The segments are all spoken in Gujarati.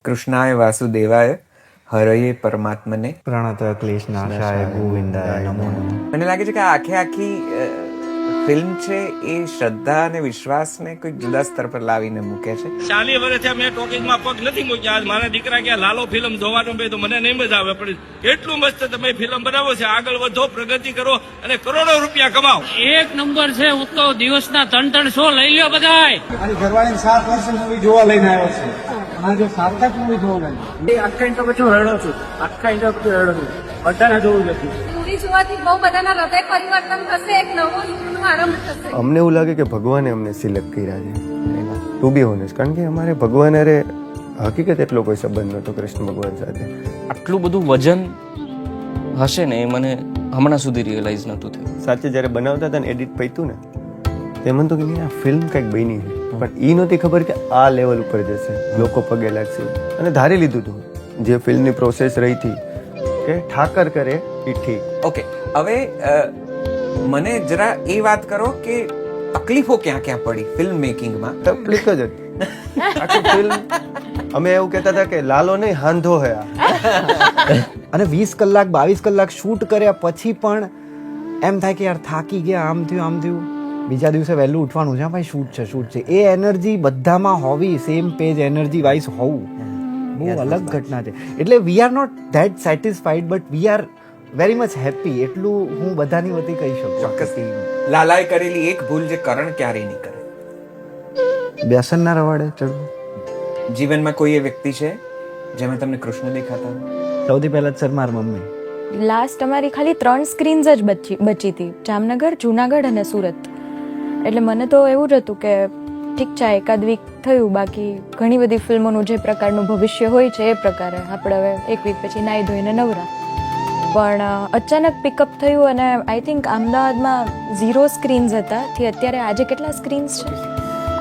કૃષ્ણાય વાસુદેવાય હરયે પરમાત્મને પ્રણત ક્લેશનાશાય ગોવિંદાય નમો નમઃ. મને લાગે છે કે આ આખી ફિલ્મ છે એ શ્રદ્ધા અને વિશ્વાસને કોઈ જુદા સ્તર પર લાવીને મૂકે છે. 40 વર્ષથી મેં ટોકીઝમાં પગ નથી મૂક્યા. આજ મારા દીકરા કે લાલો ફિલ્મ જોવાનું બે તો મને નહીં મજા આવે, પણ એટલું મસ્ત તમે ફિલ્મ બનાવો છે. આગળ વધો, પ્રગતિ કરો અને કરોડો રૂપિયા કમાઓ. એક નંબર છે. હું તો દિવસના 3-3 શો લઈ લ્યો બધાય. મારી ઘરવાળીને 7 વર્ષ મૂવી જોવા લઈને આવ્યો છે. અને જો સાર્થક મૂવી જોવા લઈને આખા ઇન્ટરવ્યુ રડો છું, આખા ઇન્ટરવ્યુ રડો છું. બધાને જોવું નથી. મૂવી જોવાથી બહુ બધાના હૃદય પરિવર્તન થશે, એક નવો યુગનો આરંભ થશે. અમને એવું લાગે કે ભગવાને અમને સિલેક્ટ કર્યા છે, ટુ બી ઓનેસ્ટ. કારણ કે અમારે ભગવાન અરે હકીકત એટલો કોઈ સંબંધ નહોતો કૃષ્ણ ભગવાન સાથે. આટલું બધું વજન હશે ને એ મને હમણાં સુધી રિયલાઇઝ નહોતું થયું. સાચે જ્યારે બનાવતા હતા ને એડિટ પૈતું ને તે મને તો કે આ ફિલ્મ કંઈક બની છે, પણ એ નહોતી ખબર કે આ લેવલ ઉપર જશે, લોકો પગે લાગશે. અને ધારી લીધું હતું જે ફિલ્મની પ્રોસેસ રહી હતી કે ઠાકર કરે એ ઠીક. ઓકે, હવે મને જરા એ વાત કરો કે તકલીફો ક્યાં ક્યાં પડી ફિલ્મ મેકિંગમાં? તકલીફ જ હતી આખી ફિલ્મ. અમે એવું કહેતા હતા કે લાલો નહીં હાંધો હે આ. અને 20 કલાક 22 કલાક શૂટ કર્યા પછી પણ એમ થાય કે યાર થાકી ગયા, આમ થયું. બીજા દિવસે વહેલું ઉઠવાનું છે, ભાઈ શૂટ છે. એ એનર્જી બધામાં હોવી, સેમ પેજ એનર્જી વાઇઝ હોવું બહુ અલગ ઘટના છે. એટલે we are not that satisfied but we are very much happy. એટલું હું બધાની વતી કહી શકું. ચોક્કસ. લાલાએ કરેલી એક ભૂલ જે કરણ ક્યારેય નહીં કરે. બેસનના રવાડે ચડવું. જીવનમાં કોઈ એ વ્યક્તિ છે જેમાં તમને કૃષ્ણ દેખાતા? સૌથી પહેલા સર મારી મમ્મી. લાસ્ટ અમારી ખાલી 3 સ્ક્રીન્સ જ બચી હતી, જામનગર, જુનાગઢ અને સુરત. એટલે મને તો એવું જ હતું કે ઠીક છે, એકાદ વીક થયું, બાકી ઘણી બધી ફિલ્મોનું જે પ્રકારનું ભવિષ્ય હોય છે એ પ્રકારે આપણે હવે એક વીક પછી નાહી ધોઈને નવરા. પણ અચાનક પિકઅપ થયું અને આઈ થિંક અમદાવાદમાં 0 સ્ક્રીન્સ હતા. થી અત્યારે આજે કેટલા સ્ક્રીન્સ છે?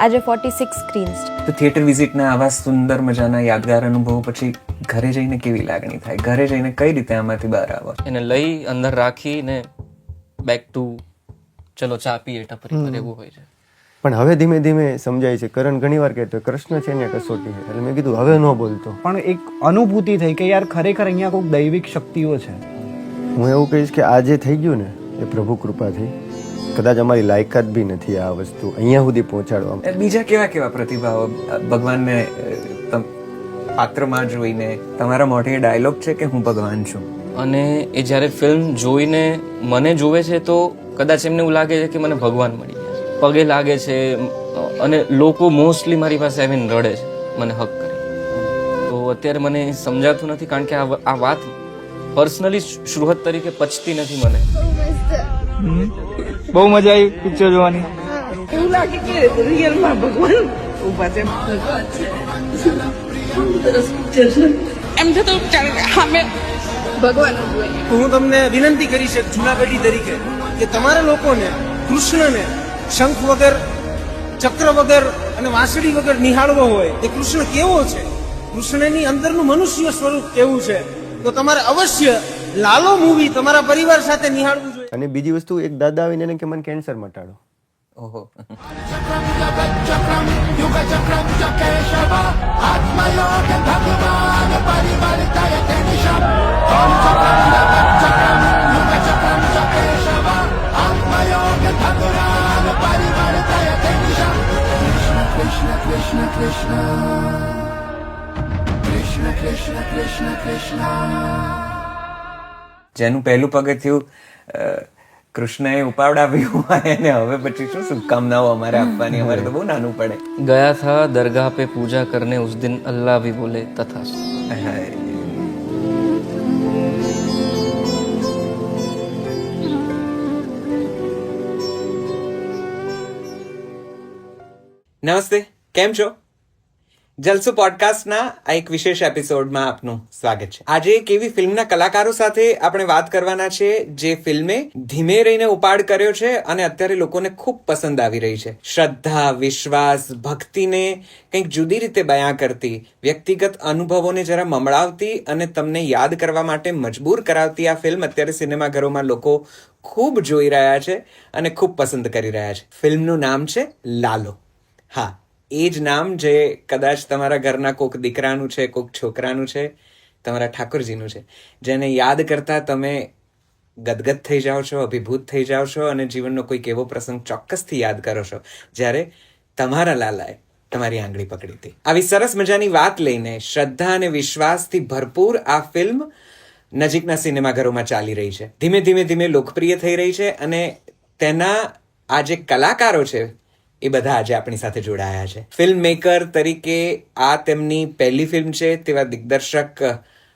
આજે 46 સ્ક્રીન્સ છે. તો થિયેટર વિઝિટના આવા સુંદર મજાના યાદગાર અનુભવો પછી ઘરે જઈને કેવી લાગણી થાય? ઘરે જઈને કઈ રીતે આમાંથી બહાર આવો? એને લઈ અંદર રાખીને બેક ટુ ચલો ચા પીએ ટપરી પર એવું હોય છે. પણ હવે ધીમે ધીમે સમજાય છે. કરણ ઘણી વાર કહેતો કૃષ્ણ છે ને કસોટી છે, એટલે મેં કીધું હવે ન બોલતો. પણ એક અનુભૂતિ થઈ કે યાર ખરેખર અહીંયા કોઈક દૈવિક શક્તિઓ છે. હું એવું કહીશ કે આ જે થઈ ગયું ને એ પ્રભુ કૃપાથી. કદાચ અમારી લાયકાત બી નથી આ વસ્તુ અહીંયા સુધી પહોંચાડવા. બીજા કેવા કેવા પ્રતિભાવો ભગવાનને પાત્રમાં જોઈને? તમારા મોઢે ડાયલોગ છે કે હું ભગવાન છું. અને એ જ્યારે ફિલ્મ જોઈને મને જોવે છે તો કદાચ એમને એવું લાગે છે કે મને ભગવાન મળી ગયા છે, પગે લાગે છે. અને લોકો મોસ્ટલી મારી પાસે આવીને રડે છે મને હક કરી. તો અત્યારે મને સમજાતું નથી, કારણ કે આ વાત પર્સનલી શ્રુહત તરીકે પચતી નથી મને. બહુ મજા આવી પિક્ચર જોવાની. એવું લાગે કે રિયલમાં ભગવાન ઉભા છે. એમ થતું સામે ભગવાન ઉભું હોય. હું તમને વિનંતી કરીશ એક જૂનાગઢી તરીકે કે તમારા લોકોને કૃષ્ણને શંખ વગર, ચક્ર વગર અને વાંસળી વગર નિહાળવો હોય કે કૃષ્ણ કેવો છે, કૃષ્ણની અંદરનું મનુષ્ય સ્વરૂપ કેવું છે, તો તમારે અવશ્ય લાલો મૂવી તમારા પરિવાર સાથે નિહાળવું જોઈએ. અને બીજી વસ્તુ, એક દાદા આવીને એને કે મને કેન્સર મટાડો. ઓહો. જેનું પહેલું પગથિયું કૃષ્ણએ ઉપાવડાવ્યું હોય અને હવે પછી શું શુભકામનાઓ અમારે આપવાની? અમારે તો બહુ નાનું પડે. ગયા થા દરગાહ પે પૂજા કરને ઉસ દિન અલ્લાહ ભી બોલે તથા. નમસ્તે, કેમ છો? જલસો પોડકાસ્ટના આ એક વિશેષ એપિસોડમાં આપનું સ્વાગત છે. આજે એક એવી ફિલ્મના કલાકારો સાથે આપણે વાત કરવાના છે જે ફિલ્મે ધીમે રહીને ઉપાડ કર્યો છે અને અત્યારે લોકોને ખૂબ પસંદ આવી રહી છે. શ્રદ્ધા, વિશ્વાસ, ભક્તિને કંઈક જુદી રીતે બયાં કરતી, વ્યક્તિગત અનુભવોને જરા મમડાવતી અને તમને યાદ કરવા માટે મજબૂર કરાવતી આ ફિલ્મ અત્યારે સિનેમાઘરોમાં લોકો ખૂબ જોઈ રહ્યા છે અને ખૂબ પસંદ કરી રહ્યા છે. ફિલ્મનું નામ છે લાલો. હા, એ જ નામ જે કદાચ તમારા ઘરના કોઈક દીકરાનું છે, કોઈક છોકરાનું છે, તમારા ઠાકોરજીનું છે, જેને યાદ કરતા તમે ગદગદ થઈ જાઓ છો, અભિભૂત થઈ જાઓ છો અને જીવનનો કોઈક એવો પ્રસંગ ચોક્કસથી યાદ કરો છો જ્યારે તમારા લાલાએ તમારી આંગળી પકડી હતી. આવી સરસ મજાની વાત લઈને શ્રદ્ધા અને વિશ્વાસથી ભરપૂર આ ફિલ્મ નજીકના સિનેમાઘરોમાં ચાલી રહી છે. ધીમે ધીમે ધીમે લોકપ્રિય થઈ રહી છે અને તેના આ જે કલાકારો છે એ બધા આજે આપણી સાથે જોડાયા છે. ફિલ્મ મેકર તરીકે આ તેમની પહેલી ફિલ્મ છે તેવા દિગ્દર્શક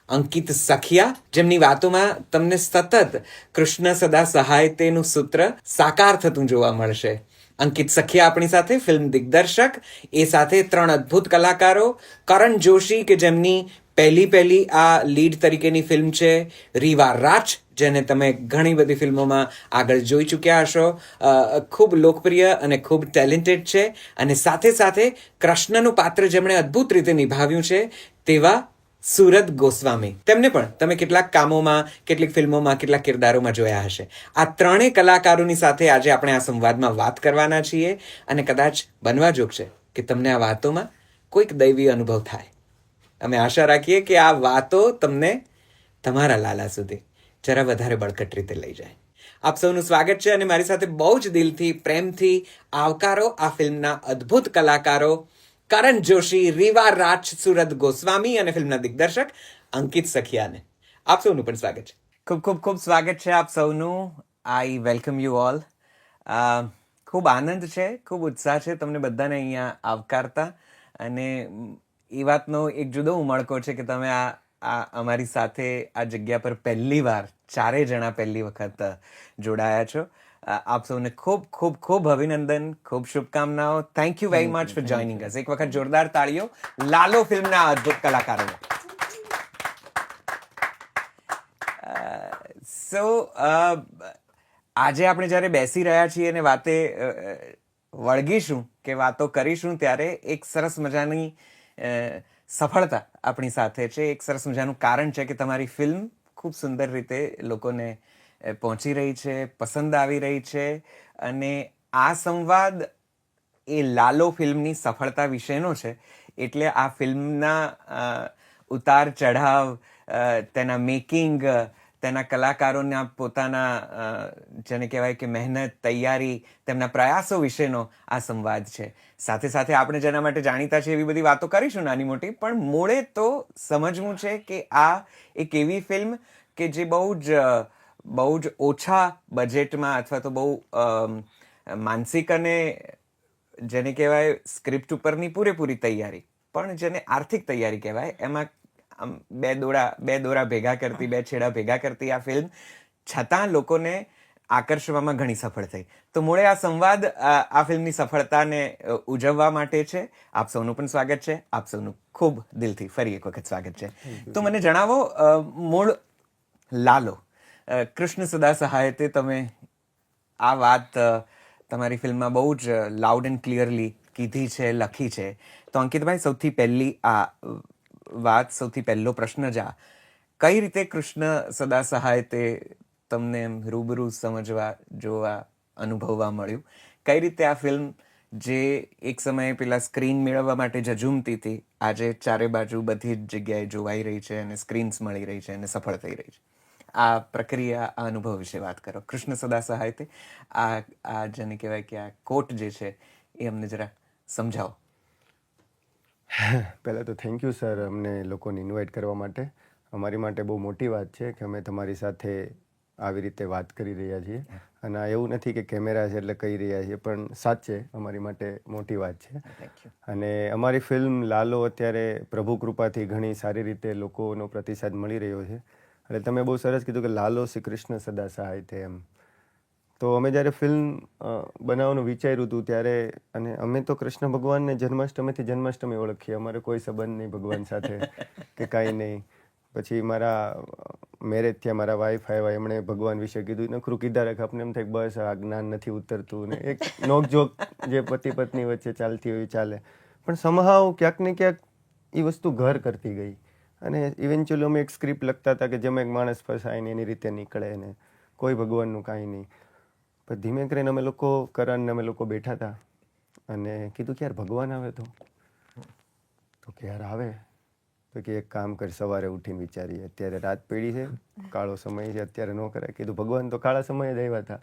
અંકિત સખિયા, જેમની વાતોમાં તમને સતત કૃષ્ણ સદા સહાય તેનું સૂત્ર સાકાર થતું જોવા મળશે. અંકિત સખિયા આપણી સાથે, ફિલ્મ દિગ્દર્શક, એ સાથે 3 અદ્ભુત કલાકારો, કરણ જોશી કે જેમની પહેલી આ લીડ તરીકેની ફિલ્મ છે રીવા રાચ, જેને તમે ઘણી બધી ફિલ્મોમાં આગળ જોઈ ચૂક્યા હશો, ખૂબ લોકપ્રિય અને ખૂબ ટેલેન્ટેડ છે, અને સાથે સાથે કૃષ્ણનું પાત્ર જેમણે અદ્ભુત રીતે નિભાવ્યું છે તેવા સુરત ગોસ્વામી. તેમને પણ તમે કેટલાક કામોમાં, કેટલીક ફિલ્મોમાં, કેટલાક કિરદારોમાં જોયા હશે. આ 3 કલાકારોની સાથે આજે આપણે આ સંવાદમાં વાત કરવાના છીએ અને કદાચ બનવા જોગ છે કે તમને આ વાતોમાં કોઈક દૈવી અનુભવ થાય. અમે આશા રાખીએ કે આ વાતો તમને તમારા લાલા સુધી જરા વધારે બળકટ રીતે લઈ જાય. આપ સૌનું સ્વાગત છે અને મારી સાથે બહુ જ દિલથી, પ્રેમથી આવકારો આ ફિલ્મના અદ્ભુત કલાકારો કરણ જોશી, રીવા રાચ, સુરત ગોસ્વામી અને ફિલ્મના દિગ્દર્શક અંકિત સખિયાને. આપ સૌનું પણ સ્વાગત છે. ખૂબ ખૂબ ખૂબ સ્વાગત છે આપ સૌનું. આઈ વેલકમ યુ ઓલ. ખૂબ આનંદ છે, ખૂબ ઉત્સાહ છે તમને બધાને અહીંયા આવકારતા, અને એ વાતનો એક જુદો ઉમળકો છે કે તમે આ અમારી સાથે આ જગ્યા પર પહેલી વાર 4 જણા પહેલી વખત જોડાયા છો. આપ સૌને ખૂબ ખૂબ ખૂબ અભિનંદન, ખૂબ શુભકામનાઓ. Thank you very much for joining અસ. એક વખત જોરદાર તાળીઓ લાલો ફિલ્મના અદ્ભુત કલાકારો. સો આજે આપણે જ્યારે બેસી રહ્યા છીએ અને વાતે વળગીશું કે વાતો કરીશું, ત્યારે એક સરસ મજાની સફળતા આપણી સાથે છે. એક સરસ મજાનું કારણ છે કે તમારી ફિલ્મ ખૂબ સુંદર રીતે લોકોને પહોંચી રહી છે, પસંદ આવી રહી છે, અને આ સંવાદ એ લાલો ફિલ્મની સફળતા વિશેનો છે. એટલે આ ફિલ્મના ઉતાર ચઢાવ, તેના મેકિંગ, તેના કલાકારોના પોતાના જેને કહેવાય કે મહેનત, તૈયારી, તેમના પ્રયાસો વિશેનો આ સંવાદ છે. સાથે સાથે આપણે જેના માટે જાણીતા છે એવી બધી વાતો કરીશું નાની મોટી, પણ મૂળે તો સમજવું છે કે આ એક એવી ફિલ્મ કે જે બહુ જ ઓછા બજેટમાં, અથવા તો બહુ માનસિક અને જેને કહેવાય સ્ક્રિપ્ટ ઉપરની પૂરેપૂરી તૈયારી, પણ જેને આર્થિક તૈયારી કહેવાય, એમાં બે દોરા ભેગા કરતી, 2 છેડા ભેગા કરતી આ ફિલ્મ છતાં લોકોને આકર્ષવામાં ઘણી સફળ થઈ. તો મૂળે આ સંવાદ આ ફિલ્મની સફળતાને ઉજવવા માટે છે. આપ સૌનું પણ સ્વાગત છે. આપ સૌનું ખૂબ દિલથી ફરી એક વખત સ્વાગત છે. તો મને જણાવો, મૂળ લાલો, કૃષ્ણ સદા સહાય તે તમે આ વાત તમારી ફિલ્મમાં બહુ જ લાઉડ એન્ડ ક્લિયરલી કીધી છે, લખી છે. તો અંકિતભાઈ, સૌથી પહેલી આ વાત, સૌથી પહેલો પ્રશ્ન જ આ, કઈ રીતે કૃષ્ણ સદા સહાય તે તમને રૂબરૂ સમજવા, જોવા, અનુભવવા મળ્યું? કઈ રીતે આ ફિલ્મ જે એક સમયે પેલા સ્ક્રીન મેળવવા માટે ઝઝૂમતી હતી, આજે ચારે બાજુ બધી જ જગ્યાએ જોવાઈ રહી છે અને સ્ક્રીન્સ મળી રહી છે અને સફળ થઈ રહી છે? આ પ્રક્રિયા, આ અનુભવ વિશે વાત કરો. કૃષ્ણ સદા સહાય તે આ જેને કહેવાય કે આ કોટ જે છે એ અમને જરા સમજાવો. પહેલાં તો થેન્ક યુ સર, અમને લોકોને ઇન્વાઇટ કરવા માટે. અમારી માટે બહુ મોટી વાત છે કે અમે તમારી સાથે આવી રીતે વાત કરી રહ્યા છીએ. અને એવું નથી કે કેમેરા છે એટલે કહી રહ્યા છીએ, પણ સાચે અમારી માટે મોટી વાત છે. અને અમારી ફિલ્મ લાલો અત્યારે પ્રભુ કૃપાથી ઘણી સારી રીતે લોકોનો પ્રતિસાદ મળી રહ્યો છે. એટલે તમે બહુ સરસ કીધું કે લાલો શ્રી કૃષ્ણ સદા સહાય તે, એમ. તો અમે જ્યારે ફિલ્મ બનાવવાનું વિચાર્યું હતું ત્યારે, અને અમે તો કૃષ્ણ ભગવાનને જન્માષ્ટમીથી જન્માષ્ટમી ઓળખીએ, અમારે કોઈ સંબંધ નહીં ભગવાન સાથે કે કાંઈ નહીં. પછી મારા મેરેજ થયા, મારા વાઈફ આવ્યા, એમણે ભગવાન વિશે કીધું, નખરું કીધા રાખે, આપણે એમ થાય બસ આ જ્ઞાન નથી ઉતરતું, ને એક નોકઝોક જે પતિ પત્ની વચ્ચે ચાલતી હોય ચાલે. પણ સમહાવ ક્યાંક ને ક્યાંક એ વસ્તુ ઘર કરતી ગઈ, અને ઇવેન્ચ્યુઅલી અમે એક સ્ક્રિપ્ટ લખતા હતા કે જેમાં એક માણસ ફસાય ને એની રીતે નીકળે ને કોઈ ભગવાનનું કાંઈ નહીં. પણ ધીમે કરીને અમે લોકો, કરણ ને અમે લોકો બેઠા હતા અને કીધું કે યાર ભગવાન આવે તો કે યાર આવે તો કે એક કામ કરી, સવારે ઉઠીને વિચારીએ, અત્યારે રાત પડી છે, કાળો સમય છે, અત્યારે ન કરાય. કીધું ભગવાન તો કાળા સમયે જ આવ્યા હતા.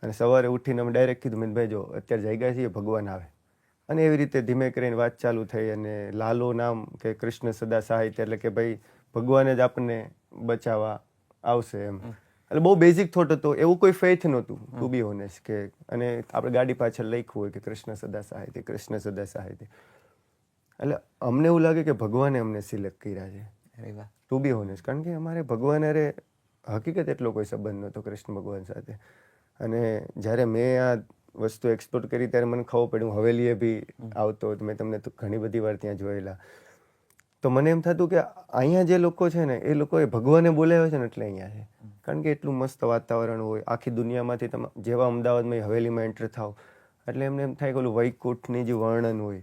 અને સવારે ઉઠીને અમે ડાયરેક્ટ કીધું મિતભાઈ જો અત્યારે જાગ્યા છીએ, ભગવાન આવે. અને એવી રીતે ધીમે કરીને વાત ચાલુ થઈ. અને લાલો નામ કે કૃષ્ણ સદા સાહિત્ય એટલે કે ભાઈ ભગવાન જ આપણને બચાવવા આવશે એમ. એટલે બહુ બેઝિક થોટ હતો, એવું કોઈ ફેથ નહોતું ટુ બી ઓનેસ્ટ. કે અને આપણે ગાડી પાછળ લખ્યું હોય કે કૃષ્ણ સદા સાહિત્ય, કૃષ્ણ સદા સાહિત્ય. એટલે અમને એવું લાગે કે ભગવાને અમને સિલેક્ટ કર્યા છે, અરે વાહ. To be honest. કારણ કે અમારે ભગવાન અરે હકીકત એટલો કોઈ સંબંધ નહોતો કૃષ્ણ ભગવાન સાથે. અને જ્યારે મેં આ વસ્તુ એક્સપ્લોર કરી ત્યારે મને ખબર પડી, હું હવેલીએ બી આવતો, મેં તમને તો ઘણી બધી વાર ત્યાં જોયેલા. તો મને એમ થતું કે અહીંયા જે લોકો છે ને એ લોકોએ ભગવાને બોલાવ્યા છે ને એટલે અહીંયા છે. કારણ કે એટલું મસ્ત વાતાવરણ હોય, આખી દુનિયામાંથી તમે જેવા અમદાવાદમાં હવેલીમાં એન્ટર થાવ એટલે એમને એમ થાય કે ઓલું વૈકુંઠની જે વર્ણન હોય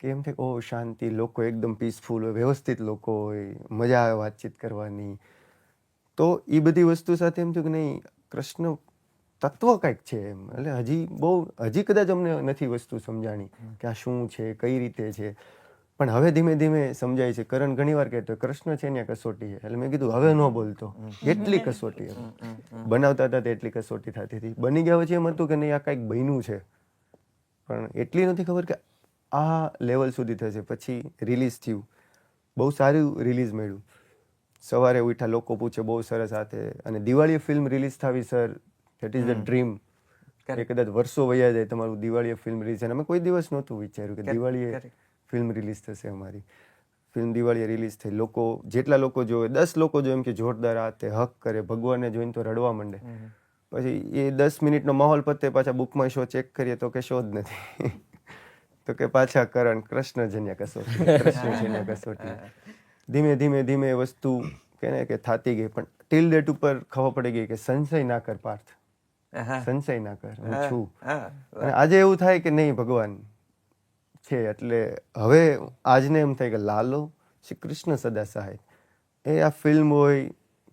કે એમ થાય કે ઓ શાંતિ, લોકો એકદમ પીસફુલ હોય, વ્યવસ્થિત લોકો હોય, મજા આવે વાતચીત કરવાની. તો એ બધી વસ્તુ સાથે એમ થયું કે નહીં, કૃષ્ણ તત્વ કંઈક છે એમ. એટલે હજી કદાચ અમને નથી વસ્તુ સમજાણી કે આ શું છે, કઈ રીતે છે. પણ હવે ધીમે ધીમે સમજાય છે. કરણ ઘણી વાર કહેતો કૃષ્ણ છે ને કસોટી છે. એટલે મેં કીધું હવે ન બોલતો, એટલી કસોટી બનાવતા હતા તે એટલી કસોટી થતી હતી. બની ગયા પછી એમ હતું કે નહીં આ કંઈક બન્યું છે, પણ એટલી નથી ખબર કે આ લેવલ સુધી થશે. પછી રિલીઝ થયું, બહુ સારું રિલીઝ મળ્યું. સવારે ઉઠ્યા, લોકો પૂછે બહુ સરસ સાથે. અને દિવાળીએ ફિલ્મ રિલીઝ થવી sir, that is the dream. કે કદાચ વર્ષો વયા જાય તમારું દિવાળીએ ફિલ્મ રિલીઝ. અને અમે કોઈ દિવસ નહોતું વિચાર્યું કે દિવાળીએ ફિલ્મ રિલીઝ થશે અમારી. ફિલ્મ દિવાળીએ રિલીઝ થઈ. લોકો જેટલા લોકો જોવે, 10 લોકો જો એમ કે જોરદાર આ તે હક કરે, ભગવાનને જોઈને તો રડવા માંડે. પછી એ 10 મિનિટનો માહોલ પતે, પાછા બુકમાં શો ચેક કરીએ તો કે શો જ નથી. તો કે પાછા કરણ કૃષ્ણજન્ય કસોટી, કૃષ્ણજન્ય કસોટી. ધીમે ધીમે ધીમે વસ્તુ કે થાતી ગઈ. પણ ટિલ ડેટ ઉપર ખબર પડી ગઈ કે સંશય ના કર પાર્થ, સંશય ના કર, હું છું. અને આજે એવું થાય કે નહીં ભગવાન છે. એટલે હવે આજને એમ થાય કે લાલો શ્રી કૃષ્ણ સદા સહાય. એ આ ફિલ્મ હોય,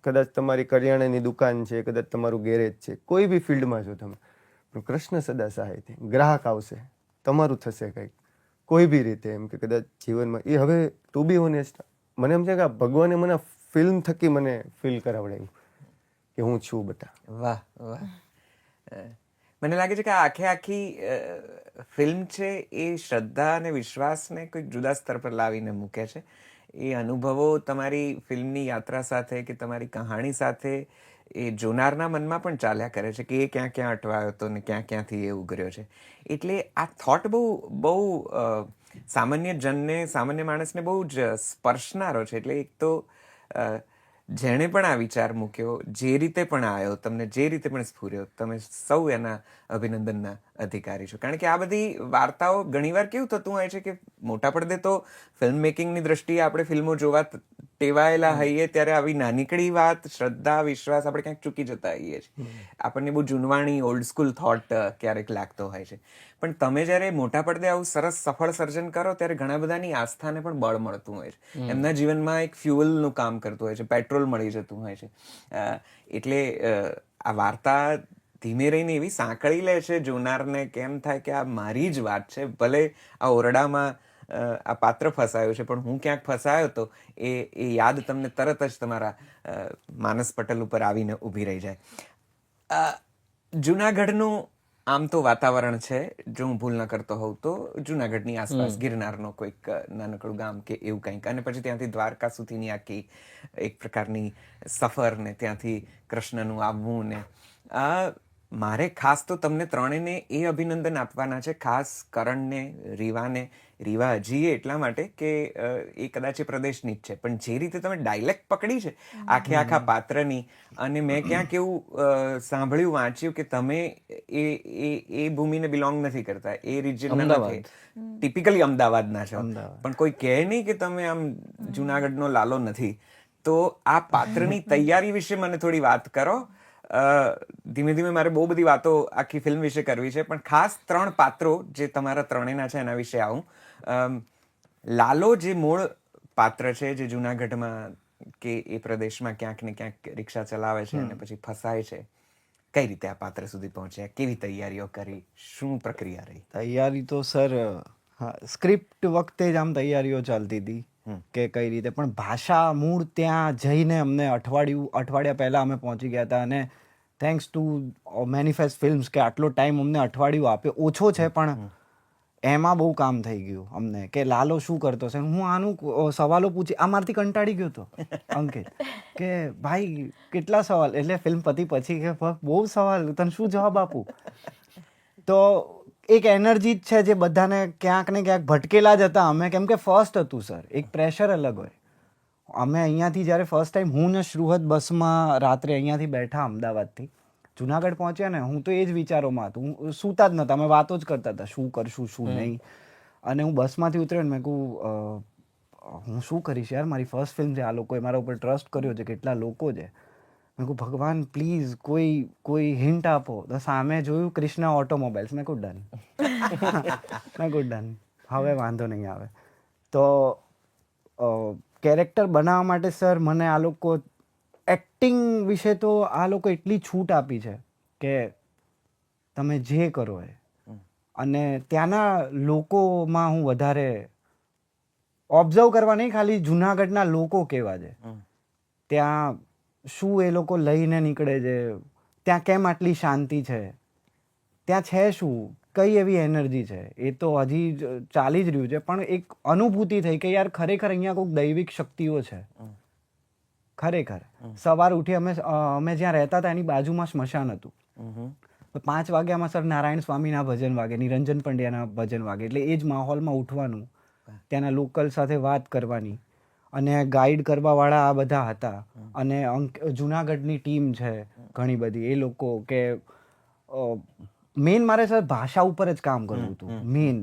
કદાચ તમારી કરિયાણાની દુકાન છે, કદાચ તમારું ગેરેજ છે, કોઈ બી ફિલ્ડમાં છો તમે, પણ કૃષ્ણ સદા સહાય. ગ્રાહક આવશે, તમારું થશે કંઈક કોઈ બી રીતે. એમ કે કદાચ જીવનમાં એ હવે ટુ બી ઓનેસ્ટ મને એમ છે કે ભગવાને મને ફિલ્મ થકી મને ફીલ કરાવડાવ્યું કે હું છું બેટા. વાહ વાહ. મને લાગે છે કે આ આખી ફિલ્મ છે એ શ્રદ્ધા અને વિશ્વાસને કોઈક જુદા સ્તર પર લાવીને મૂકે છે. એ અનુભવો તમારી ફિલ્મની યાત્રા સાથે કે તમારી કહાણી સાથે એ જોનારના મનમાં પણ ચાલ્યા કરે છે કે એ ક્યાં ક્યાં અટવાયો હતો ને ક્યાં ક્યાંથી એ ઉઘર્યો છે. એટલે આ થોટ બહુ સામાન્ય જનને, સામાન્ય માણસને બહુ જ સ્પર્શનારો છે. એટલે એક તો જેણે પણ આ વિચાર મૂક્યો, જે રીતે પણ આવ્યો, તમને જે રીતે પણ સ્ફુર્યો, તમે સૌ એના અભિનંદનના અધિકારી છો. કારણ કે આ બધી વાર્તાઓ ઘણીવાર કેવું થતું હોય છે કે મોટા પડદે તો ફિલ્મ મેકિંગની દ્રષ્ટિએ આપણે ફિલ્મો જોવા ટેવાયેલા હોઈએ ત્યારે આવી નાનીકડી વાત, શ્રદ્ધા, વિશ્વાસ આપણે ક્યાંક ચૂકી જતા હોઈએ છીએ. આપણને બહુ જૂનવાણી ઓલ્ડ સ્કૂલ થોટ ક્યારેક લાગતો હોય છે. પણ તમે જ્યારે મોટા પડદે આવું સરસ સફળ સર્જન કરો ત્યારે ઘણા બધાની આસ્થાને પણ બળ મળતું હોય છે. એમના જીવનમાં એક ફ્યુઅલનું કામ કરતું હોય છે, પેટ્રોલ મળી જતું હોય છે. એટલે આ વાર્તા ધીમે રહીને એવી સાંકળી લે છે જોનારને, કેમ થાય કે આ મારી જ વાત છે. ભલે આ ઓરડામાં આ પાત્ર ફસાયો છે, પણ હું ક્યાંક ફસાયો તો એ યાદ તમને તરત જ તમારા માનસ પટલ ઉપર આવીને ઊભી રહી જાય. જુનાગઢનું આમ તો વાતાવરણ છે, જો હું ભૂલ ન કરતો હોઉં તો જુનાગઢની આસપાસ ગિરનારનો કોઈક નાનકડું ગામ કે એવું કંઈક. અને પછી ત્યાંથી દ્વારકા સુધીની આખી એક પ્રકારની સફર ને ત્યાંથી કૃષ્ણનું આવવું ને મારે ખાસ તો તમને ત્રણેયને એ અભિનંદન આપવાના છે, ખાસ કરણને, રીવાને. રીવા હજી એટલા માટે કે એ કદાચ એ પ્રદેશની જ છે, પણ જે રીતે તમે ડાયલેક્ટ પકડી છે આખા પાત્રની, અને મેં ક્યાંક એવું સાંભળ્યું, વાંચ્યું કે તમે એ ભૂમિને બિલોંગ નથી કરતા, એ રિજિયનના નથી, ટિપિકલી અમદાવાદના છો. પણ કોઈ કહે નહીં કે તમે આમ જુનાગઢનો લાલો નથી. તો આ પાત્રની તૈયારી વિશે મને થોડી વાત કરો. ધીમે ધીમે મારે બહુ બધી વાતો આખી ફિલ્મ વિશે કરવી છે, પણ ખાસ 3 પાત્રો જે તમારા ત્રણેયના છે એના વિશે આવું. લાલો જે મૂળ પાત્ર છે, જે જુનાગઢમાં કે એ પ્રદેશમાં ક્યાંક ને ક્યાંક રિક્ષા ચલાવે છે અને પછી ફસાય છે, કઈ રીતે આ પાત્ર સુધી પહોંચ્યા, કેવી તૈયારીઓ કરી, શું પ્રક્રિયા રહી? તૈયારી તો સર સ્ક્રિપ્ટ વખતે જ આમ તૈયારીઓ ચાલતી હતી કે કઈ રીતે, પણ ભાષા મૂળ ત્યાં જઈને અમને અઠવાડિયા પહેલા અમે પહોંચી ગયા હતા. અને થેન્ક્સ ટુ મેનિફેસ્ટ ફિલ્મ્સ કે આટલો ટાઈમ અમને અઠવાડિયું આપ્યો. ઓછો છે પણ એમાં બહુ કામ થઈ ગયું અમને કે લાલો શું કરતો છે. હું આનું સવાલો પૂછી આ મારથી કંટાળી ગયો હતો અંકિત કે ભાઈ કેટલા સવાલ, એટલે ફિલ્મ પતી પછી કે બહુ સવાલ, તને શું જવાબ આપું. તો એક એનર્જી જ છે જે બધાને ક્યાંક ને ક્યાંક ભટકેલા જ હતા અમે, કેમ કે ફર્સ્ટ હતું સર, એક પ્રેશર અલગ હોય. અમે અહીંયાથી જ્યારે ફર્સ્ટ ટાઈમ હું ને શ્રુહદ બસમાં રાત્રે અહીંયાથી બેઠા અમદાવાદથી જુનાગઢ પહોંચ્યા ને, હું તો એ જ વિચારોમાં હતું, હું સૂતા જ નહોતા, અમે વાતો જ કરતા હતા શું કરશું શું નહીં. અને હું બસમાંથી ઉતર્યો ને મેં કહું હું શું કરીશ યાર, મારી ફર્સ્ટ ફિલ્મ છે, આ લોકોએ મારા ઉપર ટ્રસ્ટ કર્યો છે, કેટલા લોકો છે. મેં કહું ભગવાન પ્લીઝ કોઈ હિન્ટ આપો. તો સામે જોયું કૃષ્ણા ઓટોમોબાઈલ્સ. મેં કહું ડન. મેં કહું ડન, હવે વાંધો નહીં આવે. તો કેરેક્ટર બનાવવા માટે સર મને આ લોકો એક્ટિંગ વિશે તો આ લોકો એટલી છૂટ આપી છે કે તમે જે કરો એ. અને ત્યાંના લોકોમાં હું વધારે ઓબ્ઝર્વ કરવા નહીં, ખાલી જુનાગઢના લોકો કેવા છે, ત્યાં શું એ લોકો લઈને નીકળે છે, ત્યાં કેમ આટલી શાંતિ છે, ત્યાં છે શું, કઈ એવી એનર્જી છે, એ તો હજી ચાલી જ રહ્યું છે. પણ એક અનુભૂતિ થઈ કે યાર ખરેખર અહીંયા કોઈક દૈવિક શક્તિઓ છે. ખરેખર સવાર ઉઠી અમે જ્યાં રહેતા હતા એની બાજુમાં સ્મશાન હતું. 5 વાગ્યામાં સર નારાયણ સ્વામીના ભજન વાગે, નિરંજન પંડ્યાના ભજન વાગે, એટલે એ જ માહોલમાં ઉઠવાનું, ત્યાંના લોકલ સાથે વાત કરવાની. અને ગાઈડ કરવાવાળા આ બધા હતા. અને જુનાગઢની ટીમ છે ઘણી બધી, એ લોકો કે મેઇન મારે સર ભાષા ઉપર જ કામ કરવું હતું મેઇન.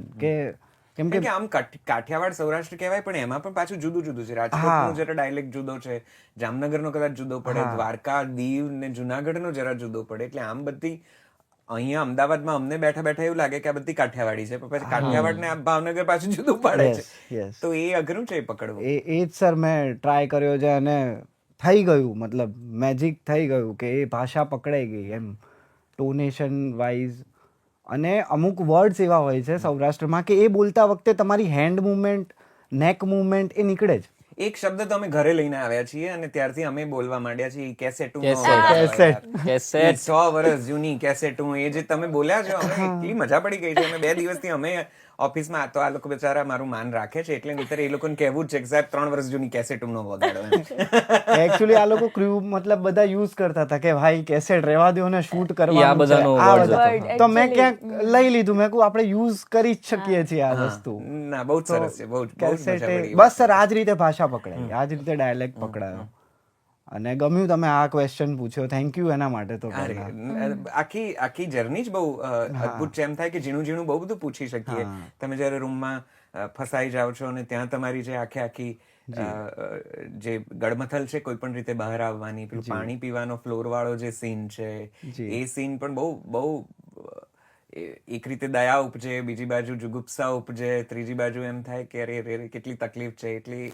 કેમ કે આમ કાઠિયાવાડ સૌરાષ્ટ્ર કહેવાય પણ એમાં પણ પાછું જુદું જુદું છે. રાજકોટનો જરા ડાયલેક્ટ જુદો છે, જામનગરનો કદાચ જુદો પડે, દ્વારકા, દીવ ને જુનાગઢનો જરા જુદો પડે. એટલે આમ બધી અહીંયા અમદાવાદમાં અમને બેઠા બેઠા એવું લાગે કે આ બધી કાઠિયાવાડી છે, પણ પછી કાઠિયાવાડ ને ભાવનગર પાછું જુદું પડે છે. તો એ અઘરું છે પકડવું. એ જ સર મેં ટ્રાય કર્યો છે અને થઈ ગયું, મતલબ મેજિક થઈ ગયું કે એ ભાષા પકડાઈ ગઈ એમ, ટોનેશન વાઇઝ. અને અમુક વર્ડ્સ એવા હોય છે સૌરાષ્ટ્રમાં કે એ બોલતા વખતે તમારી હેન્ડ મુવમેન્ટ, નેક મુવમેન્ટ એ નીકળે જ. એક શબ્દ તો અમે ઘરે લઈને આવ્યા છીએ અને ત્યારથી અમે બોલવા માંડ્યા છીએ કેસેટ. 100 વર્ષ જૂની કેસેટ. એ જે તમે બોલ્યા છો અમને એટલી મજા પડી ગઈ છે. અમે 2 દિવસથી અમે ઓફિસમાં, તો આ લોકો બિચારા મારું માન રાખે છે એટલે નહીંતર એ લોકોને કહેવું જ છે કે સાહેબ 3 વર્ષ જૂની કેસેટ નો વગાડો. એકચ્યુઅલી આ લોકો ક્રૂ મતલબ બધા યુઝ કરતા હતા કે ભાઈ કેસેટ રહેવા દો ને શૂટ કરવાનું છે. તો મેં ક્યાંક લઈ લીધું, મેં કહું આપણે યુઝ કરી જ શકીએ છીએ આ વસ્તુ. ના બહુ સરસ છે, બહુ કેસેટ બસ સર આ જ રીતે ભાષા પકડાય, આ જ રીતે ડાયલેક્ટ પકડાયો. અને ગમ્યું તમે આ ક્વેશ્ચન પૂછ્યો, થેન્ક યુ એના માટે. તો આખી જર્ની જ બહુ અદભુત છે. એમ થાય કે ઝીણું ઝીણું બહુ બધું પૂછી શકીએ. તમે જયારે રૂમમાં ફસાઈ જાઓ છો અને ત્યાં તમારી જે આખી જે ગડમથલ છે કોઈ પણ રીતે બહાર આવવાની, પેલું પાણી પીવાનો ફ્લોર વાળો જે સીન છે, એ સીન પણ બહુ એક રીતે દયા ઉપજે, બીજી બાજુ જુગુપ્સા ઉપજે, ત્રીજી બાજુ એમ થાય કે અરે કેટલી તકલીફ છે. એટલી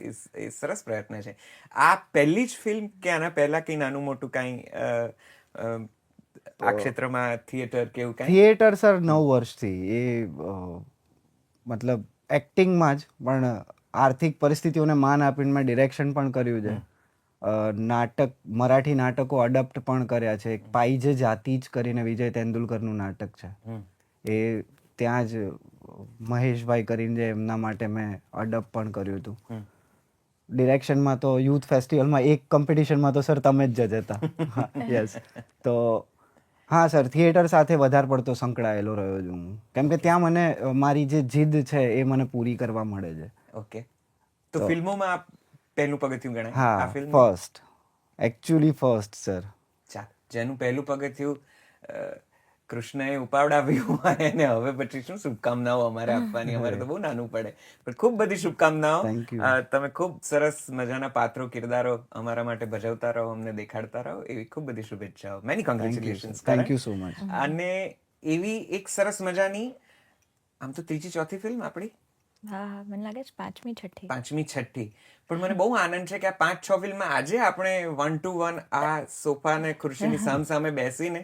એ સરસ પ્રયત્ન છે. આ પહેલી જ ફિલ્મ કે આના પહેલા કઈ નાનું મોટું કઈ આ ક્ષેત્રમાં થિયેટર કે એવું કઈ? થિયેટર સર 9 વર્ષથી, એ મતલબ એક્ટિંગમાં જ, પણ આર્થિક પરિસ્થિતિઓને માન આપીને મેં ડિરેક્શન પણ કર્યું છે. નાટક, મરાઠી નાટકો અડપ્ટ પણ કર્યા છે. એક પાઈ જે જાતિ જ કરીને વિજય તેંડુલકરનું નાટક છે, એ ત્યાં જ મહેશભાઈ કરીને એમના માટે મેં અડપ્ટ પણ કર્યું હતું. ડિરેક્શનમાં તો યુથ ફેસ્ટિવલમાં એક કોમ્પિટિશનમાં તો સર તમે જ જજ હતા. યસ. તો હા સર, થિયેટર સાથે વધારે પડતો સંકળાયેલો રહ્યો છું હું, કેમ કે ત્યાં મને મારી જે જીદ છે એ મને પૂરી કરવા મળે છે. ઓકે. તો ફિલ્મોમાં પહેલું પગથિયું ગણાય? હા, ફર્સ્ટ, એકચ્યુઅલી ફર્સ્ટ સર. ચાલ, જેનું પહેલું પગથિયું કૃષ્ણએ ઉપાવડાવ્યું અને હવે પછી શું શુભકામનાઓ અમારે આપવાની? અમારે તો બહુ નાનું પડે, પણ ખૂબ બધી શુભકામનાઓ. તમે ખૂબ સરસ મજાના પાત્રો, કિરદારો અમારા માટે ભજવતા રહો, અમને દેખાડતા રહો, એવી ખૂબ બધી શુભેચ્છાઓ. Many congratulations. Thank you so much. અને એવી એક સરસ મજાની, આમ તો 3જી 4થી ફિલ્મ આપણી હા હા મને લાગે છે 5મી 6ઠ્ઠી. 5મી 6ઠ્ઠી. પણ મને બહુ આનંદ છે કે આ 5-6 ફિલ્મમાં આજે આપણે 1 to 1 આ સોફા ને ખુરશીની સામે બેસીને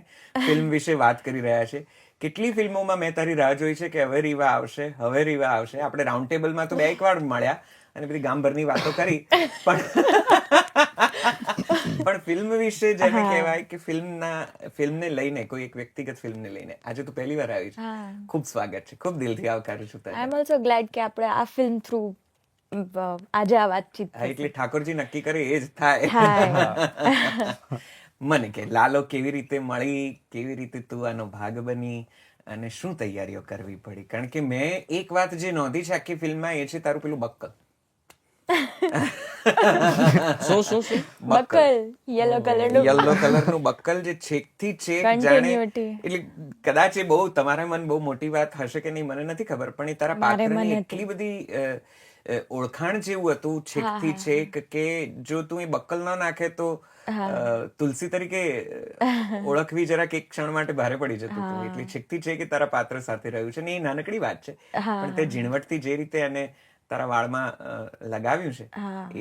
ફિલ્મ વિશે વાત કરી રહ્યા છે. કેટલી ફિલ્મોમાં મેં તારી રાહ જોઈ છે કે હવે રીવા આવશે, હવે રીવા આવશે. આપણે રાઉન્ડ ટેબલમાં તો 2 વાર મળ્યા અને બધી ગામભરની વાતો કરી, પણ ફિલ્મ વિશે જેને કહેવાય કે ફિલ્મને લઈને, કોઈ એક વ્યક્તિગત ફિલ્મને લઈને આજે તું પહેલી વાર આવી છે. ખૂબ સ્વાગત છે, ખૂબ દિલથી આવકારું છું તને. આઈ એમ ઓલ્સો ગ્લેડ કે આપણે આ ફિલ્મ થ્રુ આજે આ વાતચીત હા, એટલે ઠાકોરજી નક્કી કરે એ જ થાય. મને કે લાલો કેવી રીતે મળી, કેવી રીતે તું આનો ભાગ બની અને શું તૈયારીઓ કરવી પડી? કારણ કે મેં એક વાત જે નોંધી છે આખી ફિલ્મમાં એ છે તારું પેલું બક્કલ. શું બકલ યલો કલરનું બક્કલ જે છેકથી છેક જાણે, Continuity. એટલે કદાચ એ બહુ તમારા મન બહુ મોટી વાત હશે કે નહીં મને નથી ખબર, પણ એ તારા મારે પાત્રની મન એટલી બધી ઓળખાણ જેવું હતું છેકથી છેક કે જો તું એ બક્કલ ન નાખે તો તુલસી તરીકે ઓળખવી જરાક એક ક્ષણ માટે ભારે પડી જતું હતું. એટલે છેકથી છેક એ તારા પાત્ર સાથે રહ્યું છે ને એ નાનકડી વાત છે, પણ તે ઝીણવટથી જે રીતે એને તારા વાળમાં લગાવ્યું છે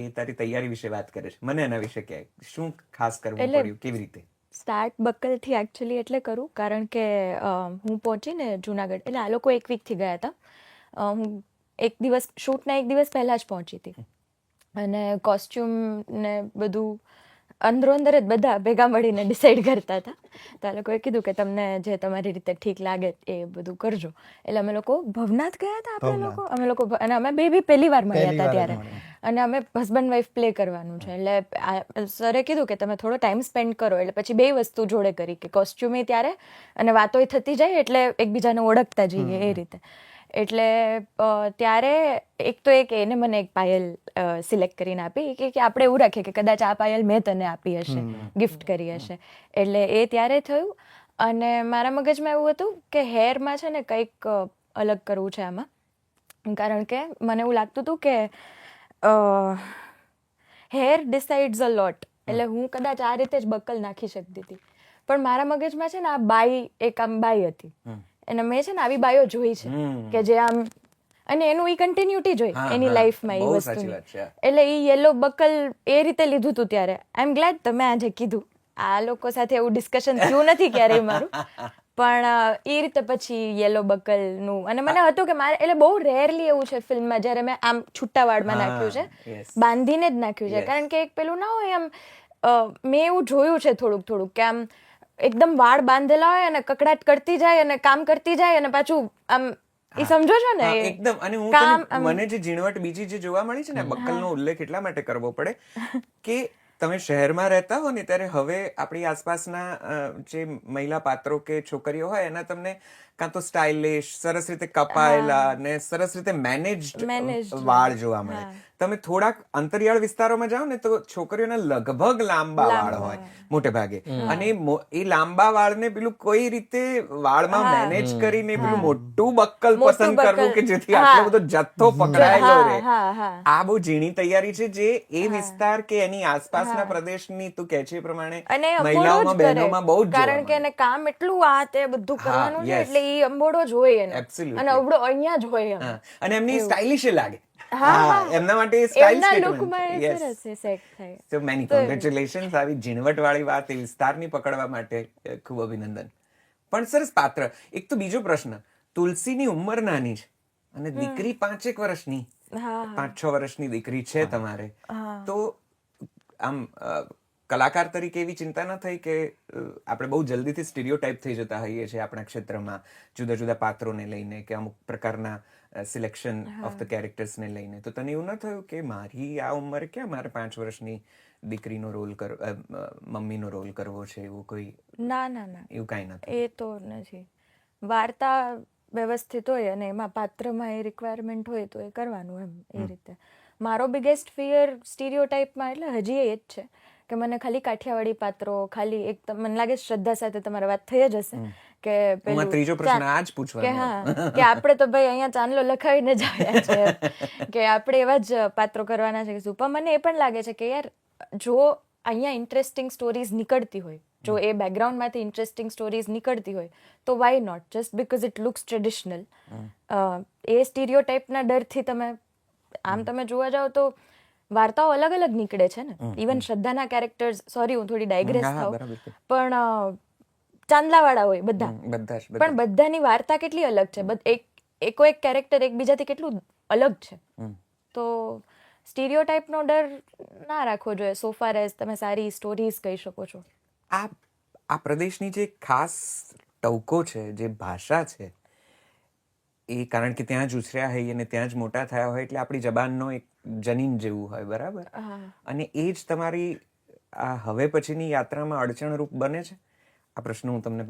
એ તારી તૈયારી વિશે વાત કરે છે. મને એના વિશે કહે, શું ખાસ કરવું પડ્યું, કેવી રીતે? સ્ટાર્ટ બકલથી એકચ્યુઅલી એટલે કરું કારણ કે હું પહોંચીને જુનાગઢ, એટલે આ લોકો 1 વીકથી ગયા હતા. હું શૂટના 1 દિવસ પહેલા જ પહોંચી હતી અને કોસ્ચ્યુમ ને બધું અંદરો અંદર જ બધા ભેગા મળીને ડિસાઈડ કરતા હતા. તો આ લોકોએ કીધું કે તમને જે તમારી રીતે ઠીક લાગે એ બધું કરજો. એટલે અમે લોકો ભવનાથ ગયા હતા અમે લોકો અને અમે બે પહેલી વાર મળ્યા હતા ત્યારે, અને અમે હસબન્ડ વાઈફ પ્લે કરવાનું છે. એટલે સરે કીધું કે તમે થોડો ટાઈમ સ્પેન્ડ કરો, એટલે પછી 2 વસ્તુ જોડે કરી કે કોસ્ચ્યુમે ત્યારે અને વાતોય થતી જાય એટલે એકબીજાને ઓળખતા જઈએ એ રીતે. એટલે ત્યારે એને મને એક પાયલ સિલેક્ટ કરીને આપી કે આપણે એવું રાખીએ કે કદાચ આ પાયલ મેં તને આપી હશે, ગિફ્ટ કરી હશે. એટલે એ ત્યારે થયું. અને મારા મગજમાં એવું હતું કે હેરમાં છે ને કંઈક અલગ કરવું છે આમાં, કારણ કે મને એવું લાગતું હતું કે હેર ડિસાઇડ્સ અ લોટ. એટલે હું કદાચ આ રીતે જ બકલ નાખી શકતી હતી, પણ મારા મગજમાં છે ને આ બાઈ હતી અને મેં છે ને આવી બાયો જોઈ છે કે જે આમ, અને એનું ઈ કન્ટિન્યુટી જોઈ એની લાઈફમાં એ વસ્તુની. એટલે ઈ યલો બકલ એ રીતે લીધું હતું ત્યારે. આઈ એમ ગ્લેડ તમે આજે કીધું. આ લોકો સાથે એવું ડિસ્કશન થયું નથી ક્યારેય મારું, પણ એ રીતે પછી યલો બકલનું. અને મને હતું કે મારે, એટલે બહુ રેરલી એવું છે ફિલ્મમાં જ્યારે મેં આમ છૂટા વાળમાં નાખ્યું છે, બાંધીને જ નાખ્યું છે. કારણ કે એક પેલું ના હોય આમ, મેં એવું જોયું છે થોડુંક કે આમ એકદમ વાળ બાંધેલા હોય અને કકડાટ કરતી જાય અને કામ કરતી જાય અને પાછું આમ, એ સમજો છો ને એકદમ. અને મને જે ઝીણવટ બીજી જે જોવા મળી છે ને, બક્કલનો ઉલ્લેખ એટલા માટે કરવો પડે કે તમે શહેરમાં રહેતા હો ને ત્યારે હવે આપણી આસપાસના જે મહિલા પાત્રો કે છોકરીઓ હોય એના તમને કાં તો સ્ટાઇલિશ, સરસ રીતે કપાયેલા ને સરસ રીતે મેનેજ્ડ વાળ જોવા મળે. તમે થોડાક અંતરિયાળ વિસ્તારોમાં જાઓ ને તો છોકરીઓના લગભગ લાંબા વાળ હોય મોટે ભાગે, અને એ લાંબા વાળને પેલું કોઈ રીતે વાળમાં મેનેજ કરીને પેલું મોટું બક્કલ પસંદ કરવું કે જેથી આટલો બધો જથ્થો પકડાયેલો રહે. આ બહુ ઝીણી તૈયારી છે જે એ વિસ્તાર કે એની આસપાસના પ્રદેશની તું કહે છે એ પ્રમાણે મહિલાઓમાં, બહેનોમાં બહુ જ, કારણ કે એને કામ એટલું આ તે બધું કરવાનું છે એટલે ઈ અંબોડો જ હોય એને, અને અવડો અહીંયા જ હોય. અને એમની સ્ટાઇલિશ લાગે. એમના માટે સો મેની કોંગ્રેચ્યુલેશન્સ. આવી ઝીણવટ વાળી વાત એ વિસ્તારની પકડવા માટે ખૂબ અભિનંદન. પણ સરસ પાત્ર. એક તો બીજો પ્રશ્ન, તુલસીની ઉંમર નાની છે અને દીકરી 5-1 વર્ષની, 5-6 વર્ષની દીકરી છે તમારે, તો આમ કલાકાર તરીકે એવી ચિંતા ન થઈ કે આપણે બહુ જલ્દીથી સ્ટીરિયોટાઇપ થઈ જતા હોઈએ છીએ આપણા ક્ષેત્રમાં જુદા જુદા પાત્રોને લઈને કે અમુક પ્રકારના સિલેક્શન ઓફ ધ કેરેક્ટર્સને લઈને? તો તને એવું ન થયું કે મારી આ ઉંમરે ક્યાં મારે 5 વર્ષની દીકરીનો રોલ મમ્મીનો રોલ કરવો છે, એવું કોઈ? ના, એવું કાંઈ નથી. એ તો નથી. વાર્તા વ્યવસ્થિત હોય અને એમાં પાત્રમાં એ રિક્વાયરમેન્ટ હોય તો એ કરવાનું એમ, એ રીતે. મારો બિગેસ્ટ ફિયર સ્ટીરિયોટાઇપમાં એટલે હજી એ જ છે કે મને ખાલી કાઠિયાવાડી પાત્રો, ખાલી એક મને લાગે શ્રદ્ધા સાથે તમારી વાત થઈ જ હશે કે પેલું ત્રીજો પ્રશ્ન આ જ પૂછવાનો કે કે આપણે તો ભાઈ અહીંયા ચાંદલો લખાવીને જ આવ્યા છે કે આપણે એવા જ પાત્રો કરવાના છે કે શું. પણ મને એ પણ લાગે છે કે યાર જો અહીંયા ઇન્ટરેસ્ટિંગ સ્ટોરીઝ નીકળતી હોય જો એ બેકગ્રાઉન્ડમાંથી ઇન્ટરેસ્ટિંગ સ્ટોરીઝ નીકળતી હોય તો why not, just because it looks traditional. એ સ્ટીરિયો ટાઈપના ડરથી તમે આમ તમે જોવા જાઓ તો વાર્તાઓ અલગ અલગ નીકળે છે ને. ઇવન શ્રદ્ધાના કેરેક્ટર્સ, સોરી હું થોડી ડાયગ્રેસ હા, થાઉં, બરાબર છે. પણ ચાંદલાવાળા હોય બધા, બધા જ પણ બધાની વાર્તા કેટલી અલગ છે. એકો એક કેરેક્ટર એકબીજાથી કેટલું અલગ છે. તો સ્ટીરિયો ટાઈપનો ડર ના રાખવો જોઈએ સો ફાર એઝ તમે સારી સ્ટોરીઝ કહી શકો છો. આ પ્રદેશની જે ખાસ ટવકો છે, જે ભાષા છે, એ કારણ કે ત્યાં જ ઉછર્યા હોય અને ત્યાં જ મોટા થયા હોય એટલે આપણી જબાનનો એક જનીન જેવું હોય, બરાબર? અને એ જ તમારી આ હવે પછીની યાત્રામાં અડચણરૂપ બને છે. આ પ્રશ્ન હું તમને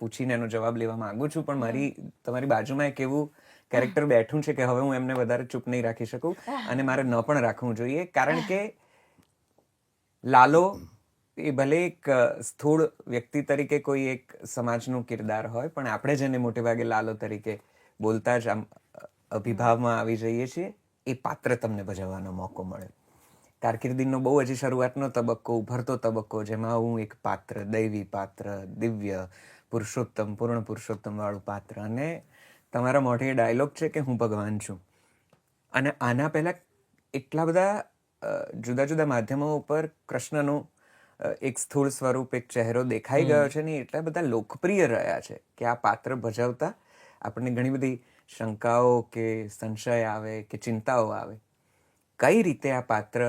પૂછીને એનો જવાબ લેવા માંગુ છું, પણ તમારી બાજુમાં એક એવું કેરેક્ટર બેઠું છે કે હવે હું એમને વધારે ચૂપ નહીં રાખી શકું અને મારે ન પણ રાખવું જોઈએ, કારણ કે લાલો એ ભલે એક સ્થૂળ વ્યક્તિ તરીકે કોઈ એક સમાજનું કિરદાર હોય, પણ આપણે જેને મોટે ભાગે લાલો તરીકે બોલતા જ આમ અભિભાવમાં આવી જઈએ છીએ, એ પાત્ર તમને ભજવવાનો મોકો મળે. કારકિર્દીનો બહુ હજી શરૂઆતનો તબક્કો, ઉભરતો તબક્કો, જેમાં હું એક પાત્ર, દૈવી પાત્ર, દિવ્ય પુરુષોત્તમ, પૂર્ણ પુરુષોત્તમ વાળું પાત્ર, અને તમારા મોઢે ડાયલોગ છે કે હું ભગવાન છું. અને આના પહેલા એટલા બધા જુદા જુદા માધ્યમો ઉપર કૃષ્ણનું એક સ્થૂળ સ્વરૂપ, એક ચહેરો દેખાઈ ગયો છે ને એટલા બધા લોકપ્રિય રહ્યા છે કે આ પાત્ર ભજવતા આપણને ઘણી બધી શંકાઓ કે સંશય આવે કે ચિંતાઓ આવે. કઈ રીતે આ પાત્ર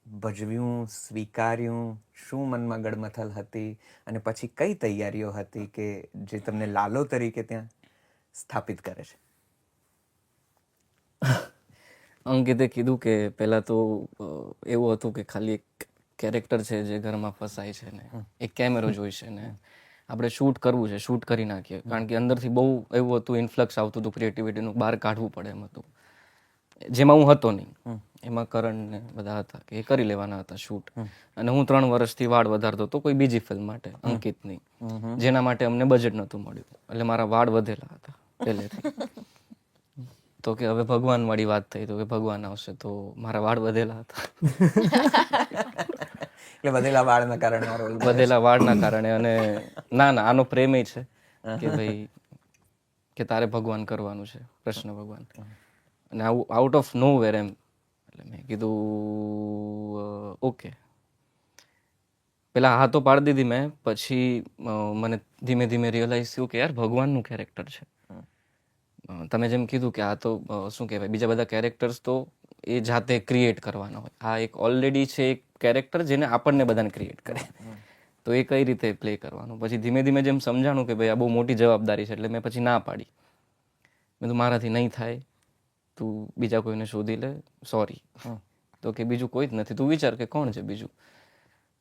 ભજવ્યું, સ્વીકાર્યું, શું મનમાં ગડમથલ હતી, અને પછી કઈ તૈયારીઓ હતી કે જે તમને લાલો તરીકે ત્યાં સ્થાપિત કરે છે? અંકિતે કીધું કે પહેલાં તો એવું હતું કે ખાલી એક કેરેક્ટર છે જે ઘરમાં ફસાય છે ને એક કેમેરો જોઈશે ને આપણે શૂટ કરવું છે, શૂટ કરી નાખીએ. કારણ કે અંદરથી બહુ એવું હતું, ઇન્ફ્લક્સ આવતું હતું ક્રિએટિવિટીનું, બહાર કાઢવું પડે એમ હતું, જેમાં હું હતો નહીં. એમાં કરણ ને બધા હતા કે એ કરી લેવાના હતા શૂટ. અને હું 3 વર્ષથી વાળ વધારતો હતો કોઈ બીજી ફિલ્મ માટે, અંકિતની, જેના માટે અમને બજેટ નહોતું મળ્યું, એટલે મારા વાળ વધેલા હતા પહેલેથી. તો કે હવે ભગવાન વાળી વાત થઈ, તો કે ભગવાન આવશે તો મારા વાળ વધેલા હતા. એટલે વધેલા વાળના કારણે આ રોલ વધેલા વાળના કારણે. અને ના આનો પ્રેમ છે કે ભાઈ કે તારે ભગવાન કરવાનું છે, કૃષ્ણ ભગવાન. અને આવું આઉટ ઓફ નો વેર એમ. એટલે મેં કીધું ઓકે. પેલા હા તો પાડી દીધી મેં, પછી મને ધીમે ધીમે રિયલાઇઝ થયું કે યાર ભગવાનનું કેરેક્ટર છે. તમે જેમ કીધું કે આ તો શું કહેવાય, બીજા બધા કેરેક્ટર્સ તો એ જાતે ક્રિએટ કરવાના હોય. આ એક ઓલરેડી છે એક કેરેક્ટર જેને આપણને બધાને ક્રિએટ કરે, તો એ કઈ રીતે પ્લે કરવાનું. પછી ધીમે ધીમે જેમ સમજાણું કે ભાઈ આ બહુ મોટી જવાબદારી છે, એટલે મેં પછી ના પાડી. મેં તો મારાથી નહીં થાય, તું બીજા કોઈને શોધી લે, સોરી. તો કે બીજું કોઈ જ નથી, તું વિચાર કે કોણ છે બીજું.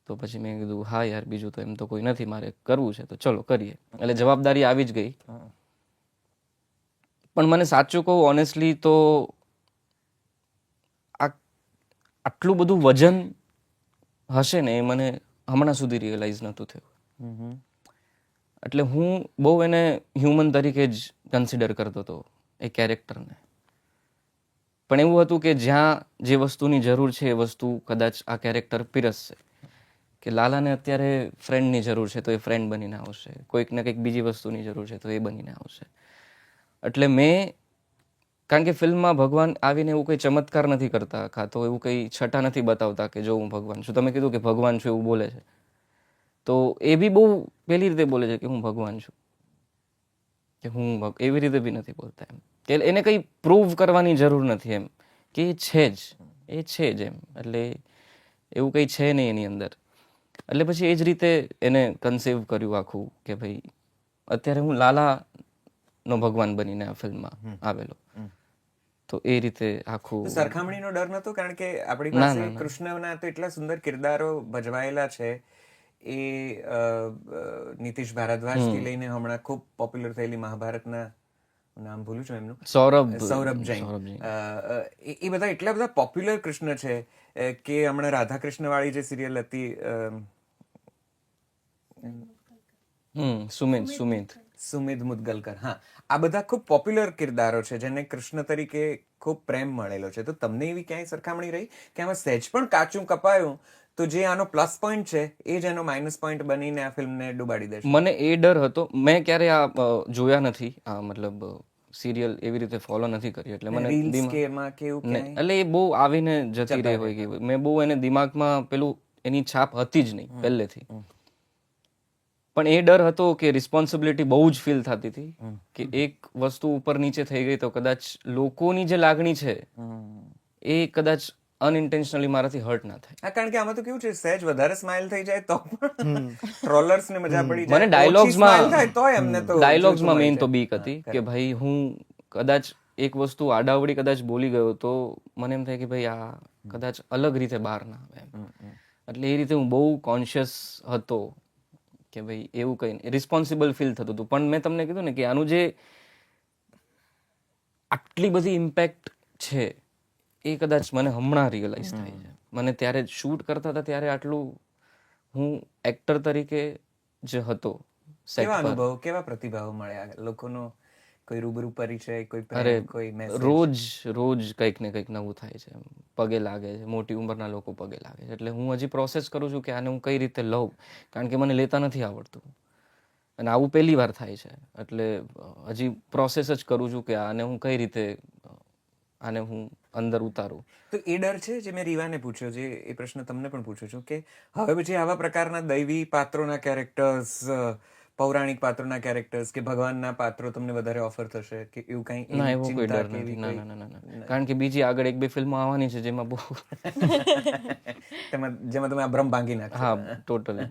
તો પછી મેં કીધું હા યાર બીજું તો એમ તો કોઈ નથી, મારે કરવું છે તો ચલો કરીએ. એટલે જવાબદારી આવી જ ગઈ. પણ મને સાચું કહું ઓનેસ્ટલી તો આટલું બધું વજન હશે ને એ મને હમણાં સુધી રિયલાઇઝ નહોતું થયું. એટલે હું બહુ એને હ્યુમન તરીકે જ કન્સિડર કરતો હતો એ કેરેક્ટરને. પણ એવું હતું કે જ્યાં જે વસ્તુની જરૂર છે એ વસ્તુ કદાચ આ કેરેક્ટર પીરસશે. કે લાલાને અત્યારે ફ્રેન્ડની જરૂર છે તો એ ફ્રેન્ડ બનીને આવશે, કોઈકને કંઈક બીજી વસ્તુની જરૂર છે તો એ બનીને આવશે. એટલે મેં, કારણ કે ફિલ્મમાં ભગવાન આવીને એવું કંઈ ચમત્કાર નથી કરતા, કાં તો એવું કંઈ છટા નથી બતાવતા કે જો હું ભગવાન છું. તમે કીધું કે ભગવાન છું એવું બોલે છે, તો એ બી બહુ પેલી રીતે બોલે છે કે હું ભગવાન છું, કે હું એવી રીતે બી નથી બોલતા એમ, કે એને કંઈ પ્રૂવ કરવાની જરૂર નથી એમ, કે એ છે જ એમ. એટલે એવું કંઈ છે નહીં એની અંદર. એટલે પછી એ જ રીતે એને કન્સીવ કર્યું આખું કે ભાઈ અત્યારે હું લાલાનો ભગવાન બનીને આ ફિલ્મમાં આવેલો. તો એ રીતે આખું. સરખામણીનો ડર નતો, કારણ કે આપણી પાસે કૃષ્ણના તો એટલા સુંદર કિરદારો ભજવાયેલા છે. એ નીતિશ ભારદ્વાજથી લઈને હમણાં ખૂબ પોપ્યુલર થયેલી મહાભારતના, નામ ભૂલું છું એમનું, સૌરભ જૈન, એ બધા એટલા બધા પોપ્યુલર કૃષ્ણ છે કે હમણાં રાધાકૃષ્ણ વાળી જે સિરિયલ હતી, સુમિત મુદગલકર, હા, આ બધા ખૂબ પોપ્યુલર કિરદારો છે જેને કૃષ્ણ તરીકે ખૂબ પ્રેમ મળેલો છે. તો તમને એવી ક્યાંય સરખામણી રહી કે આમાં સહેજ પણ કાચું કપાયું તો જે આનો પ્લસ પોઈન્ટ છે એ જ એનો માઇનસ પોઈન્ટ બનીને આ ફિલ્મને ડૂબાડી દેશે. મને એ ડર હતો. મેં ક્યારે આ જોયા નથી, આ મતલબ સિરિયલ એવી રીતે ફોલો નથી કરી, એટલે મને રીલ્સ કે એમાં કે એવું ને, ક્યાંય? એટલે એ બહુ આવીને જતી રહી હોય કે મેં બહુ એને દિમાગમાં પેલું એની છાપ હતી જ નહીં પહેલેથી. પણ એ ડર હતો કે રિસ્પોન્સિબિલિટી બહુ જ ફીલ થતી હતી કે એક વસ્તુ ઉપર નીચે થઈ ગઈ તો કદાચ લોકોની જે લાગણી છે એ કદાચ અનઇન્ટેન્શનલી મારાથી હર્ટ ના થાય. હા, કારણ કે આમાં તો કેવું છે, સહેજ વધારે સ્માઇલ થઈ જાય તો પણ ટ્રોલર્સ ને મજા પડી જાય. મને ઓછી ડાયલોગ્સમાં smile થાય તોય એમને તો ડાયલોગ્સમાં જોતું મેઇન મળી તો બીક હતી કે ભાઈ હું કદાચ એક વસ્તુ આડાવડી કદાચ બોલી ગયો તો મને એમ થાય કે ભાઈ આ કદાચ અલગ રીતે બહાર ના આવે એમ. એટલે એ રીતે હું બહુ કોન્શિયસ હતો કે ભાઈ એવું કંઈ રિસ્પોન્સિબલ ફીલ થતું હતું. પણ મેં તમને કીધું ને કે આનું જે આટલી બધી ઇમ્પેક્ટ છે એ કદાચ મને હમણાં રિયલાઇઝ થાય છે. મને ત્યારે શૂટ કરતા હતા ત્યારે આટલું હું એક્ટર તરીકે જે હતો set કેવા પર, અનુભવ, કેવા પ્રતિભાવો મળ્યા લોકોનો? કોઈ રૂબરૂ પરિચય, કોઈ પ્રેમ, અરે કોઈ message? રોજ કંઈક ને કંઈક નવું થાય છે. પગે લાગે છે, મોટી ઉંમરના લોકો પગે લાગે છે. એટલે હું હજી પ્રોસેસ કરું છું કે આને હું કઈ રીતે લઉં, કારણ કે મને લેતા નથી આવડતું અને આવું પહેલી વાર થાય છે. એટલે હજી પ્રોસેસ જ કરું છું કે આને હું કઈ રીતે આને હું અંદર ઉતારું. તો એ ડર છે જે મેં રીવાને પૂછ્યો, જે એ પ્રશ્ન તમને પણ પૂછું છું કે હવે પછી આવા પ્રકારના દૈવી પાત્રોના કેરેક્ટર્સ, પૌરાણિક પાત્રોના કેરેક્ટર્સ કે ભગવાનના પાત્રો તમને વધારે ઓફર થશે કે એવું કઈ? ના, એવો કોઈ ચિંતા ડર કે એવી નથી. ના કોઈ? ના ના ના, કારણ કે બીજી આગળ 1-2 ફિલ્મો આવવાની છે જેમાં બહુ જેમાં તમે આ ભ્રમ ભાંગી નાખશો. હા, ટોટલી.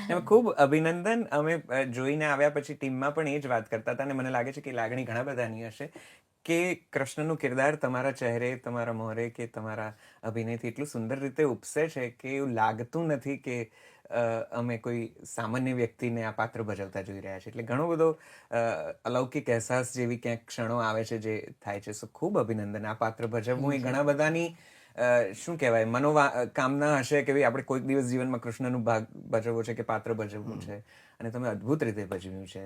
એમાં ખૂબ અભિનંદન. અમે જોઈને આવ્યા પછી ટીમમાં પણ એ જ વાત કરતા હતા અને મને લાગે છે કે લાગણી ઘણા બધાની હશે કે કૃષ્ણનું કિરદાર તમારા ચહેરે, તમારા મોરે કે તમારા અભિનયથી એટલું સુંદર રીતે ઉપસે છે કે એવું લાગતું નથી કે અમે કોઈ સામાન્ય વ્યક્તિને આ પાત્ર ભજવતા જોઈ રહ્યા છે. એટલે ઘણો બધો અલૌકિક અહેસાસ જેવી ક્યાંક ક્ષણો આવે છે જે થાય છે. સો ખૂબ અભિનંદન. આ પાત્ર ભજવવું એ ઘણા બધાની શું કહેવાય મનોકામના હશે કે ભાઈ આપણે કોઈક દિવસ જીવનમાં કૃષ્ણનું ભાગ ભજવવો છે કે પાત્ર ભજવવું છે, અને તમે અદ્ભુત રીતે ભજવ્યું છે.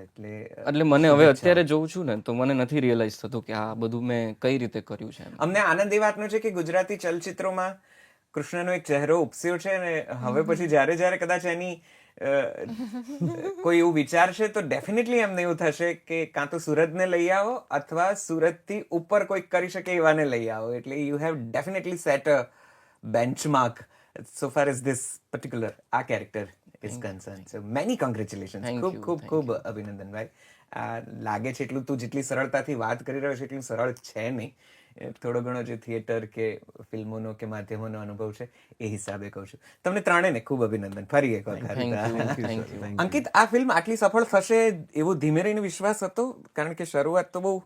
એટલે મને હવે અત્યારે જોઉં છું ને તો મને નથી રિયલાઇઝ થતું કે આ બધું મેં કઈ રીતે કર્યું છે. અમને આનંદ એ વાતનો છે કે ગુજરાતી ચલચિત્રોમાં કૃષ્ણનો એક ચહેરો ઉપસ્યો છે અને હવે પછી જ્યારે જ્યારે કદાચ એની કોઈ એવું વિચારશે તો ડેફિનેટલી એમને એવું થશે કે કાં તો સુરતને લઈ આવો અથવા સુરતથી ઉપર કોઈક કરી શકે એવાને લઈ આવો. એટલે you have definitely set a benchmark so far as this particular આ character is concerned. So many congratulations. ખૂબ ખૂબ ખૂબ અભિનંદન ભાઈ. લાગે છે એટલું તું જેટલી સરળતાથી વાત કરી રહ્યો છે એટલું સરળ છે નહીં. થોડો ઘણો જે થિયેટર કે ફિલ્મોનો કે માધ્યમોનો અનુભવ છે એ હિસાબે કહું છું. તમને ત્રણેયને ખૂબ અભિનંદન ફરી એક વખત. અંકિત, આ ફિલ્મ આટલી સફળ થશે એવો ધીમે રહીને વિશ્વાસ હતો? કારણ કે શરૂઆત તો બહુ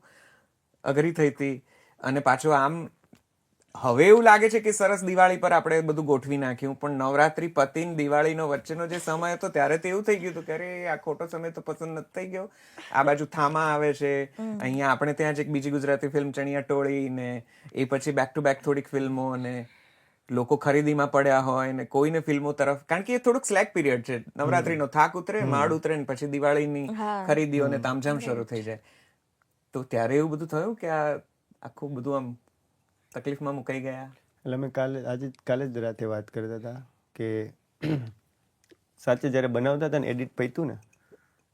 અઘરી થઈ હતી અને પાછો આમ હવે એવું લાગે છે કે સરસ દિવાળી પર આપણે બધું ગોઠવી નાખ્યું, પણ નવરાત્રી પતિને દિવાળીનો વચ્ચેનો જે સમય હતો ત્યારે તો એવું થઈ ગયું હતું કે અરે આ ખોટો સમય તો પસંદ નથી થઈ ગયો. આ બાજુ થામા આવે છે, અહીંયા આપણે ત્યાં જ એક બીજી ગુજરાતી ફિલ્મ ચણિયા ટોળી, ને એ પછી બેક ટુ બેક થોડીક ફિલ્મો, અને લોકો ખરીદીમાં પડ્યા હોય ને કોઈને ફિલ્મો તરફ, કારણ કે એ થોડુંક સ્લેક પીરિયડ છે. નવરાત્રીનો થાક ઉતરે, માળ ઉતરે ને પછી દિવાળીની ખરીદીઓ ને તામઝામ શરૂ થઈ જાય. તો ત્યારે એવું બધું થયું કે આ આખું બધું આમ તકલીફમાં મુકાઈ ગયા? એટલે અમે કાલે જ રાતે વાત કરતા હતા કે સાચે જ્યારે બનાવતા હતા ને એડિટ પૈતું ને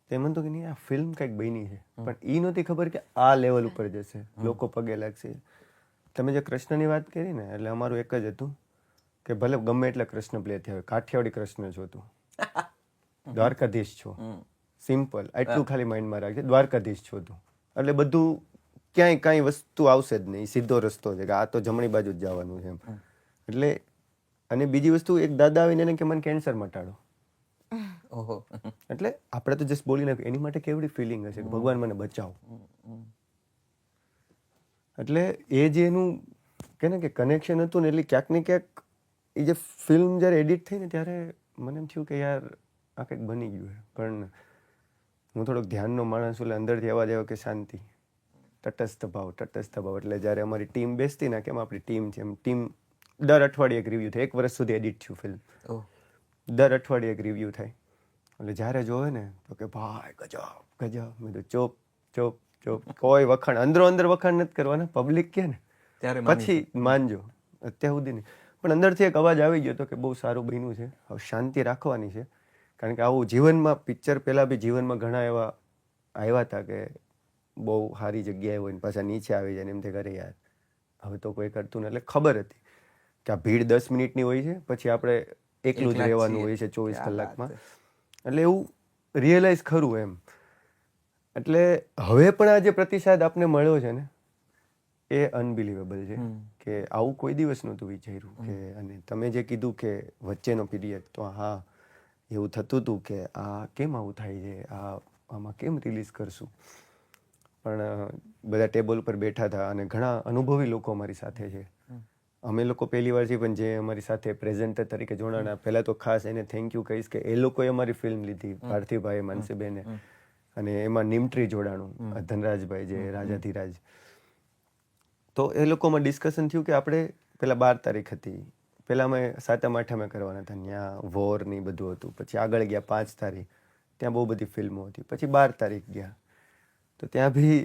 તો એમ હતું કે નહીં આ ફિલ્મ કંઈક બની છે, પણ એ નહોતી ખબર કે આ લેવલ ઉપર જશે, લોકો પગે લાગશે. તમે જે કૃષ્ણની વાત કરી ને એટલે અમારું એક જ હતું કે ભલે ગમે એટલા કૃષ્ણ પ્લે થયા હોય, કાઠિયાવાડી કૃષ્ણ છો તું, દ્વારકાધીશ છો, સિમ્પલ એટલું ખાલી માઇન્ડમાં રાખજે, દ્વારકાધીશ છો તું, એટલે બધું ક્યાંય કાંઈ વસ્તુ આવશે જ નહીં, સીધો રસ્તો છે કે આ તો જમણી બાજુ જ જવાનું છે એમ. એટલે અને બીજી વસ્તુ એક દાદા આવીને એને કે મને કેન્સર મટાડો. ઓહો. એટલે આપણે તો જસ્ટ બોલી નાખ્યું, એની માટે કેવડી ફિલિંગ હશે કે ભગવાન મને બચાવો. એટલે એ જે એનું કે ને કે કનેક્શન હતું ને, એટલે ક્યાંક ને ક્યાંક એ જે ફિલ્મ જ્યારે એડિટ થઈ ને ત્યારે મને એમ થયું કે યાર આ કંઈક બની ગયું છે. પણ હું થોડોક ધ્યાનનો માણસ એટલે અંદરથી અવાજ આવ્યો કે શાંતિ, તટસ્થ ભાવ. એટલે જ્યારે અમારી ટીમ બેસતી ને કેમ આપણી ટીમ છે એમ, ટીમ દર અઠવાડિયે એક રિવ્યૂ થાય. 1 વર્ષ સુધી એડિટ થયું ફિલ્મ, દર અઠવાડિયે એક રિવ્યૂ થાય. એટલે જ્યારે જોવે ને તો કે ભાઈ ગજબ ગજબ. મેં તો ચોપ ચોપ ચોપ, કોઈ વખાણ અંદરો અંદર વખાણ નથી કરવાના, પબ્લિક કે ને ત્યારે પછી માનજો. અત્યાર સુધી નહીં, પણ અંદરથી એક અવાજ આવી ગયો હતો કે બહુ સારું બન્યું છે, હવે શાંતિ રાખવાની છે. કારણ કે આવું જીવનમાં પિક્ચર પહેલાં બી જીવનમાં ઘણા એવા આવ્યા હતા કે બહુ સારી જગ્યાએ હોય ને પાછા નીચે આવી જાય ને એમ તે કરે યાર હવે તો કોઈ કરતું ને. એટલે ખબર હતી કે આ ભીડ 10 મિનિટની હોય છે, પછી આપણે એકલું જ રહેવાનું હોય છે 24 કલાકમાં. એટલે એવું રિયલાઇઝ ખરું એમ. એટલે હવે પણ આ જે પ્રતિસાદ આપને મળ્યો છે ને એ અનબિલીવેબલ છે કે આવું કોઈ દિવસ નહોતું વિચાર્યું કે. અને તમે જે કીધું કે વચ્ચેનો પીરિયડ, તો હા એવું થતું હતું કે આ કેમ આવું થાય છે, આમાં કેમ રિલીઝ કરશું. પણ બધા ટેબલ ઉપર બેઠા હતા અને ઘણા અનુભવી લોકો અમારી સાથે છે. અમે લોકો પહેલી વાર છીએ, પણ જે અમારી સાથે પ્રેઝન્ટર તરીકે જોડાણા, પહેલાં તો ખાસ એને થેન્ક યુ કહીશ કે એ લોકોએ અમારી ફિલ્મ લીધી, પાર્થિવભાઈ, માનસીબેને, અને એમાં નિમટ્રી જોડાણું, ધનરાજભાઈ જે રાજાધીરાજ. તો એ લોકોમાં ડિસ્કશન થયું કે આપણે પહેલાં 12 તારીખ હતી, પહેલાં અમે 7મ 8મે કરવાના હતા, ત્યાં વોર ને બધું હતું. પછી આગળ ગયા 5 તારીખ, ત્યાં બહુ બધી ફિલ્મો હતી. પછી 12 તારીખ ગયા તો ત્યાં બી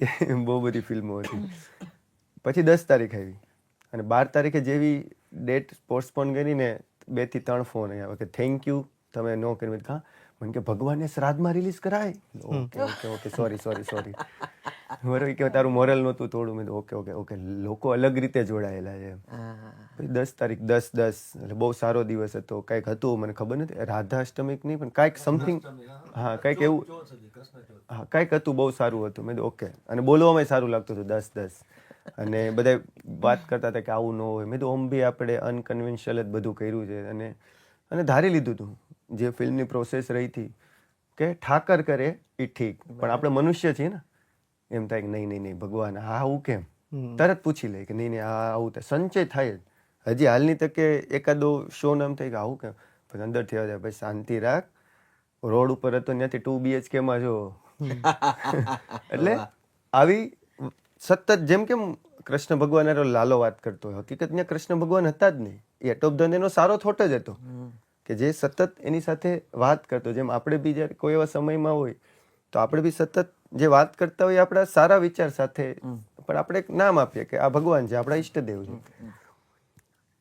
બહુ બધી ફિલ્મો હતી. પછી 10 તારીખ આવી અને 12 તારીખે જેવી ડેટ પોસ્ટપોન કરીને 2 થી 3 ફોન આવ્યા કે થેન્ક યુ તમે નો કરી. હા, મને કે ભગવાનને શ્રાદ્ધમાં રિલીઝ કરાય. ઓકે સોરી બરાબર કે તારું મોરલ નહોતું થોડું. મેં ઓકે લોકો અલગ રીતે જોડાયેલા છે. પછી 10 તારીખ 10 એટલે બહુ સારો દિવસ હતો. કંઈક હતું મને ખબર નથી, રાધા અષ્ટમી નહીં પણ કાંઈક સમથિંગ, હા કંઈક એવું, હા કંઈક હતું, બહુ સારું હતું. મેં ઓકે, અને બોલવામાં સારું લાગતું હતું 10. અને બધા વાત કરતા હતા કે આવું ન હોય. મેં તો ઓમ બી આપણે અનકન્વેન્શનલ જ બધું કર્યું છે. અને ધારી લીધું હતું જે ફિલ્મની પ્રોસેસ રહી હતી કે ઠાકર કરે એ ઠીક, પણ આપણે મનુષ્ય છીએ ને, એમ થાય કે નહીં ભગવાન હા આવું કેમ, તરત પૂછી લે કે નહીં આ આવું થાય. સંચય થાય જ. હજી હાલની તકે એકાદો શો નામ થાય કે આવું કેમ, પણ અંદરથી આવે ભાઈ શાંતિ રાખ, રોડ ઉપર હતો ત્યાંથી 2 BHK માં જો. એટલે આવી સતત, જેમ કેમ કૃષ્ણ ભગવાન લાલો વાત કરતો હોય, હકીકત ત્યાં કૃષ્ણ ભગવાન હતા જ નહીં. એ એટ ઓફ ધ એનો સારો થોટ જ હતો કે જે સતત એની સાથે વાત કરતો. જેમ આપણે બી જ્યારે કોઈ એવા સમયમાં હોય તો આપણે બી સતત જે વાત કરતા હોય આપણા સારા વિચાર સાથે, પણ આપણે એક નામ આપીએ કે આ ભગવાન છે, આપણા ઈષ્ટદેવ છે.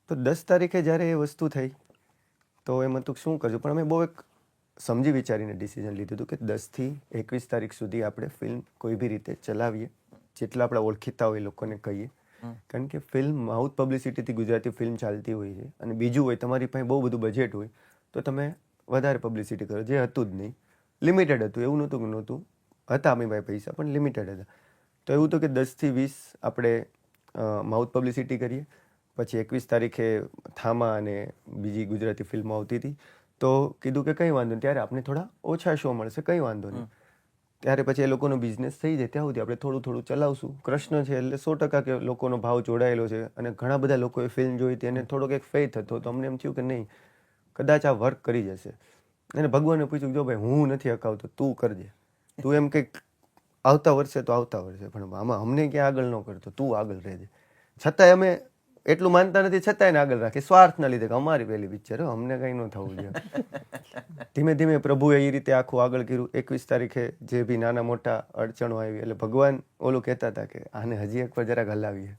તો 10 તારીખે જ્યારે એ વસ્તુ થઈ તો એમ હતું શું કરશું, પણ અમે બહુ એક સમજી વિચારીને ડિસિઝન લીધું હતું કે 10 થી 21 તારીખ સુધી આપણે ફિલ્મ કોઈ બી રીતે ચલાવીએ, જેટલા આપણા ઓળખીતા હોય એ લોકોને કહીએ. કારણ કે ફિલ્મ માઉથ પબ્લિસિટીથી ગુજરાતી ફિલ્મ ચાલતી હોય છે. અને બીજું હોય તમારી પાસે બહુ બધું બજેટ હોય તો તમે વધારે પબ્લિસિટી કરો, જે હતું જ નહીં, લિમિટેડ હતું. એવું નહોતું હતા અમે ભાઈ પૈસા, પણ લિમિટેડ હતા. તો એવું હતું કે 10 થી 20 આપણે માઉથ પબ્લિસિટી કરીએ. પછી 21 તારીખે થામા અને બીજી ગુજરાતી ફિલ્મો આવતી હતી, તો કીધું કે કંઈ વાંધો નહીં, ત્યારે આપણે થોડા ઓછા શો મળશે, કંઈ વાંધો નહીં. ત્યારે પછી એ લોકોનો બિઝનેસ થઈ જાય ત્યાં સુધી આપણે થોડું ચલાવશું. કૃષ્ણ છે એટલે 100% કે લોકોનો ભાવ જોડાયેલો છે. અને ઘણા બધા લોકોએ ફિલ્મ જોઈ હતી અને થોડોક એક ફેથ હતો. તો અમને એમ થયું કે નહીં, કદાચ આ વર્ક કરી જશે. અને ભગવાને પૂછ્યું જો ભાઈ હું નથી અકાવતો, તું કરજે. તું એમ કંઈક આવતા વર્ષે, પણ આમાં અમને ક્યાં આગળ ન કરતો, તું આગળ રહેજે. છતાંય અમે એટલું માનતા નથી, છતાંય એને આગળ રાખી, સ્વાર્થના લીધે કે અમારી પહેલી પિક્ચર, અમને કંઈ ન થવું જોઈએ. ધીમે ધીમે પ્રભુએ એ રીતે આખું આગળ કર્યું. 21 તારીખે જે બી નાના મોટા અડચણો આવી એટલે ભગવાન ઓલું કહેતા હતા કે આને હજી એક વાર જરાક હલાવીએ,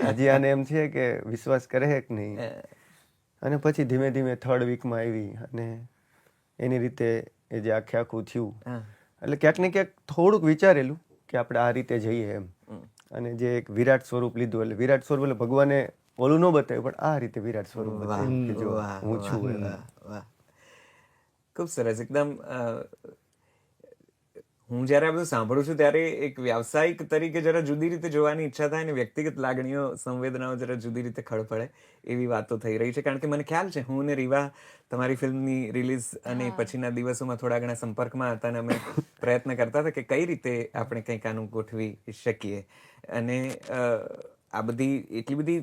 હજી આને એમ છે કે વિશ્વાસ કરે કે નહીં. અને પછી ધીમે ધીમે 3rd વીકમાં આવી અને એની રીતે એ જે આખું થયું. એટલે ક્યાંક ને ક્યાંક થોડુંક વિચારેલું કે આપણે આ રીતે જઈએ એમ. અને જે એક વિરાટ સ્વરૂપ લીધું, એટલે વિરાટ સ્વરૂપ એટલે ભગવાને ઓલું ન બતાવ્યું, પણ આ રીતે વિરાટ સ્વરૂપ બતાવ્યું કે જો હું છું. ખૂબ સરસ. એકદમ હું જ્યારે આ બધું સાંભળું છું ત્યારે એક વ્યાવસાયિક તરીકે જરા જુદી રીતે જોવાની ઈચ્છા થાય, અને વ્યક્તિગત લાગણીઓ, સંવેદનાઓ જરા જુદી રીતે ખડપડે એવી વાતો થઈ રહી છે. કારણ કે મને ખ્યાલ છે હું ને રીવા તમારી ફિલ્મની રિલીઝ અને પછીના દિવસોમાં થોડા ઘણા સંપર્કમાં હતા અને અમે પ્રયત્ન કરતા હતા કે કઈ રીતે આપણે કંઈક આનું ગોઠવી શકીએ. અને આ બધી એટલી બધી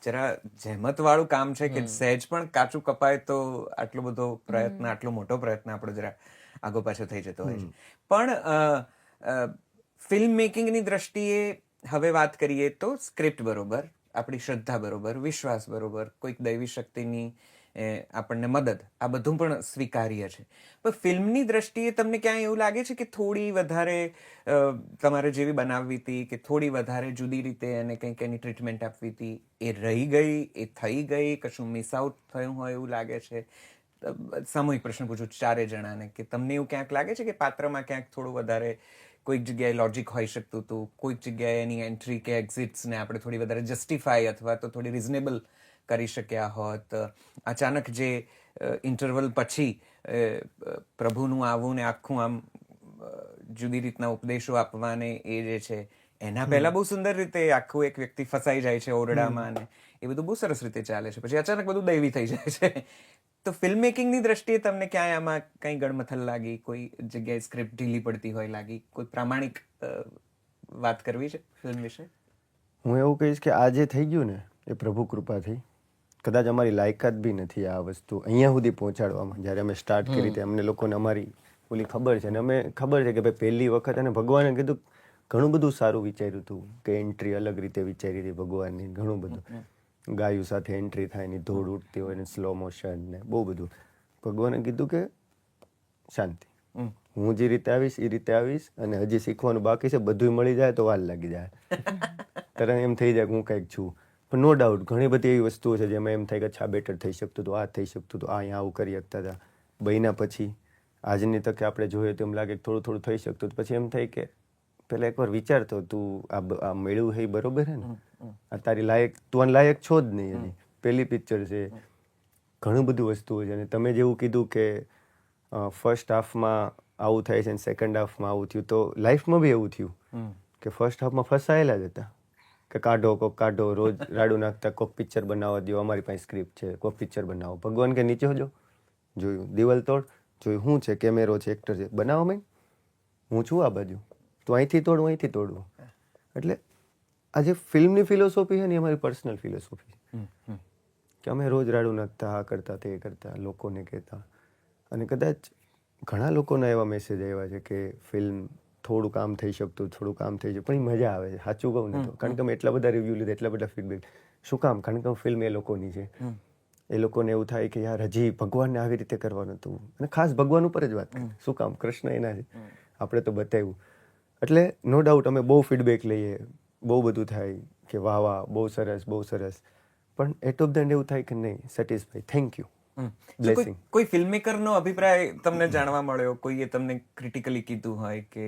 જરા જહેમત વાળું કામ છે કે સહેજ પણ કાચું કપાય તો આટલો બધો પ્રયત્ન, આટલો મોટો પ્રયત્ન આપણો જરા આગો પાછો થઈ જતો હોય છે. પણ ફિલ્મ મેકિંગની દ્રષ્ટિએ હવે વાત કરીએ તો સ્ક્રિપ્ટ બરોબર, આપણી શ્રદ્ધા બરોબર, વિશ્વાસ બરોબર, કોઈક દૈવી શક્તિની આપણને મદદ, આ બધું પણ સ્વીકાર્ય છે. પણ ફિલ્મની દ્રષ્ટિએ તમને ક્યાંય એવું લાગે છે કે થોડી વધારે તમારે જેવી બનાવવી હતી કે થોડી વધારે જુદી રીતે એને કંઈક એની ટ્રીટમેન્ટ આપવી હતી, એ રહી ગઈ, એ થઈ ગઈ, કશું મિસ આઉટ થયું હોય એવું લાગે છે? સામૂહિક પ્રશ્ન પૂછું ચારે જણાને, કે તમને એવું ક્યાંક લાગે છે કે પાત્રમાં ક્યાંક થોડું વધારે કોઈક જગ્યાએ લોજિક હોઈ શકતું હતું, કોઈક જગ્યાએ એની એન્ટ્રી કે એક્ઝિટ્સને આપણે થોડી વધારે જસ્ટિફાય અથવા તો થોડી રિઝનેબલ કરી શક્યા હોત? અચાનક જે ઇન્ટરવલ પછી પ્રભુનું આવવું ને આખું આમ જુદી રીતના ઉપદેશો આપવાને એ જે છે, એના પહેલા બહુ સુંદર રીતે આખું એક વ્યક્તિ ફસાઈ જાય છે ઓરડામાં, ને એ બધું બહુ સરસ રીતે ચાલે છે, પછી અચાનક બધું દૈવી થઈ જાય છે. તો ફિલ્મ મેકિંગની દ્રષ્ટિએ તમને ક્યાંય આમાં કંઈ ગડમથલ લાગી? કોઈ જગ્યાએ સ્ક્રિપ્ટ ઢીલી પડતી હોય લાગી? કોઈ પ્રામાણિક વાત કરવી છે ફિલ્મ વિશે? હું એવું કહીશ કે આ જે થઈ ગયું ને એ પ્રભુ કૃપાથી. કદાચ અમારી લાયકાત બી નથી આ વસ્તુ અહીંયા સુધી પહોંચાડવામાં. જ્યારે અમે સ્ટાર્ટ કરી હતી અમને લોકોને અમારી ઓલી ખબર છે, અને અમે ખબર છે કે ભાઈ પહેલી વખત અને ભગવાને કીધું ઘણું બધું સારું વિચાર્યું હતું, કે એન્ટ્રી અલગ રીતે વિચારી હતી ભગવાનની, ઘણું બધું ગાયું સાથે એન્ટ્રી થાય ને ધૂળ ઉડતી હોય ને સ્લો મોશન ને બહુ બધું. ભગવાને કીધું કે શાંતિ, હું જે રીતે આવીશ એ રીતે આવીશ, અને હજી શીખવાનું બાકી છે, બધું મળી જાય તો વાર લાગી જાય, તરત એમ થઈ જાય કે હું કંઈક છું. પણ નો ડાઉટ ઘણી બધી એવી વસ્તુઓ છે જેમાં એમ થાય કે અચ્છા બેટર થઈ શકતું હતું, આ થઈ શકતું હતું, અહીંયા આવું કરી શકતા હતા. બન્યા પછી આજની તકે આપણે જોઈએ તો એમ લાગે કે થોડું થોડું થઈ શકતું હતું. પછી એમ થાય કે પહેલાં એકવાર વિચારતો તું આ મેળવ્યું છે એ બરોબર છે ને, આ તારી લાયક, તું આને લાયક છો જ નહીં. એની પહેલી પિક્ચર છે, ઘણું બધું વસ્તુઓ છે. અને તમે જેવું કીધું કે ફર્સ્ટ હાફમાં આવું થાય છે અને સેકન્ડ હાફમાં આવું થયું, તો લાઈફમાં બી એવું થયું કે ફર્સ્ટ હાફમાં ફસાયેલા જ હતા કે કાઢો, રોજ રાડું નાખતા, કોક પિક્ચર બનાવવા દો, અમારી પાસે સ્ક્રિપ્ટ છે, કોક પિક્ચર બનાવો. ભગવાન કે નીચે હોજો, જોયું દિવાલ તોડ, જોયું શું છે, કેમેરો છે, એક્ટર છે, બનાવો મેં, હું છું આ બાજુ, તો અહીંથી તોડવું, અહીંથી તોડવું. એટલે આ જે ફિલ્મની ફિલોસોફી છે ને એ અમારી પર્સનલ ફિલોસોફી છે કે અમે રોજ રાડું નાખતા, આ કરતા, તે કરતા, લોકોને કહેતા. અને કદાચ ઘણા લોકોના એવા મેસેજ આવ્યા છે કે ફિલ્મ થોડું કામ થઈ શકતું, થોડું કામ થઈ જાય, પણ એ મજા આવે છે, સાચું કહું ને તો. કારણ કે અમે એટલા બધા રિવ્યૂ લીધા, એટલા બધા ફીડબેક. શું કામ? કારણ કે ફિલ્મ એ લોકોની છે. એ લોકોને એવું થાય કે યાર હજી ભગવાનને આવી રીતે કરવાનું હતું, અને ખાસ ભગવાન ઉપર જ વાત કરી. શું કામ? કૃષ્ણ એના છે, આપણે તો બતાવ્યું. એટલે નો ડાઉટ અમે બહુ ફીડબેક લઈએ, બહુ બધું થાય કે વાહ વાહ, બહુ સરસ, બહુ સરસ. પણ એટ ઓફ ધ એન્ડ એવું થાય કે નહીં, સેટિસ્ફાઈ, થેન્ક યુ, બ્લેસિંગ. કોઈ ફિલ્મમેકરનો અભિપ્રાય તમને જાણવા મળ્યો? કોઈએ તમને ક્રિટિકલી કીધું હોય કે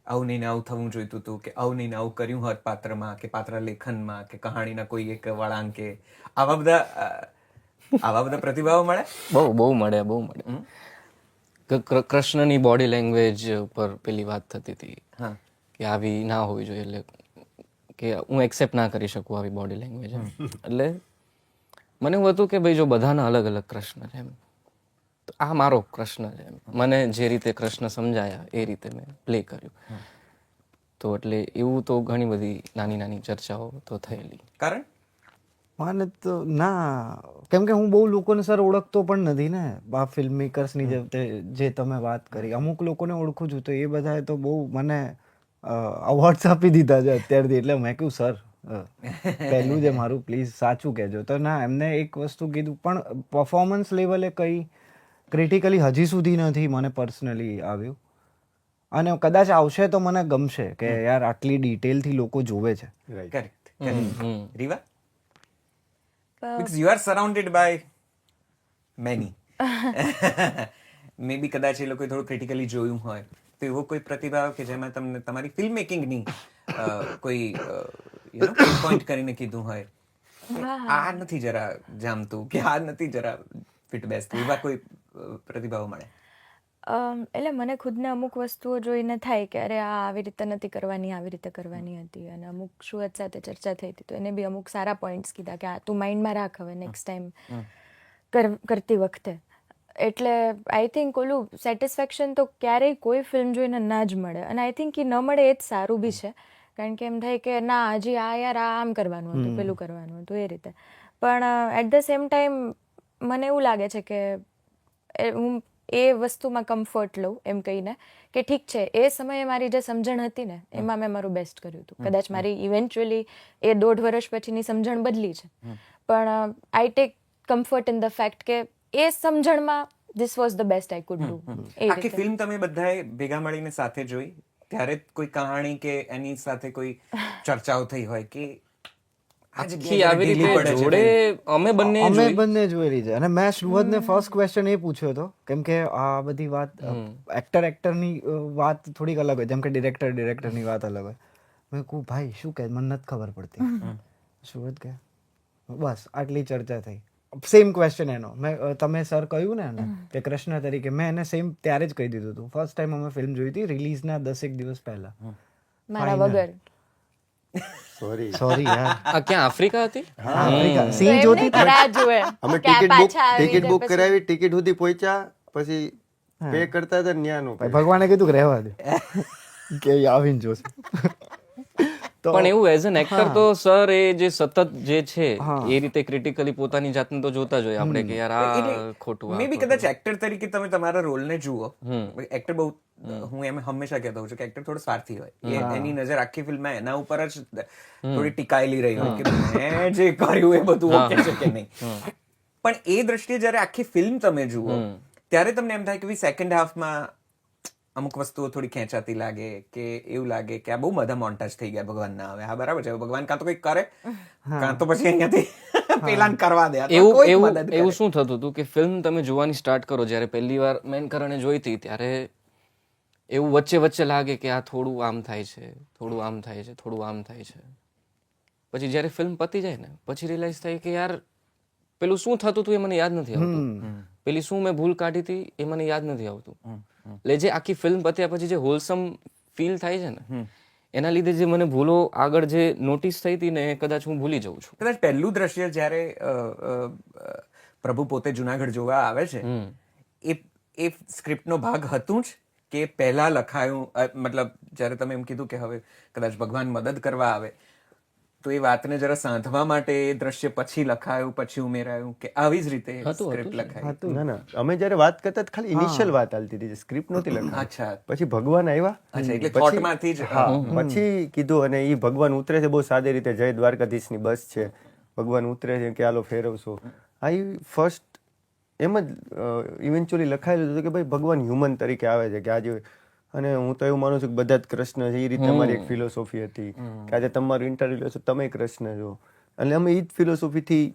આવું નહીં ને આવું થવું જોઈતું હતું, કે આવું નહીં ને આવું કર્યું હોત પાત્રમાં, કે પાત્ર લેખનમાં, કે કહાણીના કોઈ એક વળાંકે? આવા બધા પ્રતિભાવો મળે? બહુ મળે. કૃષ્ણની બોડી લેંગ્વેજ ઉપર પેલી વાત થતી હતી કે આવી ના હોવી જોઈએ, એટલે કે હું એક્સેપ્ટ ના કરી શકું આવી બોડી લેંગ્વેજ. એટલે મને એવું હતું કે ભાઈ જો બધાના અલગ અલગ કૃષ્ણ છે એમ, તો આ મારો કૃષ્ણ છે એમ, મને જે રીતે કૃષ્ણ સમજાયા એ રીતે મેં પ્લે કર્યું. તો એટલે એવું તો ઘણી બધી નાની નાની ચર્ચાઓ તો થયેલી. કારણ મને તો ના, કેમ કે હું બહુ લોકોને સર ઓળખતો પણ નથી ને, આ ફિલ્મ મેકર્સની જે તમે વાત કરી, અમુક લોકોને ઓળખું છું, તો એ બધાએ તો બહુ મને અવોર્ડ્સ આપી દીધા છે અત્યારથી. એટલે મેં કહ્યું સર પહેલું જે મારું પ્લીઝ સાચું કહેજો. તો ના, એમને એક વસ્તુ કીધું, પણ પરફોર્મન્સ લેવલે કંઈ ક્રિટિકલી હજી સુધી નથી મને પર્સનલી આવ્યું. અને કદાચ આવશે તો મને ગમશે કે યાર આટલી ડિટેલથી લોકો જોવે છે. Correct. Riva? Because you are surrounded by many. Maybe કદાચ એ લોકોએ થોડું ક્રિટિકલી જોયું હોય, તો એવો કોઈ પ્રતિભાવ કે જેમાં તમને તમારી ફિલ્મ મેકિંગની કોઈ પોઈન્ટ કરીને કીધું હોય આ નથી જરા જામતું, કે આ નથી જરા ફિટ બેસતું, એવા કોઈ પ્રતિભાવ મળે? એટલે મને ખુદને અમુક વસ્તુઓ જોઈને થાય કે અરે આ આવી રીતે નથી કરવાની, આવી રીતે કરવાની હતી. અને અમુક શુહદ સાથે ચર્ચા થઈ હતી, તો એને બી અમુક સારા પોઈન્ટ્સ કીધા કે આ તું માઇન્ડમાં રાખ હવે નેક્સ્ટ ટાઈમ કરતી વખતે. એટલે આઈ થિંક ઓલું સેટિસ્ફેક્શન તો ક્યારેય કોઈ ફિલ્મ જોઈને ના જ મળે. અને આઈ થિંક એ ન મળે એ જ સારું બી છે, કારણ કે એમ થાય કે ના હજી આ યાર આ આમ કરવાનું હતું, પેલું કરવાનું હતું, એ રીતે. પણ એટ ધ સેમ ટાઈમ મને એવું લાગે છે કે હું એ વસ્તુમાં કમ્ફર્ટ લઉં એમ કહીને કે ઠીક છે, એ સમયે મારી જે સમજણ હતી ને એમાં મેં મારું બેસ્ટ કર્યું હતું. કદાચ મારી ઇવેન્ચ્યુઅલી એ 1.5 વર્ષ પછીની સમજણ બદલી છે, પણ I take comfort in the fact કે એ સમજણમાં this was the best I could do એ આખી ફિલ્મ તમે બધાએ ભેગા મળીને સાથે જોઈ ત્યારે કોઈ કહાણી કે એની સાથે કોઈ ચર્ચાઓ થઈ હોય કે આ આખી જગ્યાએ આવી ઢીલી રીતે પડે છે જોડે અમે બંને અમે જોઈ. બંને જોયેલી છે અને મેં સુરતને ફર્સ્ટ ક્વેશ્ચન એ પૂછ્યો હતો કેમ કે આ બધી વાત એક્ટરની વાત થોડીક અલગ હોય જેમ કે ડિરેક્ટરની વાત અલગ હોય. મેં કહું ભાઈ શું કહે મને નથી ખબર પડતી. સુરત કે બસ આટલી ચર્ચા થઈ. સેમ ક્વેશ્ચન એનો તમે સર કહ્યું ને એને કે કૃષ્ણ તરીકે મેં એને સેમ ત્યારે જ કહી દીધું હતું. ફર્સ્ટ ટાઈમ અમે ફિલ્મ જોઈ હતી રિલીઝના 10 દિવસ પહેલા. મારા વગર સોરી યાર આ ક્યાં આફ્રિકા હતી? આફ્રિકા તો સિંહ એમને જોતી હતી. રાહ જુએ અમે કે આ ટિકિટ પાછા આવી ટિકિટ જાય બુક પછી. કરાવી, ટિકિટ સુધી પહોંચ્યા, પછી પે કરતા હતા ને ન્યાનું ભાઈ ભગવાને કીધું કે રહેવા દે કે એ આવીને જોશે. તો પણ એવું એઝ એન એક્ટર તો સર એ જે સતત જે છે એ રીતે ક્રિટિકલી પોતાની જાતને તો જોતા જ હોય આપણે કે યાર આ ખોટું આ મે બી કદાચ એક્ટર તરીકે તમે તમારા રોલને જુઓ. એક્ટર બહુ હું એમ હંમેશા કહેતો હોઉં છું કે એક્ટર થોડો સ્વાર્થી હોય. એની નજર આખી ફિલ્મમાં એના ઉપર જ થોડી ટીકાયેલી રહી હોય કે મેં જે કર્યું એ બધું ઓકે છે કે નહીં. પણ એ દ્રષ્ટિએ જ્યારે આખી ફિલ્મ તમે જુઓ ત્યારે તમને એમ થાય કે સેકન્ડ હાફમાં અમુક વસ્તુઓ થોડી ખેંચાતી લાગે કે એવું લાગે કે આ બહુ બધા મોન્ટાજ થઈ ગયા ભગવાન ના આવે. હા બરાબર છે, ભગવાન કાં તો કંઈક કરે કાં તો પછી અહીંયાથી પેલાને કરવા દે. એવું શું થતું હતું કે ફિલ્મ તમે જોવાની સ્ટાર્ટ કરો, જ્યારે પહેલી વાર મેન કરણે જોઈ હતી ત્યારે એવું વચ્ચે વચ્ચે લાગે કે આ થોડું આમ થાય છે, થોડું આમ થાય છે, થોડું આમ થાય છે. પછી જ્યારે ફિલ્મ પતી જાય ને પછી રિયલાઇઝ થાય કે યાર પેલું શું થતું હતું એ મને યાદ નથી આવતું, પેલી શું મેં ભૂલ કાઢી હતી એ મને યાદ નથી આવતું. એટલે જે આખી ફિલ્મ પત્યા પછી જે હોલસમ ફીલ થાય છે ને એના લીધે જે મને ભૂલો આગળ જે નોટિસ થઈ હતી ને એ કદાચ હું ભૂલી જાઉં છું. કદાચ પહેલું દ્રશ્ય જ્યારે પ્રભુ પોતે જુનાગઢ જોવા આવે છે એ સ્ક્રિપ્ટનો ભાગ હતું જ કે પહેલા લખાયું? મતલબ જ્યારે તમે એમ કીધું કે હવે કદાચ ભગવાન મદદ કરવા આવે તો એ વાતને જરા સાંધવા માટે એ દ્રશ્ય પછી લખાયું, પછી ઉમેરાયું કે આવી જ રીતે સ્ક્રિપ્ટ લખાઈ? ના ના, અમે જ્યારે વાત કરતા હતા ખાલી ઇનિશિયલ વાત હાલતી હતી, સ્ક્રિપ્ટ નહોતી લખાઈ. અચ્છા પછી ભગવાન આવ્યા, અચ્છા, એટલે થોટમાંથી જ પછી કીધું અને એ ભગવાન ઉતરે છે બહુ સાદી રીતે, જય દ્વારકાધીશની બસ છે, ભગવાન ઉતરે છે કે હાલો ફેરવશો. આ ફર્સ્ટ એમ જ ઇવેન્ચ્યુઅલી લખાયેલું હતું કે ભાઈ ભગવાન હ્યુમન તરીકે આવે છે કે આજે, અને હું તો એવું માનું છું કે બધા જ કૃષ્ણ છે. એ રીતે અમારી એક ફિલોસોફી હતી કે આજે તમારું ઇન્ટરવ્યુ લો છો તમે કૃષ્ણ છો, અને અમે એ જ ફિલોસોફીથી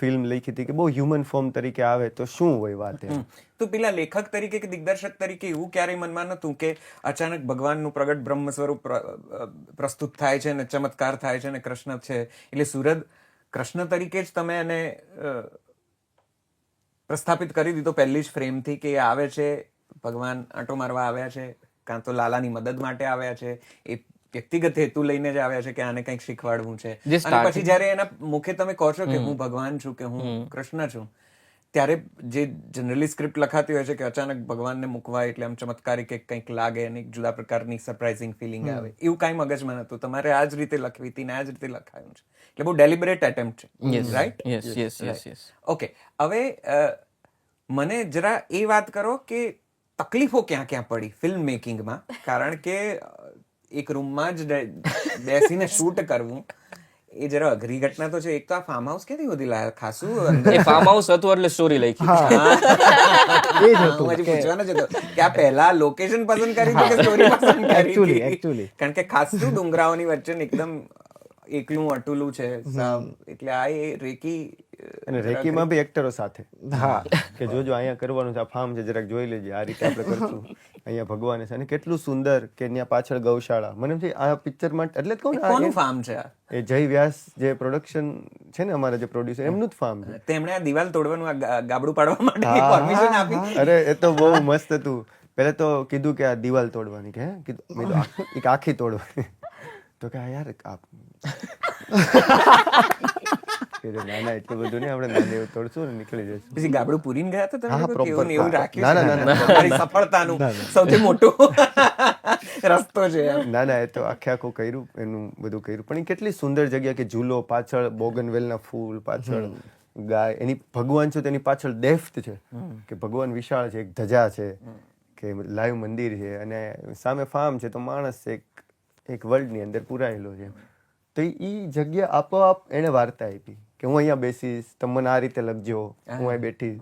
ફિલ્મ લખી હતી કે બહુ હ્યુમન ફોર્મ તરીકે આવે તો શું હોય વાત એમ. તો પેલા લેખક તરીકે કે દિગ્દર્શક તરીકે એવું ક્યારેય મનમાં નતું કે અચાનક ભગવાનનું પ્રગટ બ્રહ્મ સ્વરૂપ પ્રસ્તુત થાય છે ને ચમત્કાર થાય છે ને કૃષ્ણ છે એટલે સુરત કૃષ્ણ તરીકે જ તમે એને પ્રસ્થાપિત કરી દીધો પહેલી જ ફ્રેમથી કે આવે છે ભગવાન આંટો મારવા આવ્યા છે, કાં તો લાલાની મદદ માટે આવ્યા છે, એ વ્યક્તિગત હેતુ લઈને જ આવ્યા છે કે આને કંઈક શીખવાડવું છે. અને પછી જ્યારે એના મુખે તમે કહો છો કે હું ભગવાન છું કે હું કૃષ્ણ છું, ત્યારે જે જનરલી સ્ક્રિપ્ટ લખાતી હોય છે કે અચાનક ભગવાનને મૂકવા એટલે આમ ચમત્કારી કે કંઈક લાગે અને એક જુદા પ્રકારની સરપ્રાઇઝિંગ ફિલિંગ આવે, એવું કાંઈ મગજમાં નતું. તમારે આ જ રીતે લખવી હતી ને આ જ રીતે લખાયું છે. એટલે બહુ ડેલિબરેટ એટેમ્પ્ટ છે, રાઈટ? યસ. ઓકે, હવે મને જરા એ વાત કરો કે તકલીફો ક્યાં ક્યાં પડી ફિલ્મ મેકિંગમાં? કારણ કે એક રૂમમાં જ બેસીને શૂટ કરવું એ જરા અઘરી ઘટના તો છે. એક તો આ ફાર્મ હાઉસ ક્યાંથી બધી લાયા ખાસું? એ ફાર્મ હાઉસ હતું એટલે સ્ટોરી લખી. એ જ હતું હું હજી પૂછવાનો જ હતો કે આ પહેલા લોકેશન પસંદ કરી હતી કે સ્ટોરી પસંદ કરી હતી? કારણ કે ખાસું ડુંગરાઓની વચ્ચે એકદમ એકલું અટુલું છે એટલે આ એ રેકી, અને રેકીમાં બી એક્ટરો સાથે, હા, કે જોજો અહીંયા કરવાનું છે, આ ફાર્મ છે જરાક જોઈ લેજે, આ રીતે આપણે કરશું, અહીંયા ભગવાન છે. અને કેટલું સુંદર કે ત્યાં પાછળ ગૌશાળા. મને એમ છે આ પિક્ચરમાં એટલે જ કહું ને કોનું ફાર્મ છે? એ જય વ્યાસ જે પ્રોડક્શન છે ને અમારા જે પ્રોડ્યુસર એમનું જ ફાર્મ છે. તેમણે આ દિવાલ તોડવાનું આ ગાબડું પાડવા માટે પરમિશન આપી? અરે એ તો બહુ મસ્ત હતું. પહેલા તો કીધું કે આ દિવાલ તોડવાની, કે કીધું મેં તો એક આખી તોડવાની. તો કે યાર ના ના એટલું બધું નહીં, આપણે નાની એવું તોડશું ને નીકળી જશે. પછી ગાબડું પૂરીને ગયા હતા હા, તમે? proper. કેવું ને એવું રાખ્યું ના, છે? ના, ના, ના. તમારી સફળતાનું સૌથી મોટું રસ્તો છે એમ. ના ના, એ તો આખે આખું કર્યું, એનું બધું કર્યું. પણ એ કેટલી સુંદર જગ્યા કે ઝૂલો પાછળ બોગનવેલના ફૂલ પાછળ ગાય, એની ભગવાન છે તેની પાછળ ડેપ્થ છે કે ભગવાન વિશાળ છે, એક ધજા છે કે લાઈવ મંદિર છે, અને સામે ફાર્મ છે તો માણસ એક વર્લ્ડની અંદર પુરાયેલો છે. તો એ જગ્યા આપોઆપ એને વાર્તા આપી કે હું અહીંયા બેસીશ, તમે મને આ રીતે લખજો, હું અહીં બેઠી,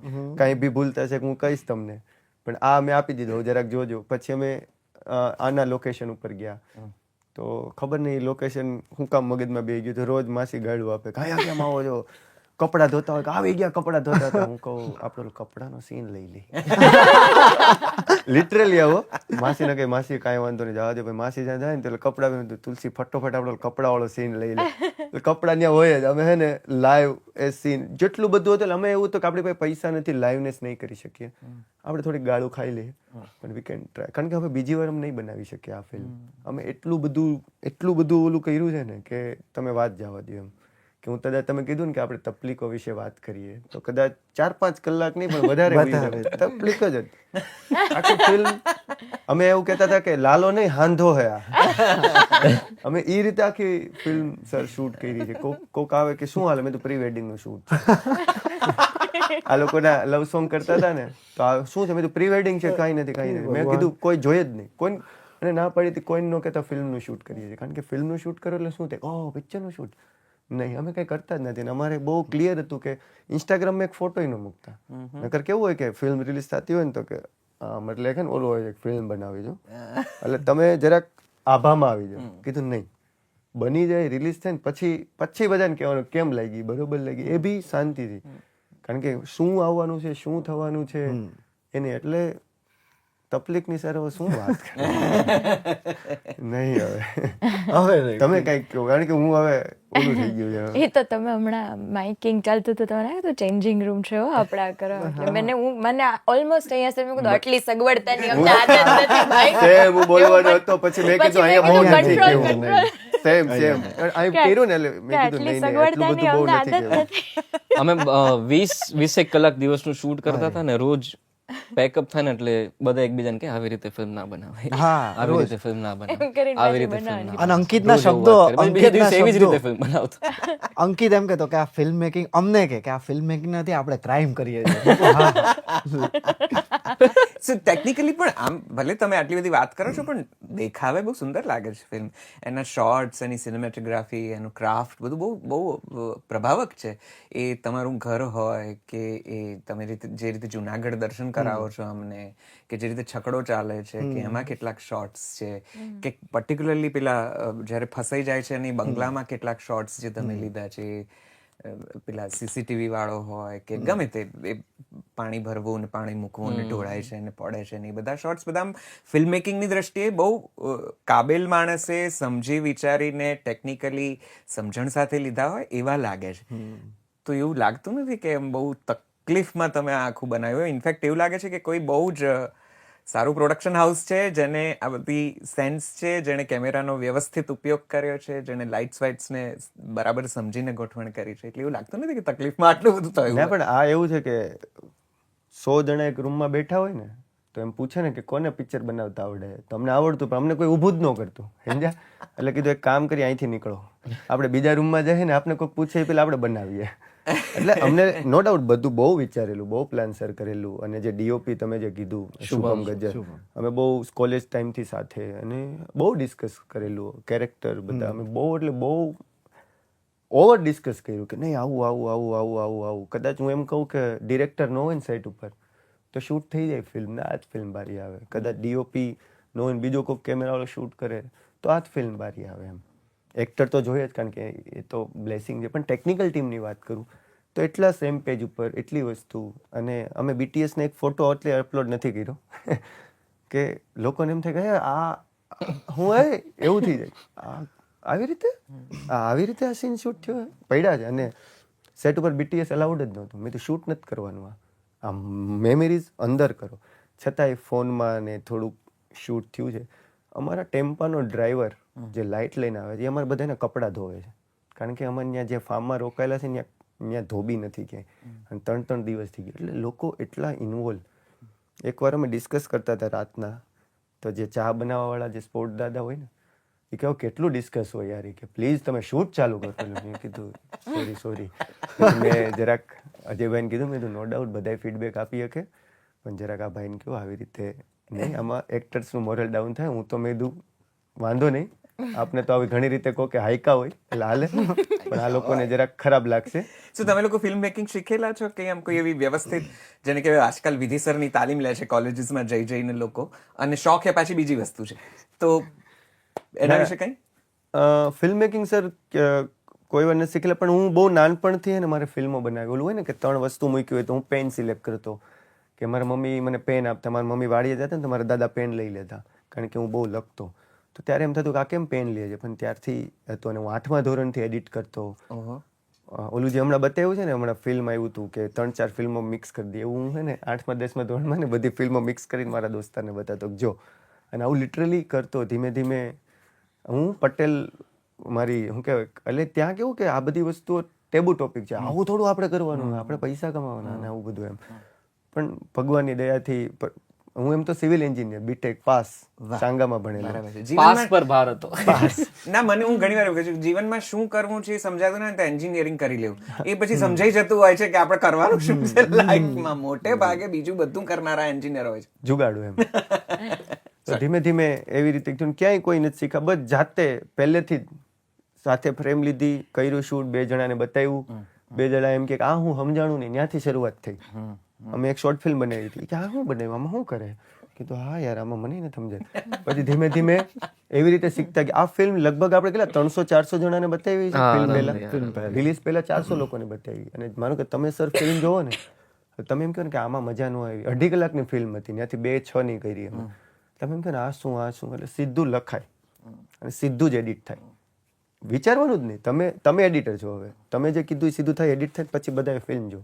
કાંઈ બી ભૂલ થશે હું કહીશ તમને, પણ આ મેં આપી દીધો, જરાક જોજો. પછી અમે આના લોકેશન ઉપર ગયા, તો ખબર નહીં લોકેશન હું કામ મગજમાં બેસી ગયું, તો રોજ માસી ગાળું આપે, કયા કેમ આવો છો, કપડાં ધોતા હોય, આવી ગયા કપડાં ધોતા હતા. હું કહું આપણો કપડાનો સીન લઈ લઈ, લિટરલી આવો. માસીને કહે માસી કાંઈ વાંધો નહીં, જવા દે. ભાઈ માસી જ્યાં જાય ને તો કપડાં, તુલસી ફટોફટ આપણો કપડાવાળો સીન લઈ લે. કપડાં ત્યાં હોય જ. અમે હે ને લાઈવ એ સીન જેટલું બધું હતું, અમે એવું હતું કે આપણી પાસે પૈસા નથી, લાઈવનેસ નહીં કરી શકીએ, આપણે થોડી ગાળું ખાઈ લઈએ, પણ વી કેન ટ્રાય. કારણ કે હવે બીજી વાર અમે નહીં બનાવી શકીએ આ ફિલ્મ. અમે એટલું બધું ઓલું કર્યું છે ને કે તમે વાત જવા દો એમ. કે હું કદાચ તમે કીધું ને કે આપણે તકલીફો વિશે વાત કરીએ તો કદાચ 4-5 કલાક નહીં પણ વધારે તકલીફ જ હતી આખી ફિલ્મ. અમે એવું કહેતા હતા કે લાલો નહીં હાંધો હે આ. અમે એ રીતે આખી ફિલ્મ સર શૂટ કરી છે. કોક આવે કે શું હાલે, મેં તો પ્રી વેડિંગ નું શૂટ, આ લોકોના લવ સોંગ કરતા હતા ને, તો આ શું છે, મેં તો પ્રી વેડિંગ છે, કાંઈ નથી. મેં કીધું કોઈ જોઈએ જ નહીં, કોઈ અને ના પડી હતી, કોઈ ન કહેતા ફિલ્મનું શૂટ કરીએ છીએ. કારણ કે ફિલ્મનું શૂટ કરો એટલે શું થાય, ઓહ પિક્ચરનું શૂટ નહીં, અમે કંઈ કરતા જ નથી. અમારે બહુ ક્લિયર હતું કે ઇન્સ્ટાગ્રામમાં એક ફોટો ન મૂકતા. નકર કેવું હોય કે ફિલ્મ રિલીઝ થતી હોય ને તો કે મતલબ કે ઓલું હોય ફિલ્મ બનાવી જો, એટલે તમે જરાક આભામાં આવી જાઓ. કીધું નહીં, બની જાય, રિલીઝ થાય ને પછી બધાને કહેવાનું કેમ લાગી, બરોબર લાગી, એ બી શાંતિથી. કારણ કે શું આવવાનું છે, શું થવાનું છે એની એટલે તકલીફની સર હવે શું વાત કરે નહીં. હવે તમે કંઈક કહો, કારણ કે હું હવે ઓલું થઈ ગયું છે. એ તો તમે હમણાં માઇકિંગ ચાલતું હતું તમારે તો ચેન્જિંગ રૂમ છે આપણા કરો, એટલે મને ઓલમોસ્ટ અહીંયા સુધી મેં કીધું આટલી સગવડતાની અમને આદત નથી ભાઈ. સેમ હું બોલવાનો હતો, પછી મેં કીધું અહીંયા બહુ નથી કેવું. સેમ અહીં કર્યું ને એટલે મેં કીધું નહીં એટલું બધું બહુ નથી કેવું. અમે 20 કલાક દિવસનું શૂટ કરતા હતા ને, રોજ પેકઅપ થાય ને એટલે બધા એકબીજાને કે આવી રીતે ફિલ્મ ના બનાવાય, આવી રીતે ફિલ્મ ના બનાવાય, આવી રીતે ફિલ્મ ના. અને અંકિતના શબ્દો, બીજા દિવસે એવી જ રીતે ફિલ્મ બનાવતો. અંકિત એમ કહેતો કે આ ફિલ્મ મેકિંગ અમને કે આ ફિલ્મ મેકિંગ નથી, આપણે ક્રાઇમ કરીએ છીએ. સો ટેકનિકલી પણ આમ ભલે તમે આટલી બધી વાત કરો છો પણ દેખાવે બહુ સુંદર લાગે છે ફિલ્મ. એના શોર્ટ્સ, એની સિનેમેટોગ્રાફી, એનું ક્રાફ્ટ બધું બહુ પ્રભાવક છે. એ તમારું ઘર હોય કે એ તમે જે રીતે જુનાગઢ દર્શન કરાવો છો અમને, કે જે રીતે છકડો ચાલે છે, કે એમાં કેટલાક શોર્ટ્સ છે, કે પર્ટિક્યુલરલી પેલા જ્યારે ફસાઈ જાય છે અને બંગલામાં કેટલાક શોર્ટ્સ જે તમે લીધા છે, પેલા સીસીટીવી વાળો હોય કે ગમે તે પાણી ભરવું ને પાણી મૂકવું ને ઢોળાય છે ને પડે છે ને એ બધા શોર્ટ્સ બધા ફિલ્મ મેકિંગની દ્રષ્ટિએ બહુ કાબેલ માણસે સમજી વિચારીને ટેકનિકલી સમજણ સાથે લીધા હોય એવા લાગે છે. તો એવું લાગતું નથી કે એમ બહુ તકલીફમાં તમે આખું બનાવ્યું હોય? ઇનફેક્ટ એવું લાગે છે કે કોઈ બહુ જ સારું પ્રોડક્શન હાઉસ છે જેને આ બધી સેન્સ છે, જેણે કેમેરાનો વ્યવસ્થિત ઉપયોગ કર્યો છે, જેણે લાઇટ્સ વાઇટ્સને બરાબર સમજીને ગોઠવણ કરી છે, એટલે એવું લાગતું નથી કે તકલીફમાં આટલું બધું થયું. ના, પણ આ એવું છે કે 100 જણા એક રૂમમાં બેઠા હોય ને તો એમ પૂછે ને કે કોને પિક્ચર બનાવતા આવડે, તો અમને આવડતું પણ અમને કોઈ ઊભું જ ન કરતું, સમજ્યા? એટલે કીધું એક કામ કરી, અહીંથી નીકળો, આપણે બીજા રૂમમાં જઈએ ને આપણે કોઈ પૂછે પેલા આપણે બનાવીએ. એટલે અમને નો ડાઉટ બધું બહુ વિચારેલું, બહુ પ્લાન સર કરેલું. અને જે ડીઓપી તમે જે કીધું શુભમ ગજ્જર, અમે બહુ કોલેજ ટાઈમથી સાથે અને બહુ ડિસ્કસ કરેલું, કેરેક્ટર બધા અમે બહુ એટલે બહુ ઓવર ડિસ્કસ કર્યું કે નહીં આવું આવું આવું આવું આવું આવું. કદાચ હું એમ કહું કે ડિરેક્ટર ન હોય ને સેટ ઉપર તો શૂટ થઈ જાય ફિલ્મ ને આ જ ફિલ્મ બારી આવે. કદાચ ડીઓપી ન હોય ને બીજો કોઈ કેમેરાવાળો શૂટ કરે તો આ જ ફિલ્મ બારી આવે. એમ એક્ટર તો જોઈએ જ કારણ કે એ તો બ્લેસિંગ છે. પણ ટેકનિકલ ટીમની વાત કરું તો એટલા સેમ પેજ ઉપર એટલી વસ્તુ. અને અમે બીટીએસને એક ફોટો એટલે અપલોડ નથી કર્યો કે લોકોને એમ થાય કે આ હું એવું થઈ જાય, આવી રીતે આ સીન શૂટ થયો પડ્યા છે. અને સેટ ઉપર બીટીએસ અલાઉડ જ નહોતું. મેં તો શૂટ નથી કરવાનું, આ મેમરીઝ અંદર કરો. છતાંય ફોનમાં ને થોડુંક શૂટ થયું છે. અમારા ટેમ્પાનો ડ્રાઈવર જે લાઇટ લઈને આવે છે એ અમારા બધાને કપડાં ધોવે છે. કારણ કે અમારે ત્યાં જે ફાર્મમાં રોકાયેલા છે ત્યાં ધોબી નથી ક્યાંય, અને 3 દિવસ થઈ ગયા. એટલે લોકો એટલા ઇન્વોલ્વ. એકવાર અમે ડિસ્કસ કરતા હતા રાતના, તો જે ચા બનાવવાવાળા જે સ્પોર્ટ દાદા હોય ને એ કહો કેટલું ડિસ્કસ હોય યાર, કે પ્લીઝ તમે શૂટ ચાલુ કરો. મેં કીધું સોરી. મેં જરાક અજયભાઈને કીધું, મેં કીધું નો ડાઉટ બધાએ ફીડબેક આપી શકે, પણ જરાક આ ભાઈને કહો આવી રીતે નહીં, આમાં એક્ટર્સનું મોરલ ડાઉન થાય. હું તો મેં કીધું વાંધો નહીં, આપને તો આવી ઘણી રીતે કહો કે હાઈકા હોય એટલે હાલે, પણ આ લોકોને જરાક ખરાબ લાગશે. શું તમે લોકો ફિલ્મ મેકિંગ શીખેલા છો કે આમ કોઈ એવી વ્યવસ્થિત, જેને કહેવાય આજકાલ વિધિસરની તાલીમ લે છે કોલેજીસમાં જઈને લોકો, અને શોખ એ પાછી બીજી વસ્તુ છે, તો એના વિશે કંઈ? ફિલ્મ મેકિંગ સર કોઈ વાર નથી શીખેલા, પણ હું બહુ નાનપણથી ને મારે ફિલ્મો બનાવેલું હોય ને કે 3 વસ્તુ મૂકી હોય તો હું પેન સિલેક્ટ કરતો, કે મારા મમ્મી મને પેન આપતા, મારા મમ્મી વાડીએ જતા ને તો મારા દાદા પેન લઈ લેતા, કારણ કે હું બહુ લખતો. તો ત્યારે એમ થતું કે આ કેમ પેન લે છે, પણ ત્યારથી હતું. અને હું 8મા ધોરણથી એડિટ કરતો. ઓલું જે હમણાં બતાવ્યું છે ને, હમણાં ફિલ્મ આવ્યું હતું કે 3-4 ફિલ્મો મિક્સ કરી દે, એવું હું છે ને 8મા 10મા ધોરણમાં ને બધી ફિલ્મો મિક્સ કરીને મારા દોસ્તારને બતાવતો જો. અને આવું લિટરલી કરતો. ધીમે ધીમે હું પટેલ મારી શું કહેવાય, એટલે ત્યાં કેવું કે આ બધી વસ્તુઓ ટેબુ ટોપિક છે, આવું થોડું આપણે કરવાનું, આપણે પૈસા કમાવાના અને આવું બધું એમ. પણ ભગવાનની દયાથી હું એમ તો સિવિલ એન્જિનિયર, બીટેક પાસ, સાંગામાં ભણેલો. પાસ પર ભાર હતો. ના, મને હું ઘણી વાર એવું કહું છું, જીવનમાં શું કરવું છે એ સમજાતું ના તો એન્જિનિયરિંગ કરી લેવું, એ પછી સમજાઈ જતું હોય છે કે આપણે કરવાનું શું છે લાઈફમાં. મોટે ભાગે બીજું બધું કરનારા એન્જિનિયર હોય છે, જુગાડું એમ. તો ધીમે ધીમે એવી રીતે ક્યાંય કોઈ નથી શીખ્યા, બસ જાતે પહેલેથી જ સાથે ફ્રેમ લીધી, કર્યું શૂટ, 2 જણાને બતાવ્યું, 2 જણા એમ કે આ હું સમજાણું નહીં, ત્યાંથી શરૂઆત થઈ. અમે એક શોર્ટ ફિલ્મ બનાવી હતી કે આ શું બનાવ્યું, આમાં શું કરે, કીધું હા યાર આમાં મને નથી સમજાય. પછી ધીમે ધીમે એવી રીતે શીખતા કે આ ફિલ્મ લગભગ આપણે કેટલા 300-400 જણાને બતાવી છે ફિલ્મ પહેલા, રિલીઝ પહેલા 400 લોકોને બતાવી. અને માનો કે તમે સર ફિલ્મ જોવો ને તો તમે એમ કહો ને કે આમાં મજા ન આવી, 2.5 કલાકની ફિલ્મ હતી, ત્યાંથી 2-6 ની કરી અમે. તમે એમ કહો ને આ શું, એટલે સીધું લખાય અને સીધું જ એડિટ થાય, વિચારવાનું જ નહીં. તમે એડિટર છો, હવે તમે જે કીધું એ સીધું થાય, એડિટ થાય, પછી બધાએ ફિલ્મ જો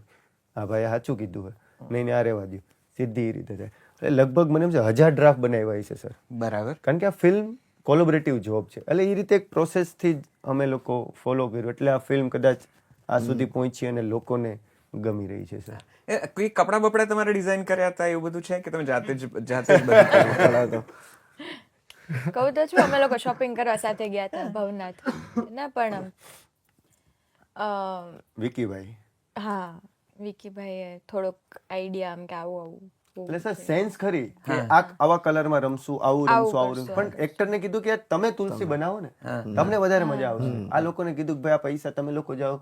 હા ભાઈ સાચું કીધું હોય, નહીં આ રહેવા દો, સીધી રીતે થાય. એટલે લગભગ મને એમ છે 1000 ડ્રાફ્ટ બનાવ્યા છે સર. બરાબર. કારણ કે આ ફિલ્મ કોલેબોરેટિવ જોબ છે, એટલે એ રીતે એક પ્રોસેસથી જ અમે લોકો ફોલો કર્યું, એટલે આ ફિલ્મ કદાચ આ સુધી પહોંચી અને લોકોને ગમી રહી છે સર. કોઈ કપડા બપડા તમારે ડિઝાઇન કર્યા હતા એવું બધું છે કે તમે જાતે જ બધું કર્યું? કહું તો છું, અમે લોકો શોપિંગ કરવા સાથે ગયા હતા ભવનાથ ના, પણ વિકીભાઈ, હા વિકીભાઈએ થોડોક આઈડિયા આમ કે આવું આવું. એટલે સર સેન્સ ખરી કે આવા કલરમાં રમશું, આવું રમશું. પણ એક્ટરને કીધું કે તમે તુલસી બનાવો ને, તમને વધારે મજા આવશે. આ લોકોને કીધું કે ભાઈ આ પૈસા તમે લોકો જાઓ,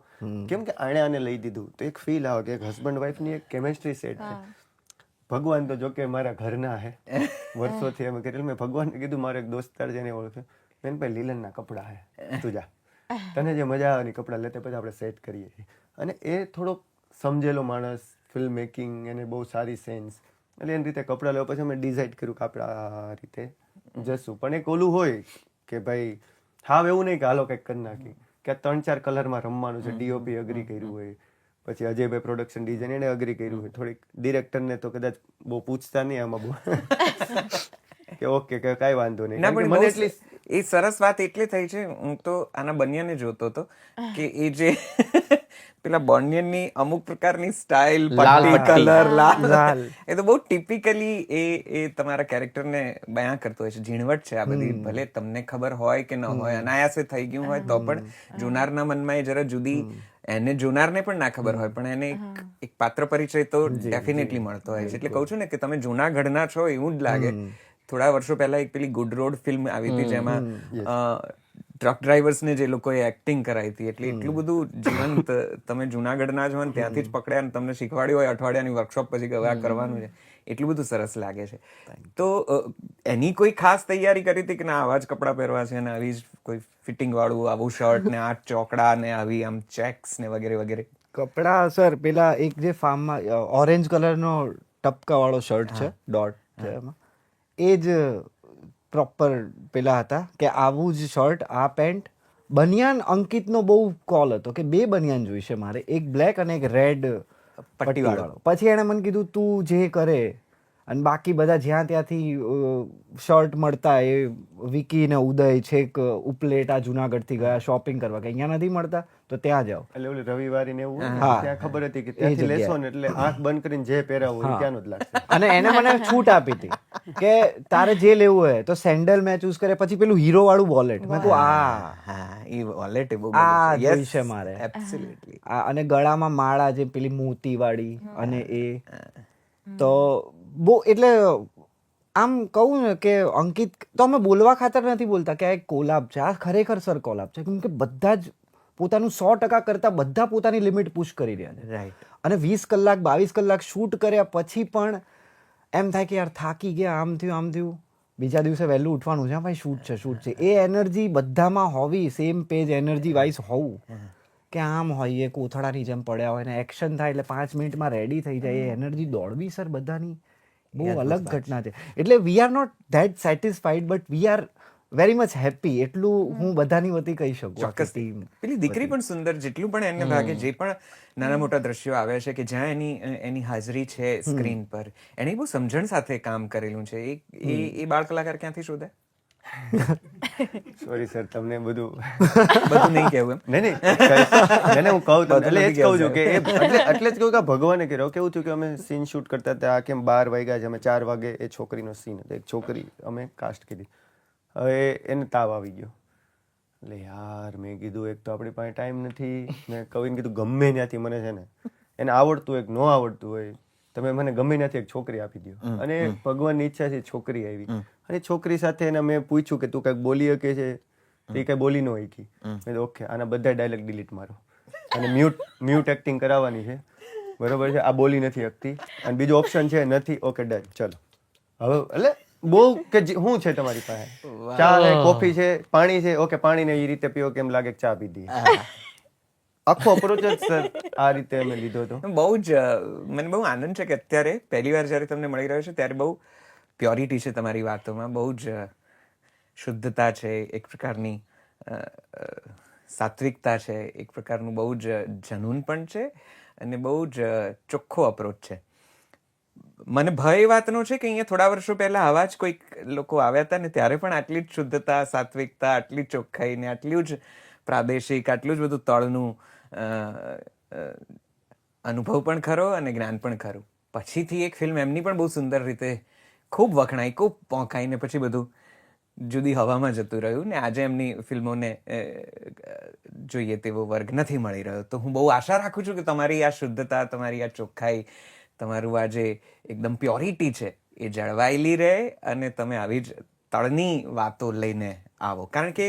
કેમ કે આને લઈ દીધું તો એક ફીલ આવે કે એક હસબન્ડ વાઈફની એક કેમેસ્ટ્રી સેટ છે. ભગવાન તો જોકે મારા ઘરના હે, વર્ષોથી અમે કરેલું. મેં ભગવાનને કીધું, મારો એક દોસ્તાર છે એને ઓળખે, મેં ભાઈ લીલનના કપડા હે, તું જા, તને જે મજા આવે ને કપડાં લેતે, પછી આપણે સેટ કરીએ છીએ. અને એ થોડોક સમજેલો માણસ, ફિલ્મ મેકિંગ એને બહુ સારી સેન્સ, એટલે એની રીતે કપડાં લેવા. પછી અમે ડિસાઇડ કર્યું કે આપણે આ રીતે જશું. પણ એક ઓલું હોય કે ભાઈ હાવ એવું નહીં કે હાલો કંઈક કરી નાખી, કે 3-4 કલરમાં રમવાનું છે, ડીઓપી અગ્રી કર્યું હોય, પછી અજયભાઈ પ્રોડક્શન ડિઝાઇન એને અગ્રી કર્યું હોય. થોડીક ડિરેક્ટરને તો કદાચ બહુ પૂછતા નહીં આમાં બહુ કે ઓકે કે કાંઈ વાંધો નહીં. ના, પણ મને એટલી એ સરસ વાત એટલે થઈ છે, હું તો આના બનિયાને જોતો હતો કે એ જે પેલા બોન્ડિયનની અમુક પ્રકારની સ્ટાઇલ, કલર, લાલ, એ તો બહુ ટિપિકલી એ તમારા કેરેક્ટરને બયાન કરતો હોય છે. ઝીણવટ છે આ બધી, ભલે તમને ખબર હોય કે ન હોય, અનાયાસે થઈ ગયું હોય તો પણ જોનારના મનમાં એ જરા જુદી, એને જોનારને પણ ના ખબર હોય પણ એને એક પાત્ર પરિચય તો ડેફિનેટલી મળતો હોય છે. એટલે કહું છું ને કે તમે જૂનાગઢના છો એવું જ લાગે. થોડા વર્ષો પહેલા એક પેલી ગુડ રોડ ફિલ્મ આવી હતી જેમાં ટ્રક ડ્રાઈવર્સને જે લોકોએ એક્ટિંગ કરાવી હતી, એટલે એટલું બધું જીવંત તમે જુનાગઢના જ હોય ને ત્યાંથી જ પકડ્યા અને તમને શીખવાડ્યું હોય અઠવાડિયાની વર્કશોપ પછી કે આ કરવાનું છે, એટલું બધું સરસ લાગે છે. તો એની કોઈ ખાસ તૈયારી કરી હતી કે ના આવા જ કપડાં પહેરવા છે અને આવી જ કોઈ ફિટિંગ વાળું આવું શર્ટ ને આ ચોકડા ને આવી આમ ચેક્સ ને વગેરે વગેરે? કપડાં સર પેલા એક જે ફાર્મમાં ઓરેન્જ કલરનો ટપકા વાળો શર્ટ છે, ડોટ છે એમાં, એ જ પ્રોપર પેલા હતા કે આવું જ શર્ટ, આ પેન્ટ. બનિયાન અંકિતનો બહુ કોલ હતો કે 2 બનિયાન જોઈશે મારે, એક બ્લેક અને એક રેડ પટ્ટીવાળો. પછી એણે મને કીધું તું જે કરે, અને બાકી બધા જ્યાં ત્યાંથી શર્ટ મળતા, એ વિકી ને ઉદય છેક ઉપલેટા જુનાગઢથી ગયા શોપિંગ કરવા, કે અહીંયા નથી મળતા તો ત્યાં જાઓ. એટલે ઓલી રવિવારી ને એવું ત્યાં ખબર હતી કે ત્યાંથી લેશો ને એટલે આંખ બંધ કરીને જે પહેરાવો એ ત્યાંનું જ લાગશે. અને એને મને છૂટ આપી હતી કે તારે જે લેવું હોય તો સેન્ડલ મેં ચૂઝ કરે. પછી પેલું હીરો વાળું વોલેટ, મેં કહું એ વોલેટ આ જોઈશે મારે. એબ્સોલ્યુટલી. અને ગળામાં માળા જે પેલી મોતી વાળી, અને એ તો બહુ એટલે આમ કહું ને કે અંકિત તો અમે બોલવા ખાતર નથી બોલતા કે આ એક કોલાબ છે, આ ખરેખર સર કોલાબ છે, કેમ કે બધા જ પોતાનું 100% કરતાં બધા પોતાની લિમિટ પુશ કરી રહ્યા છે. રાઈટ. અને 20 કલાક 22 કલાક શૂટ કર્યા પછી પણ એમ થાય કે યાર થાકી ગયા, આમ થયું, બીજા દિવસે વહેલું ઉઠવાનું છે, હા ભાઈ શૂટ છે. એ એનર્જી બધામાં હોવી, સેમ પેજ એનર્જી વાઇઝ હોવું, કે આમ હોય એ કોથળાની જેમ પડ્યા હોય ને એક્શન થાય એટલે 5 મિનિટમાં રેડી થઈ જાય, એ એનર્જી દોડવી સર બધાની બહુ અલગ ઘટના છે. એટલે we are not that satisfied but we are very much happy, એટલું હું બધાની વતી કહી શકું. ચોક્કસ. પેલી દીકરી પણ સુંદર, જેટલું પણ એને ભાગે જે પણ નાના મોટા દ્રશ્યો આવ્યા છે કે જ્યાં એની હાજરી છે સ્ક્રીન પર, એને બહુ સમજણ સાથે કામ કરેલું છે. એ બાળ કલાકાર ક્યાંથી શોધે? સોરી સર, તમને બધું નહીં કહેવું એમ? નહીં હું કહું તમને, એટલે એ જ કહું છું કે એટલે જ કહું કે ભગવાને કર્યો. કેવું થયું કે અમે સીન શૂટ કરતા હતા, કેમ 12 વાગ્યા છે, અમે 4 વાગે એ છોકરીનો સીન હતો, એક છોકરી અમે કાસ્ટ કીધી. હવે એને તાવ આવી ગયો, એટલે યાર મેં કીધું એક તો આપણી પાસે ટાઈમ નથી. મેં કવિને કીધું ગમે ત્યાંથી મને છે ને, એને આવડતું હોય કે ન આવડતું હોય, તમે મને ગમે ત્યાંથી એક છોકરી આપી દો. અને ભગવાનની ઈચ્છા છે છોકરી આવી, અને છોકરી સાથે એને મેં પૂછ્યું કે તું કંઈક બોલી શકે છે, એ કંઈ બોલી ન શકી. મેં ઓકે, આના બધા ડાયલોગ ડિલીટ મારો અને મ્યુટ એક્ટિંગ કરાવવાની છે, બરોબર છે, આ બોલી નથી શકતી, અને બીજો ઓપ્શન છે નથી, ઓકે ડન, ચલો. હવે એટલે બહુ કે શું છે તમારી પાસે, ચા છે, કોફી છે, પાણી છે, ઓકે પાણીને એ રીતે પીવો, કેમ લાગે ચા પીધી. આખો અપ્રોચ જ સર આ રીતે અમે લીધો હતો. બહુ જ મને બહુ આનંદ છે કે અત્યારે પહેલી વાર જ્યારે તમને મળી રહ્યો છે ત્યારે બહુ પ્યોરિટી છે તમારી વાતોમાં, બહુ જ શુદ્ધતા છે, એક પ્રકારની સાત્વિકતા છે, એક પ્રકારનું બહુ જ જનૂન પણ છે, અને બહુ જ ચોખ્ખો અપ્રોચ છે. મને ભય એ વાતનો છે કે અહીંયા થોડા વર્ષો પહેલા આવા જ કોઈક લોકો આવ્યા હતા ને ત્યારે પણ આટલી જ શુદ્ધતા, સાત્વિકતા, આટલી ચોખ્ખાઈ ને આટલું જ પ્રાદેશિક, આટલું જ બધું તળનું અનુભવ પણ ખરો અને જ્ઞાન પણ ખરું. પછીથી એક ફિલ્મ એમની પણ બહુ સુંદર રીતે ખૂબ વખણાઈ, ખૂબ પોંખાઈને પછી બધું જુદી હવામાં જતું રહ્યું ને આજે એમની ફિલ્મોને જોઈએ તેવો વર્ગ નથી મળી રહ્યો. તો હું બહુ આશા રાખું છું કે તમારી આ શુદ્ધતા, તમારી આ ચોખ્ખાઈ, તમારું આ જે એકદમ પ્યોરિટી છે એ જળવાયેલી રહે અને તમે આવી જ તળની વાતો લઈને આવો. કારણ કે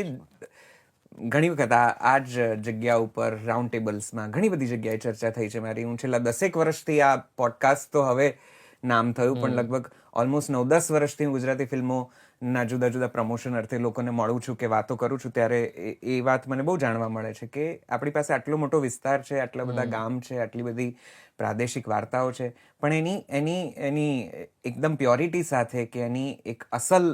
ઘણી વખત આ જ જગ્યા ઉપર રાઉન્ડ ટેબલ્સમાં ઘણી બધી જગ્યાએ ચર્ચા થઈ છે મારી. હું છેલ્લા 10 વર્ષથી આ પોડકાસ્ટ તો હવે નામ થયું, પણ લગભગ ઓલમોસ્ટ 9-10 વર્ષથી હું ગુજરાતી ફિલ્મોના જુદા જુદા પ્રમોશન અર્થે લોકોને મળું છું કે વાતો કરું છું, ત્યારે એ વાત મને બહુ જાણવા મળે છે કે આપણી પાસે આટલો મોટો વિસ્તાર છે, આટલા બધા ગામ છે, આટલી બધી પ્રાદેશિક વાર્તાઓ છે, પણ એની એકદમ પ્યોરિટી સાથે કે એની એક અસલ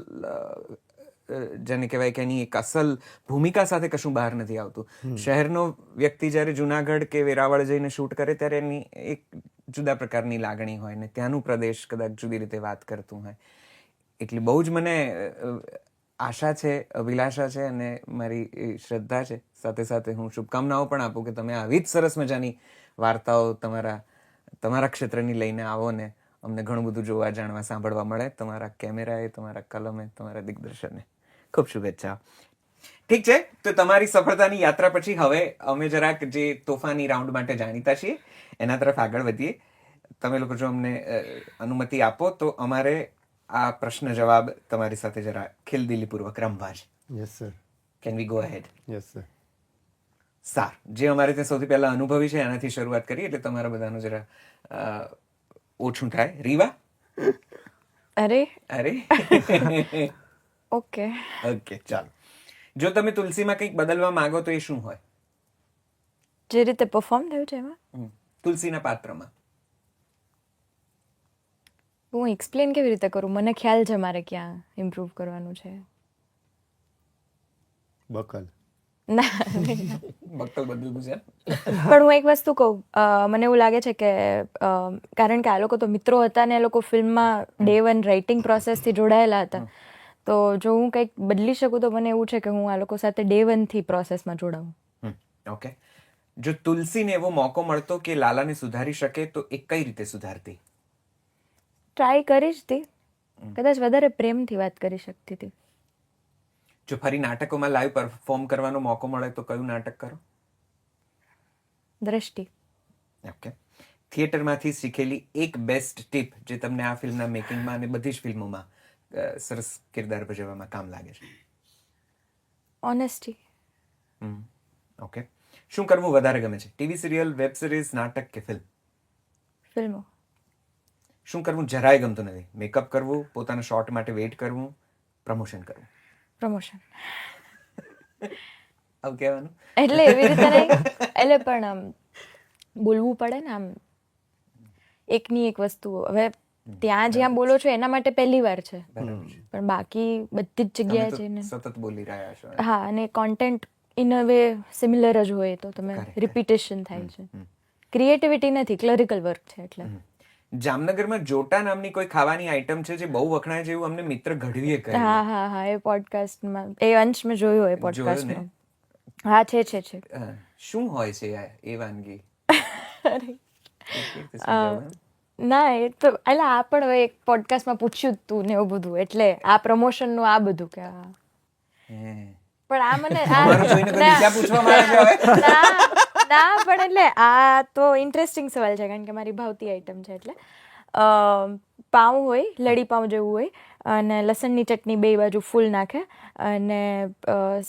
જેને કહેવાય કે એની એક અસલ ભૂમિકા સાથે કશું બહાર નથી આવતું. શહેરનો વ્યક્તિ જ્યારે જુનાગઢ કે વેરાવળ જઈને શૂટ કરે ત્યારે એની એક જુદા પ્રકારની લાગણી હોય ને ત્યાંનું પ્રદેશ કદાચ જુદી રીતે વાત કરતું હોય. એટલે બહુ જ મને આશા છે, અભિલાષા છે અને મારી શ્રદ્ધા છે. સાથે સાથે હું શુભકામનાઓ પણ આપું કે તમે આવી જ સરસ મજાની વાર્તાઓ તમારા ક્ષેત્રની લઈને આવો ને અમને ઘણું બધું જોવા, જાણવા, સાંભળવા મળે. તમારા કેમેરાએ, તમારા કલમે, તમારા દિગ્દર્શને ખૂબ શુભેચ્છા. ઠીક છે, તો તમારી સફળતાની યાત્રા પછી હવે અમે જરાક જે તોફાની રાઉન્ડ માટે જાણીતા છીએ એના તરફ આગળ વધીએ. તમે લોકો જો અમને અનુમતિ આપો તો અમારે આ પ્રશ્ન જવાબ તમારી સાથે જરા ખિલદિલીપૂર્વક રમવા છે. Yes sir. Can we go ahead? Yes sir. સારું, જે અમારે ત્યાં સૌથી પહેલા અનુભવી છે એનાથી શરૂઆત કરીએ એટલે તમારા બધાનું જરા ઓછું થાય. રીવા? અરે ઓકે, ચાલો. જો તમે તુલસીમાં કંઈક બદલવા માંગો તો એ શું હોય? જે રીતે પરફોર્મ થયું છે એમાં તુલસીના પાત્રમાં. હું એક્સપ્લેન કેવી રીતે કરું? મને ખ્યાલ છે મારે ક્યાં ઇમ્પ્રૂવ કરવાનું છે. બકલ. ના બક્કલ બદલવું છે. પણ હું એક વસ્તુ કહું, મને એવું લાગે છે કે કારણ કે આ લોકો તો મિત્રો હતા ને એ લોકો ફિલ્મમાં ડે 1 રાઇટિંગ પ્રોસેસથી જોડાયેલા હતા, તો જો હું કંઈક બદલી શકું તો મને એવું છે કે હું આ લોકો સાથે ડે 1 થી પ્રોસેસમાં જોડાઉં. ઓકે. જો તુલસીને એવો મોકો મળતો કે લાલાને સુધારી શકે તો એ કઈ રીતે સુધારતી? ટ્રાય કરી જ હતી, કદાચ વધારે પ્રેમથી વાત કરી શકતી હતી. જો ફરી નાટકોમાં લાઈવ પરફોર્મ કરવાનો મોકો મળે તો કયું નાટક કરો? દ્રષ્ટિ. ઓકે. થિયેટરમાંથી શીખેલી એક બેસ્ટ ટીપ જે તમને આ ફિલ્મના મેકિંગમાં અને બધી જ ફિલ્મોમાં સરસ કિરદાર ભજવવામાં કામ લાગે છે? ઓનેસ્ટી. ઓકે. શું કરવું વધારે ગમે છે? ટીવી સિરિયલ, વેબ સિરીઝ, નાટક કે ફિલ્મ? ફિલ્મો. શું કરવું જરાય ગમતું નથી? મેકઅપ કરવું, પોતાના શોર્ટ માટે વેઇટ કરવું, પ્રમોશન કરવું? પ્રમોશન. આવું કહેવાનું? એટલે એવી રીતે નહીં, એટલે પણ આમ બોલવું પડે ને, આમ એકની એક વસ્તુ. હવે ત્યાં જ્યાં બોલો છો એના માટે પહેલી વાર છે, પણ બાકી બધી જ તમે જગ્યાએ તો જઈને સતત બોલી રહ્યા છો. હા, અને content in a way similar જ હોય તો તમે Correct. રિપીટેશન થાય છે. ક્રિએટિવિટી નથી, ક્લરિકલ વર્ક છે એટલે. જામનગરમાં જોટા નામની કોઈ ખાવાની આઈટમ છે જે બહુ વખણાય છે એવું અમને મિત્ર ગઢવીએ કહ્યું. હા હા હા, એ પોડકાસ્ટમાં, એ અંશ મેં જોયું એ જોયું ને? પોડકાસ્ટમાં. હા, છે. શું હોય છે એ વાનગી? ના, એ તો એટલે આ પણ હવે એક પોડકાસ્ટમાં પૂછ્યું જ તું ને એવું બધું, એટલે આ પ્રમોશનનું આ બધું કે હા. હે. પણ આ મને અમારું જોઈને કોઈ બીજા પૂછવા માંગે છે હવે? ના પણ એટલે આ તો ઇન્ટરેસ્ટિંગ સવાલ છે કારણ કે મારી ભાવતી આઈટમ છે. એટલે પાઉં હોય, લડી પાઉં જેવું હોય, અને લસણની ચટણી બે બાજુ ફૂલ નાખે, અને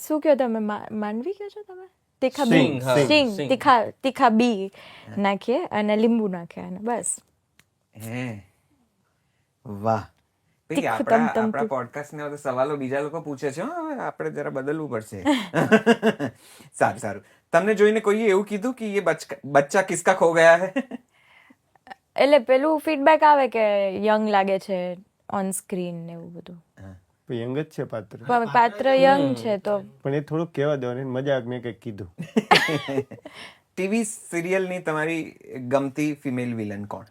શું કહો તમે, માંડવી કહો છો તમે? તીખા બી, સિંગ, હા, સિંગ, સિંગ. તીખા બી નાખીએ અને લીંબુ નાખે અને બસ. હે. વાહ. ભાઈ, તીખું આપણા તમતમતું. પોડકાસ્ટને બધા સવાલો બીજા લોકો પૂછે છે. હવે આપણે જરા બદલવું પડશે. સારું. તમને જોઈને કોઈએ એવું કીધું કે ये बच्चा किसका खो गया है? એટલે પેલું ફીડબેક આવે કે યંગ લાગે છે ઓન સ્ક્રીન ને એવું બધું. યંગ જ છે પાત્ર, પણ પાત્ર યંગ છે તો પણ એ થોડુંક કહેવા દેવાનું, મજાક મેં કંઈક કીધું. ટીવી સિરિયલની તમારી ગમતી ફિમેલ વિલન કોણ?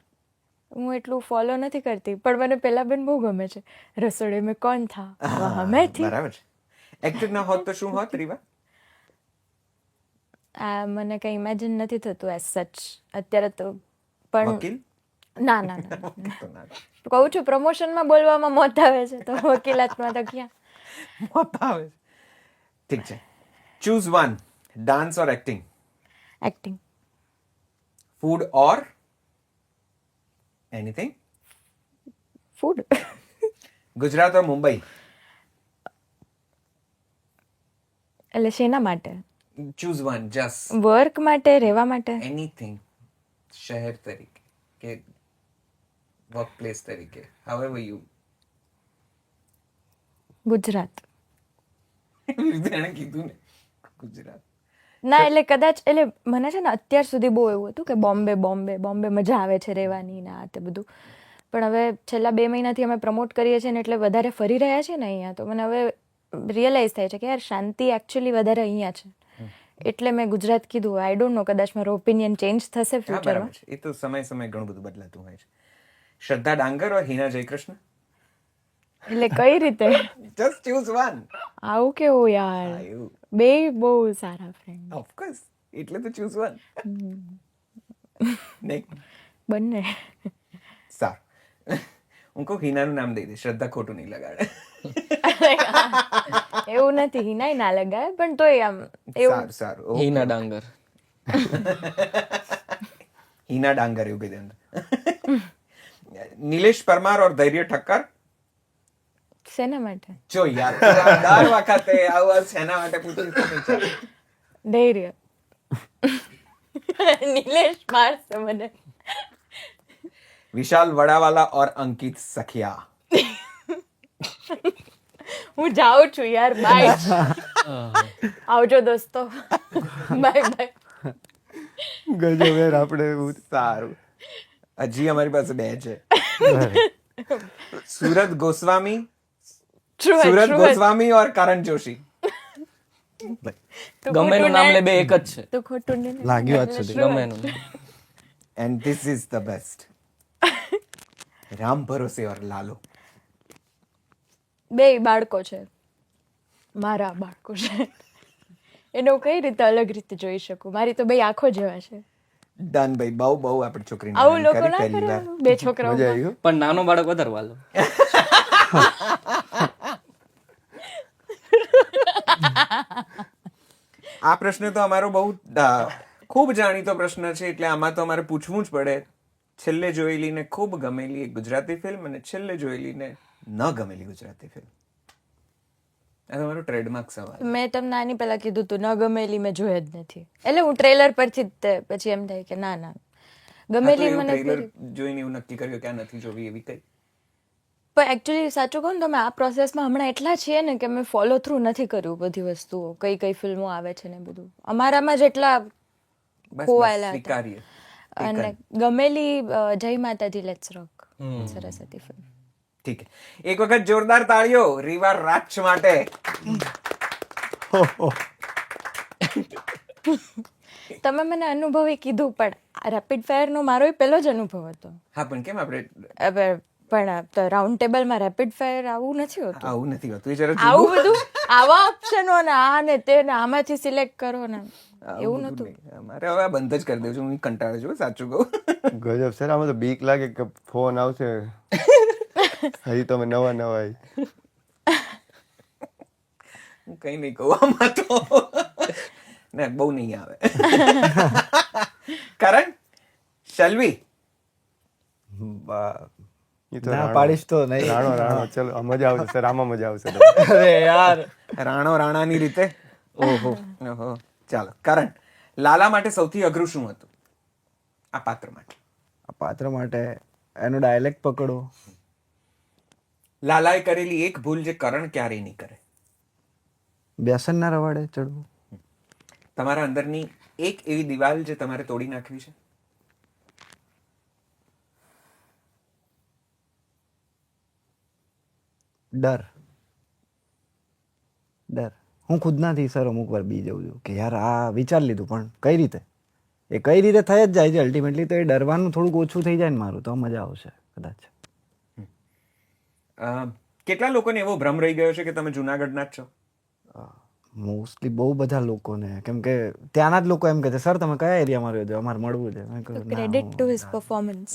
હું એટલું ફોલો નથી કરતી, પણ મને પેલા બેન બહુ ગમે છે. રસોડે મેં કોણ થા, વહાં મેં થી. બરાબર છે. એક્ટર ના હોત તો શું હોત, રીવા? આ મને કઈ ઇમેજિન નથી થતું એઝ સચ અત્યારે તો. પણ વકીલ? ના. તો ના. કહું છું, પ્રમોશનમાં બોલવામાં મોત આવે છે તો વકીલાતમાં તો ક્યાં. મોત આવે છે. ઠીક છે. Choose one, dance or acting? Acting. Food or anything? Food. Gujarat or Mumbai? એટલે શેના માટે? ચૂઝ વન, જસ્ટ વર્ક માટે, રહેવા માટે? એનીથિંગ. શહેર તરીકે કે વર્ક પ્લેસ તરીકે, however you. ગુજરાત. એણે કીધું ને ગુજરાત. ના, એટલે કદાચ, એટલે મને છે ને અત્યાર સુધી બહુ એવું હતું કે બોમ્બે મજા આવે છે રહેવાની ને આ તે બધું. પણ હવે છેલ્લા 2 મહિનાથી અમે પ્રમોટ કરીએ છીએ ને એટલે વધારે ફરી રહ્યા છીએ ને અહીંયા, તો મને હવે રિયલાઇઝ થાય છે કે યાર શાંતિ એકચ્યુઅલી વધારે અહીંયા છે. એટલે મેં ગુજરાત કીધું. આઈ ડોન્ટ નો, કદાચ મારો ઓપિનિયન ચેન્જ થશે હા, ફ્યુચરમાં. બરાબર છે. એ તો સમય ઘણું બધું બદલાતું હોય છે. શ્રદ્ધા ડાંગર ઓર હિના જયકૃષ્ણ? એટલે કઈ રીતે? Just choose one. આવું કેવું યાર, એવું બે બહુ સારા ફ્રેન્ડ. ઓફકોર્સ, એટલે તો ચૂઝ વન. નહીં, બંને. સારું. હું કહું હિનાનું નામ દઈ દે, શ્રદ્ધા ખોટું નહીં લગાડે. એવું નથી, હિનાય ના લગાય, પણ તોય આમ એવું. સારું. Okay. હીના ડાંગર. હિના ડાંગર એવું કહી દે. નિલેશ પરમાર ઓર ધૈર્ય ઠક્કર? શેના માટે? જો યાર, દર વખતે આવું શેના માટે પૂછું છું. ધૈર્ય. નિલેશ મારશે મને. વિશાલ વડાવાલા ઓર અંકિત સખિયા? હું જાઉં છું યાર, બાય. આવજો દોસ્તો, બાય. ગજબ યાર, આપણે સારું. હજી અમારી પાસે 2 છે. સુરત ગોસ્વામી ઓર કરણ જોશી? ગમે એનું નામ લે, બે એક જ છે. તો ખોટું નહીં લાગ્યું આજ સુધી. ગમે એનું. And this is the best. Ram Bharose or Lalo? બે બાળકો છે, મારા બાળકો છે. એને હું કઈ રીતે અલગ રીતે જોઈ શકું? મારી તો બે આંખો જેવા છે. ડન ભાઈ, બહુ આપણે છોકરીને આવું હેરાન લોકો કરી ના પહેલી કરે, વાર. બે છોકરાઓ. મજા આવી ગયો. પણ નાનો બાળક વધારે વાલો. આ પ્રશ્ન તો અમારો બહુ ખૂબ જાણીતો પ્રશ્ન છે, એટલે આમાં તો અમારે પૂછવું જ પડે. છેલ્લે જોયેલી ને ખૂબ ગમેલી એક ગુજરાતી ફિલ્મ અને છેલ્લે જોયેલી ને ન ગમેલી ગુજરાતી ફિલ્મ? આ તમારો ટ્રેડમાર્ક સવાલ. મેં તમને આની પહેલા કીધું તું ન ગમેલી મેં જોઈ જ નથી, એટલે હું ટ્રેલર પરથી જ પછી એમ થાય કે ના ગમેલી મને ટ્રેલર જોઈને એવું નક્કી કર્યું કે આ નથી જોવી એવી કઈ? પણ એકચ્યુઅલી સાચું કહું ને તો અમે આ પ્રોસેસમાં હમણાં એટલા છીએ ને કે અમે ફોલો થ્રુ નથી કર્યું બધી વસ્તુઓ, કઈ કઈ ફિલ્મો આવે છે ને બધું અમારામાં જેટલા બસ ખોવાયેલા હતા. સ્વીકારીએ. અને ગમેલી જય માતાજી લેટ્સ રોક સરસ હતી ફિલ્મ. ઠીક છે. એક વખત જોરદાર તાળીઓ રીવા રાચ માટે. તમે મને અનુભવી કીધું, પણ રેપિડ ફાયરનો મારો પહેલો જ અનુભવ હતો. હા, પણ કેમ આપણે પણ રાઉન્ડ ટેબલમાં રેપિડ ફાયર આવું નથી હોતું. આવું નથી હોતું? એ જરા આવું બધું આવા ઓપ્શનો ને આ ને તે ને આમાંથી સિલેક્ટ કરો ને એવું નતું. અમારે હવે આ બંધ જ કરી દેવું છે. હું કંટાળો છું, સાચું કહું. ગજબ સર, આમાં તો બીક લાગે કે ફોન આવશે. હજી તમે નવા હું કઈ નહીં કહું આમાં તો. ને બહુ નહીં આવે. કરણ, શલ્વી, ના પાડીશ તો નહીં. રાણો ચલો, મજા આવશે સર, આમાં મજા આવશે. અરે યાર, રાણાની રીતે. ઓહો. ચાલો કરણ, લાલા માટે સૌથી અઘરું શું હતું આ પાત્ર માટે? આ પાત્ર માટે એનો ડાયલેક્ટ પકડો. લાલાએ કરેલી એક ભૂલ જે કરણ ક્યારેય નહીં કરે. વ્યસનના રવાડે ચડવું. તમારા અંદરની એક એવી દિવાલ જે તમારે તોડી નાખવી છે. ડર. હું ખુદનાથી સર અમુક વાર બી જઉં છું કે યાર આ વિચાર લીધું પણ કઈ રીતે થઈ જ જાય છે અલ્ટિમેટલી. તો એ ડરવાનું થોડુંક ઓછું થઈ જાય ને મારું, તો મજા આવશે કદાચ. કેટલા લોકોને એવો ભ્રમ રહી ગયો છે કે તમે જુનાગઢના જ છો? મોસ્ટલી બહુ બધા લોકોને, કેમ કે ત્યાંના જ લોકો એમ કહે છે સર તમે કયા એરિયામાં રહ્યો છો, અમારે મળવું છે. Credit to his performance.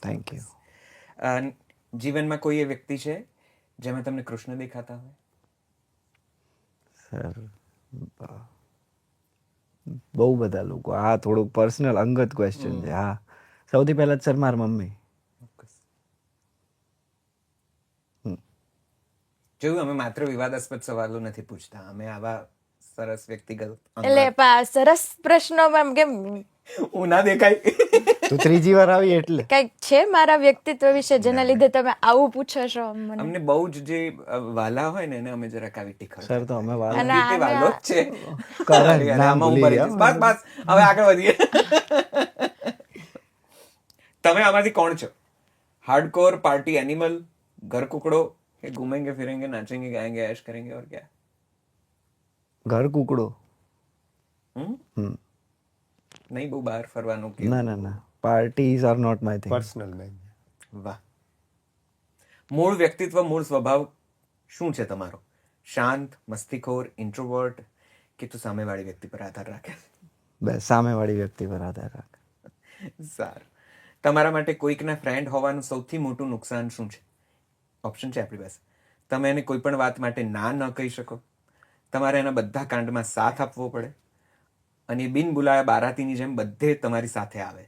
Thank you. જીવનમાં કોઈ એ વ્યક્તિ છે જેમાં તમને કૃષ્ણ દેખાતા હોય? સર બહુ બધા લોકો. આ થોડુંક પર્સનલ અંગત ક્વેશ્ચન છે. હા, સૌથી પહેલા સર મારા મમ્મી. જોયું, અમે માત્ર વિવાદાસ્પદ સવાલો નથી પૂછતા, અમે આવા સરસ વ્યક્તિગત. એટલે સરસ પ્રશ્નોમાં કેમ હું ના દેખાય? તું ત્રીજી વાર આવી એટલે કઈક છે મારા વ્યક્તિત્વ વિશે જેના લીધે તમે આવું પૂછો છો મને? અમને બહુ જ જે વાલા હોય ને એને અમે જરાક આવી ટીખા. સર તો અમે વાલો જ છે. કરણ નામ ભૂલી ગયા. બસ હવે આગળ વધીએ. તમે આમાંથી કોણ છો? હાર્ડકોર પાર્ટી એનિમલ, ઘર કુકડો, કે ઘૂમેંગે ફિરેંગે નાચેંગે ગાएंगे ऐश करेंगे और क्या? ઘર કુકડો. નહીં બહુ બહાર ફરવાનું કે? ના, parties are not my thing. Personal man. વાહ. મૂળ વ્યક્તિત્વ, મૂળ સ્વભાવ શું છે તમારો? શાંત, મસ્તીખોર, ઇન્ટ્રોવર્ટ, કે તું સામેવાળી વ્યક્તિ પર આધાર રાખે? બસ સામેવાળી વ્યક્તિ પર આધાર રાખે. સારું. તમારા માટે કોઈકના ફ્રેન્ડ હોવાનું સૌથી મોટું નુકસાન શું છે? ઓપ્શન છે આપણી પાસે. તમે એને કોઈ પણ વાત માટે ના ન કહી શકો, તમારે એના બધા કાંડમાં સાથ આપવો પડે, અને બિન બોલાયા બારાતીની જેમ બધે તમારી સાથે આવે.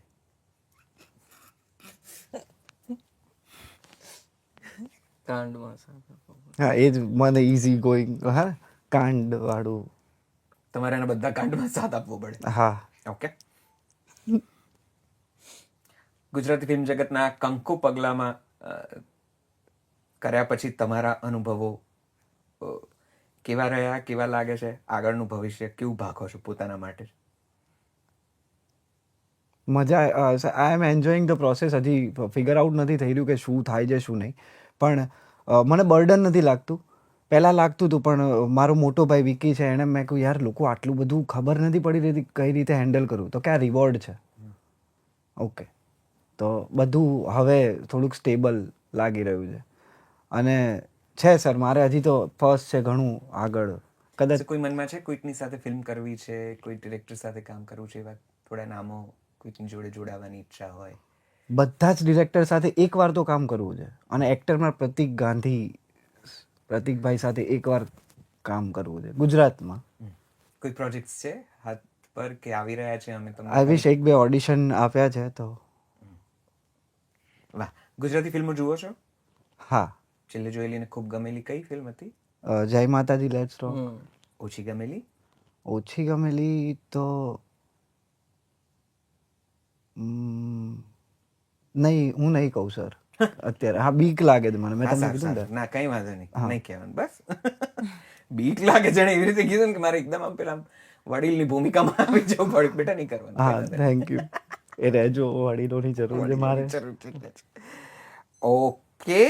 હા, એ જ મને ઇઝી ગોઈંગ. હા, કાંડ વાળું. તમારે એના બધા કાંડમાં સાથ આપવો પડે. હા. ઓકે. ગુજરાતી ફિલ્મ જગતના કંકુ પગલામાં કર્યા પછી તમારા અનુભવો કેવા રહ્યા, કેવા લાગે છે? આગળનું ભવિષ્ય કેવું ભાખો છો પોતાના માટે? મજા. આઈ એમ એન્જોઈંગ ધ પ્રોસેસ. હજી ફિગર આઉટ નથી થઈ રહ્યું કે શું થાય છે શું નહીં, પણ મને બર્ડન નથી લાગતું. પહેલાં લાગતું હતું, પણ મારો મોટો ભાઈ વિકી છે, એણે મેં કહ્યું યાર લોકો આટલું બધું ખબર નથી પડી રહી કઈ રીતે હેન્ડલ કરવું, તો કે આ રિવોર્ડ છે. ઓકે, તો બધું હવે થોડુંક સ્ટેબલ લાગી રહ્યું છે. અને છે સર, મારે હજી તો ફર્સ્ટ છે, ઘણું આગળ કદાચ. કોઈ મનમાં છે કોઈકની સાથે ફિલ્મ કરવી છે, કોઈ ડિરેક્ટર સાથે કામ કરવું છે, એવા થોડા નામો કોઈકની જોડે જોડાવાની ઈચ્છા હોય? બધા જ ડિરેક્ટર સાથે એકવાર તો કામ કરવું છે, અને એક્ટરમાં પ્રતિકભાઈ સાથે એકવાર કામ કરવું છે ગુજરાતમાં. કોઈ પ્રોજેક્ટ છે હાથ પર કે આવી રહ્યા છે? અમે તમને આઈ વિશ 1-2 ઓડિશન આપ્યા છે તો. વાહ. ગુજરાતી ફિલ્મો જુઓ છો? હા. છેલ્લે જોયેલી ને ખૂબ ગમેલી કઈ ફિલ્મ હતી? જય માતાજી લેટ્સ રોક. ઓછી ગમેલી? ઓછી ગમેલી તો નહીં, હું નહીં કહું સર અત્યારે. હા, બીક લાગે છે મને, મેં હા, તમને સારું, કીધું ને. સારું. ના કઈ વાંધો નહીં, નહીં કહેવાનું બસ. બીક લાગે છે એવી રીતે કીધું ને કે મારે એકદમ આમ પેલા વડીલની ભૂમિકામાં આવી જવું પડે. બેટા નહીં કરવાનું. હા, થેન્ક યુ. એ રહેજો, વડીલોની જરૂર છે મારે. ઓકે,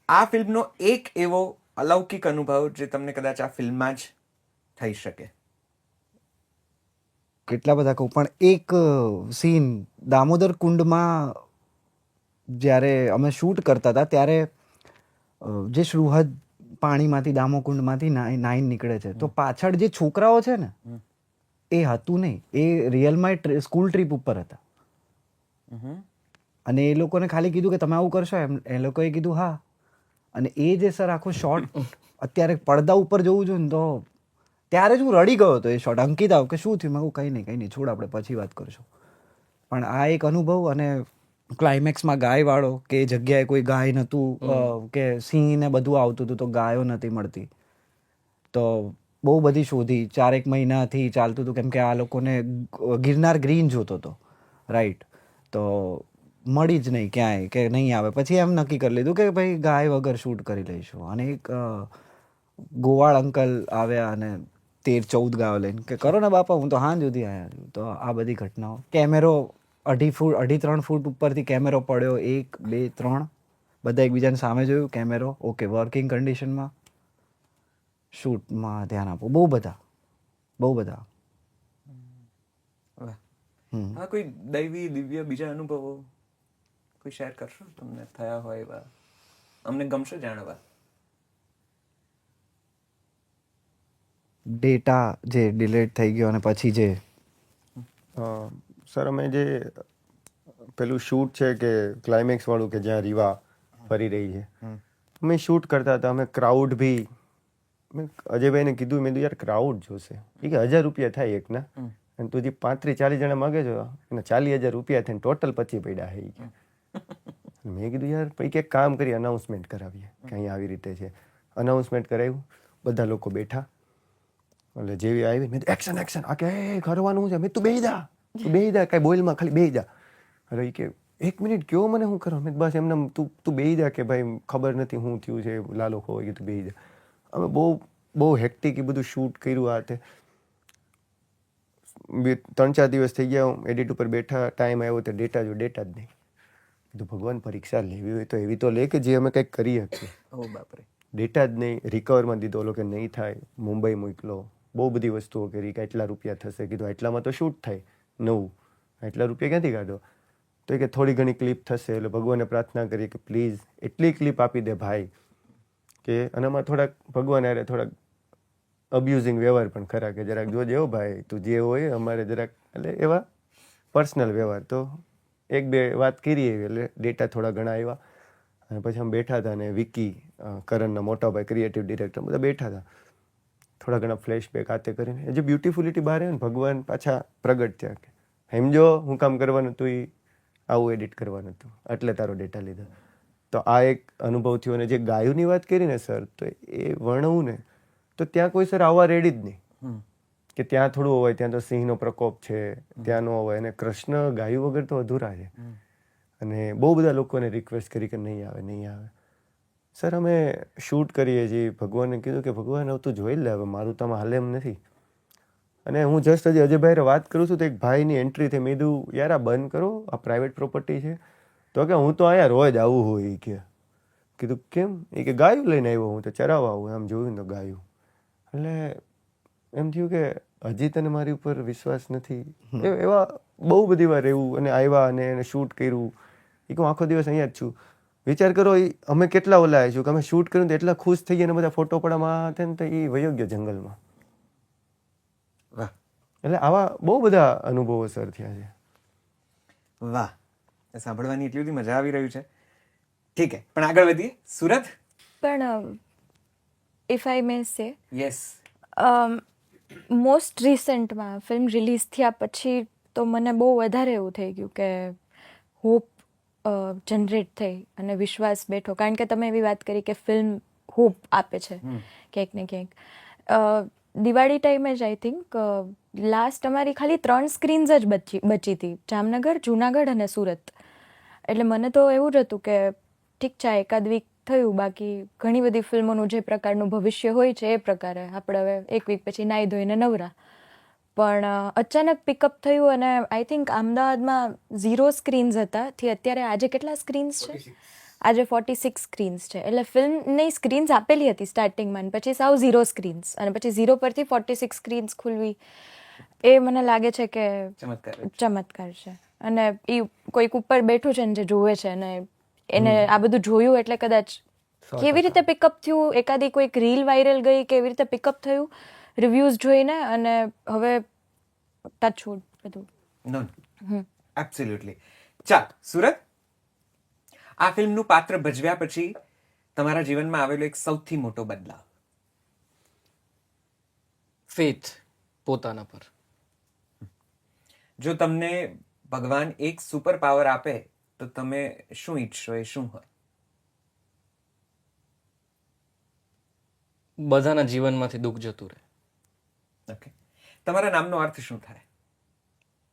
આ ફિલ્મનો એક એવો અલૌકિક અનુભવ જે તમને કદાચ આ ફિલ્મમાં જ થઈ શકે. કેટલા બધા કહું, પણ એક સીન દામોદર કુંડમાં જ્યારે અમે શૂટ કરતા હતા ત્યારે જે શ્રુહદ પાણીમાંથી દામોકુંડમાંથી નાઈન નીકળે છે, તો પાછળ જે છોકરાઓ છે ને એ હતું નહીં, એ રિયલમાં સ્કૂલ ટ્રીપ ઉપર હતા. અને એ લોકોને ખાલી કીધું કે તમે આવું કરશો, એમ એ લોકોએ કીધું હા. અને એ જે સર આખો શોટ અત્યારે પડદા ઉપર જોવું જોઈએ ને, તો ત્યારે જ હું રડી ગયો હતો. એ શોટ અંકિત આવ કે શું થયું, મેં કહું કંઈ નહીં, છોડ, આપણે પછી વાત કરશું. પણ આ એક અનુભવ. અને ક્લાઇમેક્સમાં ગાયવાળો, કે એ જગ્યાએ કોઈ ગાય નહોતું, કે સિંહ ને બધું આવતું હતું તો ગાયો નથી મળતી, તો બહુ બધી શોધી, 4 મહિનાથી ચાલતું હતું, કેમ કે આ લોકોને ગિરનાર ગ્રીન જોતો હતો, રાઈટ. તો મળી જ નહીં ક્યાંય, કે નહીં આવે. પછી એમ નક્કી કરી લીધું કે ભાઈ ગાય વગર શૂટ કરી લઈશું. અને એક ગોવાળ અંકલ આવ્યા અને 13-14 ગાયો લઈને કે કરો ને બાપા, હું તો હાંજ સુધી આવ્યા છું. તો આ બધી ઘટનાઓ. કેમેરો 2.5-3 ફૂટ ઉપરથી કેમેરો પડ્યો, 1, 2, 3 બધા એકબીજાને સામે જોયું, કેમેરો ઓકે, વર્કિંગ કન્ડિશનમાં, શૂટમાં ધ્યાન આપો. બહુ બધા. હા, કોઈ દૈવી દિવ્ય બીજા અનુભવો કોઈ શેર કરશો તમને થયા હોય એવા? અમને ગમશે જાણવા. ડેટા જે ડિલીટ થઈ ગયો અને પછી જે સર અમે જે પેલું શૂટ છે કે ક્લાઇમેક્સ વાળું કે જ્યાં રીવા ફરી રહી છે, અમે શૂટ કરતા હતા. અમે ક્રાઉડ બી, મેં અજયભાઈને કીધું, મેં કીધું યાર ક્રાઉડ જોશે. એ કે 1000 રૂપિયા થાય એકના, અને તું જે 35-40 જણા માગે છો એને 40,000 રૂપિયા થઈને ટોટલ 25 પડ્યા છે. એ કે મેં કીધું યાર પછી કંઈક કામ કરી, અનાઉન્સમેન્ટ કરાવીએ કે અહીંયા આવી રીતે છે. અનાઉન્સમેન્ટ કરાવ્યું, બધા લોકો બેઠા. એટલે જેવી આવી મેં એક્શન આ કે કરવાનું છે, મેં તું બેહી જા કાંઈ બોલમાં, ખાલી બેહી જા. અરે એ કે 1 મિનિટ કયો મને શું કરો? મેં બસ એમને તું બેહી જા, કે ભાઈ ખબર નથી શું થયું છે, લાલો ખોવાઈ ગયું, તું બેહી જા. અમે બહુ હેક્ટિક એ બધું શૂટ કર્યું. આ તે 3-4 દિવસ થઈ ગયા, એડિટ ઉપર બેઠા, ટાઈમ આવ્યો તો ડેટા જ નહીં. કીધું ભગવાન, પરીક્ષા લેવી હોય તો એવી તો લે કે જે અમે કંઈક કરી શકીએ. ઓ બાપરે. ડેટા જ નહીં. રિકવરમાં દીધો, લોકો નહીં થાય, મુંબઈ મોકલો, બહુ બધી વસ્તુઓ કરી કે એટલા રૂપિયા થશે. કીધું એટલામાં તો શૂટ થાય નવું, એટલા રૂપિયા ક્યાંથી કાઢો? તો કે થોડી ઘણી ક્લિપ થશે. એટલે ભગવાનને પ્રાર્થના કરી કે પ્લીઝ એટલી ક્લિપ આપી દે ભાઈ, કે આનામાં થોડાક ભગવાન યારે થોડાક અબ્યુઝિંગ વ્યવહાર પણ ખરા, કે જરાક જોજે હો ભાઈ, તું જે હોય અમારે જરાક, એટલે એવા પર્સનલ વ્યવહાર. તો 1-2 વાત કરી એવી, એટલે ડેટા થોડા ઘણા આવ્યા. અને પછી અમે બેઠા હતા, અને વિકી, કરણના મોટા ભાઈ, ક્રિએટિવ ડિરેક્ટર, બધા બેઠા હતા. થોડા ઘણા ફ્લેશબેક આતે કરીને જે બ્યુટીફુલિટી બહાર આવે ને, ભગવાન પાછા પ્રગટ થયા કે સમજો હું કામ કરવાનું હતું, એ આવું એડિટ કરવાનું હતું, એટલે તારો ડેટા લીધો. તો આ એક અનુભવ થયો. અને જે ગાયોની વાત કરી ને સર, તો એ વર્ણવું ને, તો ત્યાં કોઈ સર આવવા રેડી જ નહીં, કે ત્યાં થોડું હોય, ત્યાં તો સિંહનો પ્રકોપ છે, ત્યાં ન હોય. અને કૃષ્ણ ગાયું વગર તો અધૂરા છે. અને બહુ બધા લોકોને રિક્વેસ્ટ કરી કે નહીં આવે. સર અમે શૂટ કરીએ છીએ, ભગવાનને કીધું કે ભગવાન હવે તું જોઈ લે, હવે મારું તો આમાં હાલે એમ નથી. અને હું જસ્ટ હજી અજયભાઈ વાત કરું છું તો એક ભાઈની એન્ટ્રી થઈ. મેં કીધું યાર આ બંધ કરો, આ પ્રાઇવેટ પ્રોપર્ટી છે. તો કે હું તો અહીંયા રોજ આવું હોય. કે કીધું કેમ? એ કે ગાયું લઈને આવ્યો, હું તો ચરાવવા આવું. આમ જોયું તો ગાયું. એટલે એમ થયું કે હજી તને મારી ઉપર વિશ્વાસ નથી. એવા બહુ બધી વાર એવું. અને આવ્યા અને એને શૂટ કર્યું. એ હું આખો દિવસ અહીંયા જ છું. વિચાર કરો, અમે કેટલા ઓલા આવીશું કે અમે શૂટ કર્યું તો એટલા ખુશ થઈ ગયા, બધા ફોટો પડામાં હતા ને, તો એ વયો ગયો જંગલમાં. વાહ. એટલે આવા બહુ બધા અનુભવો સર થયા છે. વાહ, સાંભળવાની એટલી બધી મજા આવી રહ્યું છે. ઠીક છે, પણ આગળ વધીએ. સુરત. પણ ઇફ આઈ મે સે, યસ, મોસ્ટ રિસન્ટમાં ફિલ્મ રિલીઝ થયા પછી તો મને બહુ વધારે એવું થઈ ગયું કે હોપ જનરેટ થઈ અને વિશ્વાસ બેઠો, કારણ કે તમે એવી વાત કરી કે ફિલ્મ હોપ આપે છે ક્યાંક ને ક્યાંક. દિવાળી ટાઈમે જ આઈ થિંક લાસ્ટ અમારી ખાલી 3 સ્ક્રીન્સ જ બચી હતી, જામનગર, જુનાગઢ અને સુરત. એટલે મને તો એવું જ હતું કે ઠીક છે એકાદ વીક થયું, બાકી ઘણી બધી ફિલ્મોનું જે પ્રકારનું ભવિષ્ય હોય છે એ પ્રકારે આપણે હવે એક વીક પછી નાહી ધોઈને નવરા. પણ અચાનક પિકઅપ થયું અને આઈ થિંક અમદાવાદમાં 0 સ્ક્રીન્સ હતા થી અત્યારે આજે કેટલા સ્ક્રીન્સ છે? આજે 46 સ્ક્રીન્સ છે. એટલે ફિલ્મની સ્ક્રીન્સ આપેલી હતી સ્ટાર્ટિંગમાં, અને પછી સાવ 0 સ્ક્રીન્સ, અને પછી 0 પરથી 46 સ્ક્રીન્સ ખુલવી, એ મને લાગે છે કે ચમત્કાર છે. અને એ કોઈક ઉપર બેઠું છે ને જે જોવે છે, અને એને આ બધું જોયું એટલે કદાચ કેવી રીતે પિકઅપ થયું, એકાદી કોઈક રીલ વાયરલ ગઈ, કેવી રીતે પિકઅપ થયું રિવ્યૂઝ જોઈને, અને હવે ટચવુડ બધું. નો એબ્સોલ્યુટલી. ચાલ સુરત, આ ફિલ્મનું પાત્ર ભજવ્યા પછી તમારા જીવનમાં આવેલો એક સૌથી મોટો બદલાવ? ફેથ પોતાના પર. જો તમને ભગવાન એક સુપર પાવર આપે તો તમે શું ઈચ્છશો, એ શું હોય? બધાના જીવનમાંથી દુઃખ જતું રહે. ઓકે. તમારા નામનો અર્થ શું થાય?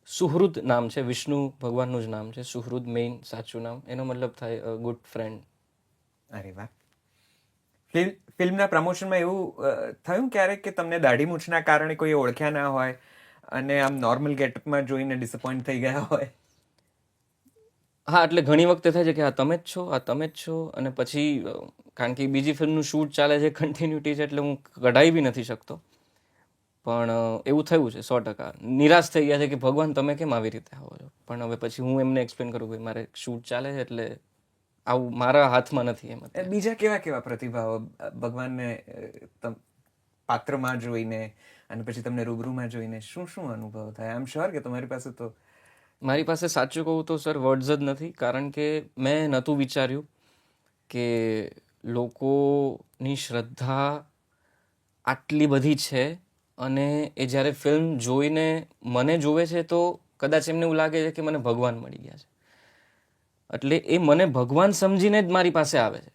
સુહૃદ નામ છે, વિષ્ણુ ભગવાનનું જ નામ છે. સુહૃદ મેઇન સાચું નામ. એનો મતલબ થાય ગુડ ફ્રેન્ડ. અરે વાહ. ફિલ્મના પ્રમોશનમાં એવું થયું ક્યારેક કે તમને દાઢી મૂછના કારણે કોઈ ઓળખ્યા ના હોય અને આમ નોર્મલ ગેટઅપમાં જોઈને ડિસઅપોઇન્ટ થઈ ગયા હોય? હા, એટલે ઘણી વખતે થાય છે કે આ તમે જ છો, આ તમે જ છો. અને પછી કારણ કે બીજી ફિલ્મનું શૂટ ચાલે છે, કન્ટિન્યુટી છે, એટલે હું કઢાઈ બી નથી શકતો. પણ એવું થયું છે 100%. નિરાશ થઈ ગયા છે કે ભગવાન તમે કેમ આવી રીતે આવો છો. પણ હવે પછી હું એમને એક્સપ્લેન કરું કે મારે શૂટ ચાલે છે, એટલે આવું મારા હાથમાં નથી. એમ બીજા કેવા કેવા પ્રતિભાવો ભગવાનને પાત્રમાં જોઈને અને પછી તમને રૂબરૂમાં જોઈને શું શું અનુભવ થાય? આઈ એમ શ્યોર કે તમારી પાસે તો... મારી પાસે સાચું કહું તો સર વર્ડ્સ જ નથી, કારણ કે મેં નહોતું વિચાર્યું કે લોકોની શ્રદ્ધા આટલી બધી છે, અને એ જ્યારે ફિલ્મ જોઈને મને જોવે છે તો કદાચ એમને એવું લાગે છે કે મને ભગવાન મળી ગયા છે. એટલે એ મને ભગવાન સમજીને જ મારી પાસે આવે છે,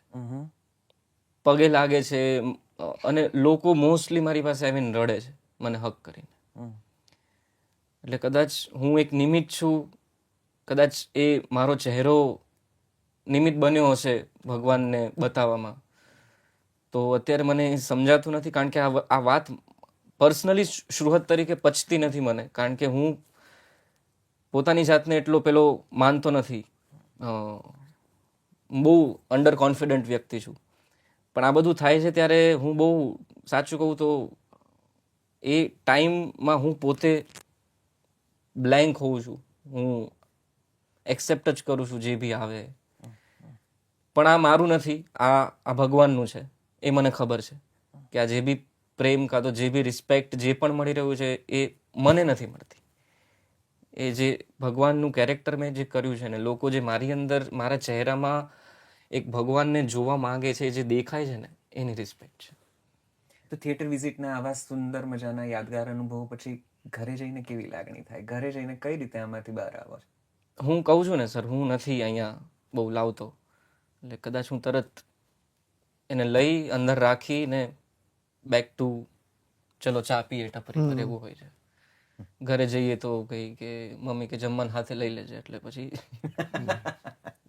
પગે લાગે છે, અને લોકો મોસ્ટલી મારી પાસે આવીને રડે છે મને હક કરીને. એટલે કદાચ હું એક નિમિત્ત છું, કદાચ એ મારો ચહેરો નિમિત્ત બન્યો હશે ભગવાનને બતાવવામાં. તો અત્યારે મને સમજાતું નથી, કારણ કે આ વાત પર્સનલી શ્રુહદ તરીકે પચતી નથી મને, કારણ કે હું પોતાની જાતને એટલો પેલો માનતો નથી, બહુ અંડર કોન્ફિડન્ટ વ્યક્તિ છું. પણ આ બધું થાય છે ત્યારે હું બહુ સાચું કહું તો એ ટાઈમમાં હું પોતે બ્લેન્ક હોઉં છું. હું એક્સેપ્ટ જ કરું છું જે બી આવે. પણ આ મારું નથી, આ ભગવાનનું છે. એ મને ખબર છે કે આ જે બી પ્રેમ કાં તો જે બી રિસ્પેક્ટ જે પણ મળી રહ્યું છે એ મને નથી મળતી. એ જે ભગવાનનું કેરેક્ટર મેં જે કર્યું છે ને, લોકો જે મારી અંદર મારા ચહેરામાં એક ભગવાનને જોવા માંગે છે, જે દેખાય છે ને, એની રિસ્પેક્ટ છે. તો થિયેટર વિઝિટના આવા સુંદર મજાના યાદગાર અનુભવો પછી ઘરે જઈને કેવી લાગણી થાય? ઘરે જઈને કઈ રીતે આમાંથી બહાર આવો છો? હું કહું છું ને સર, હું નથી અહીંયા બહુ લાવતો. એટલે કદાચ હું તરત એને લઈ અંદર રાખીને બેક ટુ ચલો ચા પીએ ટપરી પર, એવું હોય છે. ઘરે જઈએ તો કઈ કે મમ્મી કે જમવાનું હાથે લઈ લેજે, એટલે પછી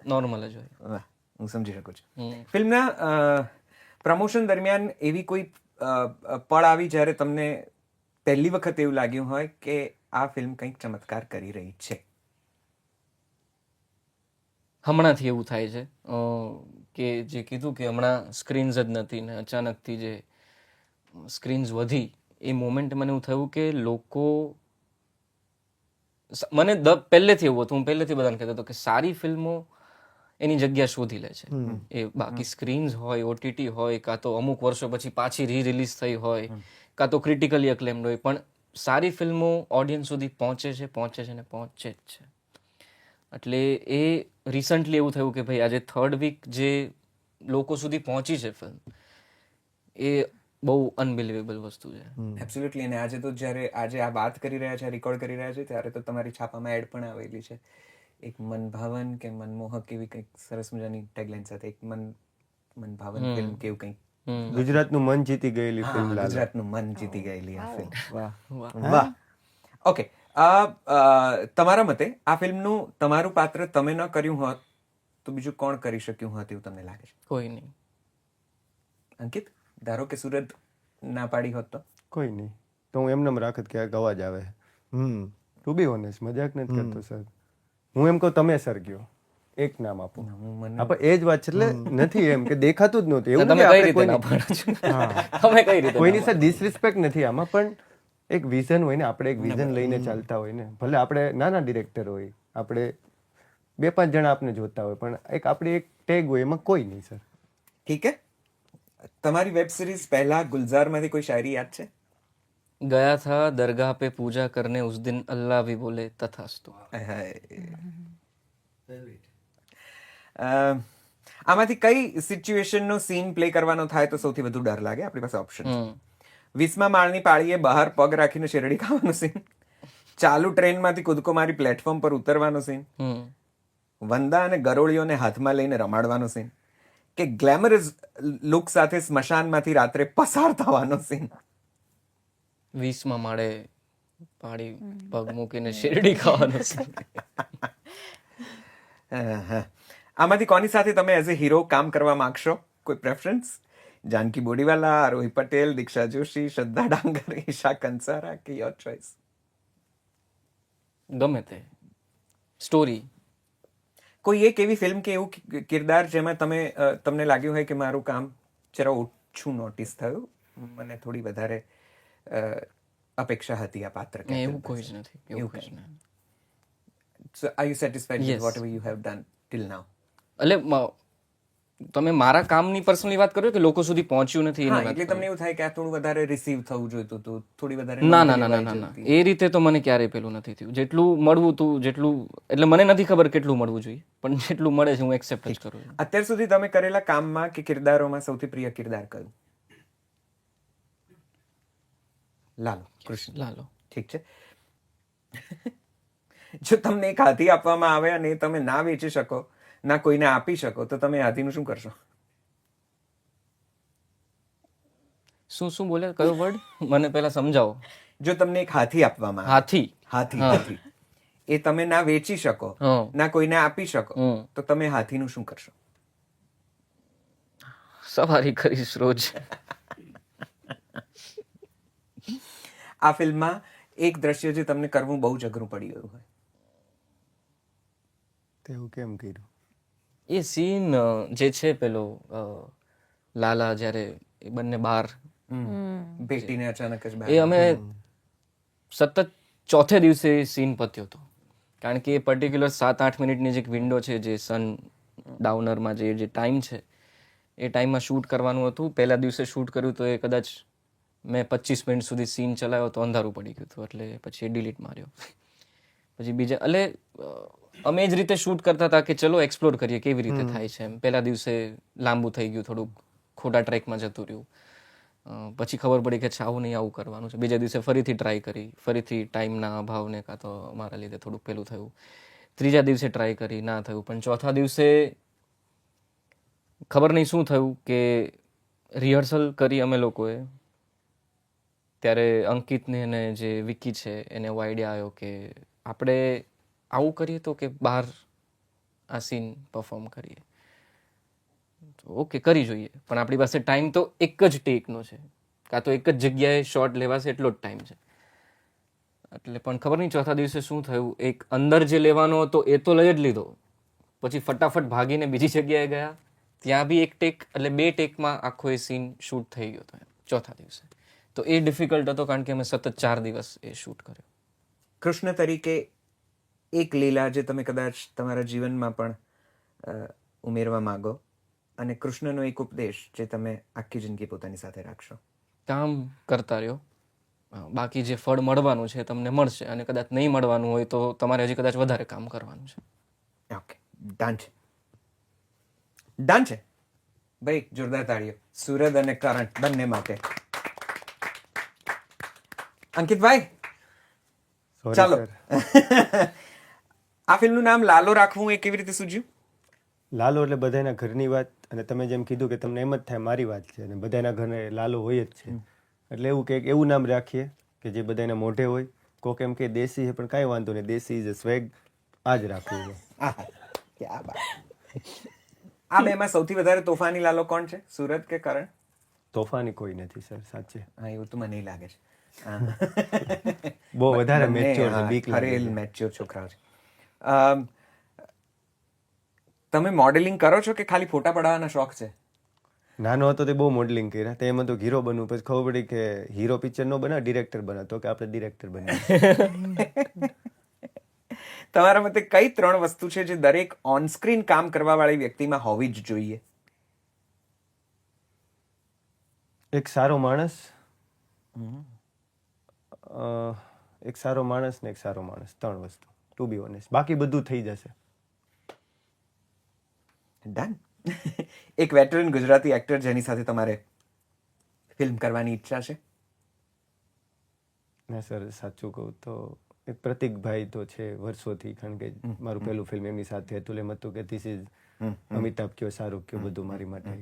નોર્મલ જ હોય. વાહ, હું સમજી શકું છું. ફિલ્મના પ્રમોશન દરમિયાન એવી કોઈ પળ આવી જ્યારે તમને પહેલી વખત એવું લાગ્યું હોય કે આ ફિલ્મ કંઈક ચમત્કાર કરી રહી છે? હમણાંથી એવું થાય છે કે જે કીધું કે હમણાં સ્ક્રીન્સ જ નથી ને અચાનકથી જે સ્ક્રીન્સ વધી, એ મોમેન્ટ મને એવું થયું કે લોકો મને પહેલેથી એવું હતું, હું પહેલેથી બધાને કહેતો હતો કે સારી ફિલ્મો એની જગ્યા શોધી લે છે. એ બાકી સ્ક્રીન્સ હોય, ઓટીટી હોય, કાં તો અમુક વર્ષો પછી પાછી રિલીઝ થઈ હોય, કાં તો ક્રિટિકલી અક્લેમ્ડ હોય, પણ સારી ફિલ્મો ઓડિયન્સ સુધી પહોંચે છે ને પહોંચે જ છે. એટલે એ રિસન્ટલી એવું થયું કે ભાઈ આજે 3rd વીક જે લોકો સુધી પહોંચી છે ફિલ્મ, એ બહુ અનબિલિવેબલ વસ્તુ છે. એબ્સોલ્યુટલી. અને આજે તો જ્યારે આજે આ વાત કરી રહ્યા છે, રેકોર્ડ કરી રહ્યા છે, ત્યારે તો તમારી છાપામાં એડ પણ આવેલી છે. એક મનભાવન કે મનમોહક એવી કંઈક સરસ મજાની ટેગલાઈન સાથે એક મનભાવન ફિલ્મ કેવું કંઈક. ગુજરાતનું મન જીતી ગયેલી હા, ફિલ્મ લાલા. ગુજરાતનું મન જીતી ગયેલી આ ફિલ્મ. વાહ વાહ. ઓકે, તમારા મતે આ ફિલ્મનું તમારું પાત્ર તમે ન કર્યું હોત તો બીજું કોણ કરી શક્યું હોત એવું તમને લાગે છે? કોઈ નહીં. અંકિત, ધારો કે સુરત ના પાડી હોત તો? કોઈ નહીં, તો હું એમને રાખત કે આ અવાજ આવે. ટુ બી ઓનેસ્ટ, મજાક નથી કરતો સર. હું એમ કહું તમે સર કયો એક નામ આપો. આપણે એ જ વાત છે, એટલે નથી એમ કે દેખાતું જ નહોતું એવું તમે નથી, કઈ આપણે રીતે ના કોઈની- પાડો છો? તમે કઈ રીતે કોઈની સાથે ડિસરિસ્પેક્ટ નથી આમાં, પણ એક વિઝન હોય ને, આપણે એક વિઝન લઈને ચાલતા હોય ને, ભલે આપણે નાના ડિરેક્ટર હોય, આપણે 2-5 જણા આપણે જોતા હોય, પણ એક આપણી એક ટેગ હોય, એમાં કોઈ નહીં સર. ઠીક હે. તમારી વેબ સિરીઝ પહેલા ગુલઝારમાંથી કોઈ શાયરી યાદ છે? ગયા था दरगाह पे पूजा करने उस दिन अल्लाह भी बोले तथास्तु. આમાંથી કઈ સિચ્યુએશનનો સીન પ્લે કરવાનો થાય તો સૌથી વધુ ડર લાગે? આપણી પાસે ઓપ્શન છે. 20મા માળની પાળીએ બહાર પગ રાખીને શેરડી ખાવાનો સીન, ચાલુ ટ્રેનમાંથી કૂદકો મારી પ્લેટફોર્મ પર ઉતરવાનો સીન, વંદા અને ગરોળીઓને હાથમાં લઈને રમાડવાનો સીન, કે ગ્લેમરસ લુક સાથે સ્મશાનમાંથી રાત્રે પસાર થવાનો સીન. 20મા માળે પાડી પગ મૂકીને શેરડી ખાવાનો છે. આમાંથી કોની સાથે તમે એઝ એ હીરો કામ કરવા માંગશો? કોઈ પ્રેફરન્સ? જાનકી બોડીવાલા, રોહિત પટેલ, દીક્ષા જોશી, શ્રદ્ધા ડાંગર, ઈશા કંસારા, કે યોર ચોઇસ? ગમે તે સ્ટોરી. કોઈ એક એવી ફિલ્મ કે એવું કિરદાર જેમાં તમને લાગ્યું હોય કે મારું કામ જરા ઓછું નોટિસ થયું, મને થોડી વધારે અપેક્ષા હતી આ પાત્ર? એવું કોઈ જ નથી. એવું કોઈ જ નથી. So are you satisfied with Yes. whatever you have done till now? એટલે તમે મારા કામની પર્સનલી વાત કરો કે લોકો સુધી પહોંચ્યું નથી હા, એની વાત એટલે કરો? તમને એવું થાય કે આ થોડું વધારે રિસીવ થવું જોઈતું હતું, થોડી વધારે ના ના નોંધ ના ના લેવાઈ ના ના, જોઈતી. એ રીતે તો મને ક્યારેય પેલું નથી થયું. જેટલું મળવું તું જેટલું, એટલે મને નથી ખબર કેટલું મળવું જોઈએ, પણ જેટલું મળે છે હું એક્સેપ્ટ જ કરું છું. અત્યાર સુધી તમે કરેલા કામમાં કે કિરદારોમાં સૌથી પ્રિય કિરદાર કયું? લાલો, કૃષ્ણ. લાલો. ઠીક છે. જો તમને એક હાથી આપવામાં આવે અને એ તમે ના વેચી શકો, ના કોઈને આપી શકો, તો તમે હાથીનું શું કરશો? શું બોલ્યા? કયો વર્ડ મને પહેલા સમજાવો. જો તમને એક હાથી આપવામાં આવે, હાથી. હાથી, એ તમે ના વેચી શકો, હં. ના કોઈને આપી શકો, હં. તો તમે હાથીનું શું કરશો? સવારી કરીશ રોજ. આ ફિલ્મમાં એક દ્રશ્ય જે તમને કરવું બહુ જ અઘરું પડી ગયું હોય? તેવું કેમ કર્યું? એ સીન જે છે પેલો લાલા જ્યારે એ બંને બહાર, ભેટીને અચાનક જ એ બહાર. અમે સતત ચોથે દિવસે સીન પત્યો હતો, કારણ કે એ પર્ટિક્યુલર 7-8 મિનિટની જે એક વિન્ડો છે, જે સન ડાઉનરમાં જે ટાઈમ છે, એ ટાઈમમાં શૂટ કરવાનું હતું. પહેલા દિવસે શૂટ કર્યું તો એ કદાચ મેં 25 મિનિટ સુધી સીન ચલાવ્યો તો અંધારું પડી ગયું હતું, એટલે પછી એ ડિલીટ માર્યો. પછી બીજા એટલે અમે જ રીતે શૂટ કરતા હતા કે ચલો એક્સપ્લોર કરીએ કેવી રીતે થાય છે એમ. પહેલા દિવસે લાંબુ થઈ ગયું, થોડુંક ખોટા ટ્રેકમાં જતું રહ્યું. પછી ખબર પડી કે આવું નહીં, આવું કરવાનું છે. બીજા દિવસે ફરીથી ટ્રાય કરી, ફરીથી ટાઈમના અભાવને કાં તો મારા લીધે થોડુંક પેલું થયું. ત્રીજા દિવસે ટ્રાય કરી, ના થયું. પણ ચોથા દિવસે ખબર નહીં શું થયું કે રિહર્સલ કરી અમે લોકોએ, ત્યારે અંકિતને અને જે વિકી છે એને એવો આઈડિયા આવ્યો કે આપણે આવું કરીએ તો કે બહાર આ સીન પરફોર્મ કરીએ. ઓકે, કરી જોઈએ, પણ આપણી પાસે ટાઈમ તો એક જ ટેકનો છે, કાં તો એક જ જગ્યાએ શોટ લેવાશે એટલો જ ટાઈમ છે. એટલે પણ ખબર નહીં ચોથા દિવસે શું થયું, એક અંદર જે લેવાનો હતો એ તો લઈ જ લીધો, પછી ફટાફટ ભાગીને બીજી જગ્યાએ ગયા, ત્યાં બી એક ટેક, એટલે 2 ટેકમાં આખો એ સીન શૂટ થઈ ગયો હતો ચોથા દિવસે. તો એ ડિફિકલ્ટ હતો, કારણ કે અમે સતત 4 દિવસ એ શૂટ કર્યો. કૃષ્ણ તરીકે એક લીલા જે તમે કદાચ તમારા જીવનમાં પણ ઉમેરવા માંગો, અને કૃષ્ણનો એક ઉપદેશ જે તમે આખી જિંદગી પોતાની સાથે રાખશો? કામ કરતા રહ્યો, બાકી જે ફળ મળવાનું છે તમને મળશે, અને કદાચ નહીં મળવાનું હોય તો તમારે હજી કદાચ વધારે કામ કરવાનું છે. ઓકે, ડન છે. ડન છે ભાઈ, જોરદાર તાળીઓ સુરત અને કરંટ બંને માટે. અંકિતભાઈ, Sorry, ચાલો. sir. આ ફિલ્મનું નામ લાલો રાખવું એ કેવી રીતે સૂઝ્યું? લાલો એટલે બધાના ઘરની વાત, અને તમે જેમ કીધું કે તમને એમ જ થાય મારી વાત છે, અને બધાના ઘરે લાલો હોય જ છે, એટલે એવું કે એવું નામ રાખીએ કે જે બધાના મોઢે હોય. કોક એમ કે દેશી છે, પણ કાંઈ વાંધો નહીં, દેશી ઇઝ અ સ્વેગ, આ જ રાખવું છે. આહા, ક્યાં બાત. આ બેમાં સૌથી વધારે તોફાની લાલો કોણ છે, સુરત કે કરણ? તોફાની કોઈ નથી સર, સાચે. હા, એવું તો મને લાગે છે. બહુ વધારે બંને, મેચ્યોર છે, હા, બીક લાગે ખરેલ છે. મેચ્યોર છોકરાઓ છે. તમે મોડેલિંગ કરો છો કે ખાલી ફોટા પડાવવાના શોખ છે? નાનો હતો તે બહુ મોડલિંગ કર્યા, તે એમાં તો હીરો બનવું, પછી ખબર પડી કે હીરો પિક્ચર નો બનાવે, ડિરેક્ટર બનાવે, તો કે આપણે ડિરેક્ટર બનીએ. તમારા મતે કઈ 3 વસ્તુ છે જે દરેક ઓન સ્ક્રીન કામ કરવા વાળી વ્યક્તિમાં હોવી જ જોઈએ? એક સારો માણસ, એક સારો માણસ ને એક સારો માણસ, 3 વસ્તુ, ટુ બી ઓનેસ્ટ. બાકી બધું થઈ જશે. ડન. એક વેટરન ગુજરાતી એક્ટર જેની સાથે તમારે ફિલ્મ કરવાની ઈચ્છા છે? ના સર, સાચું કહું તો એક પ્રતિકભાઈ તો છે વર્ષોથી, કારણ કે મારું પહેલું ફિલ્મ એમની સાથે હતું, એમ હતું કે ધીસ ઇઝ અમિતાભ કયો, શાહરુખ કયો, બધું મારી માટે.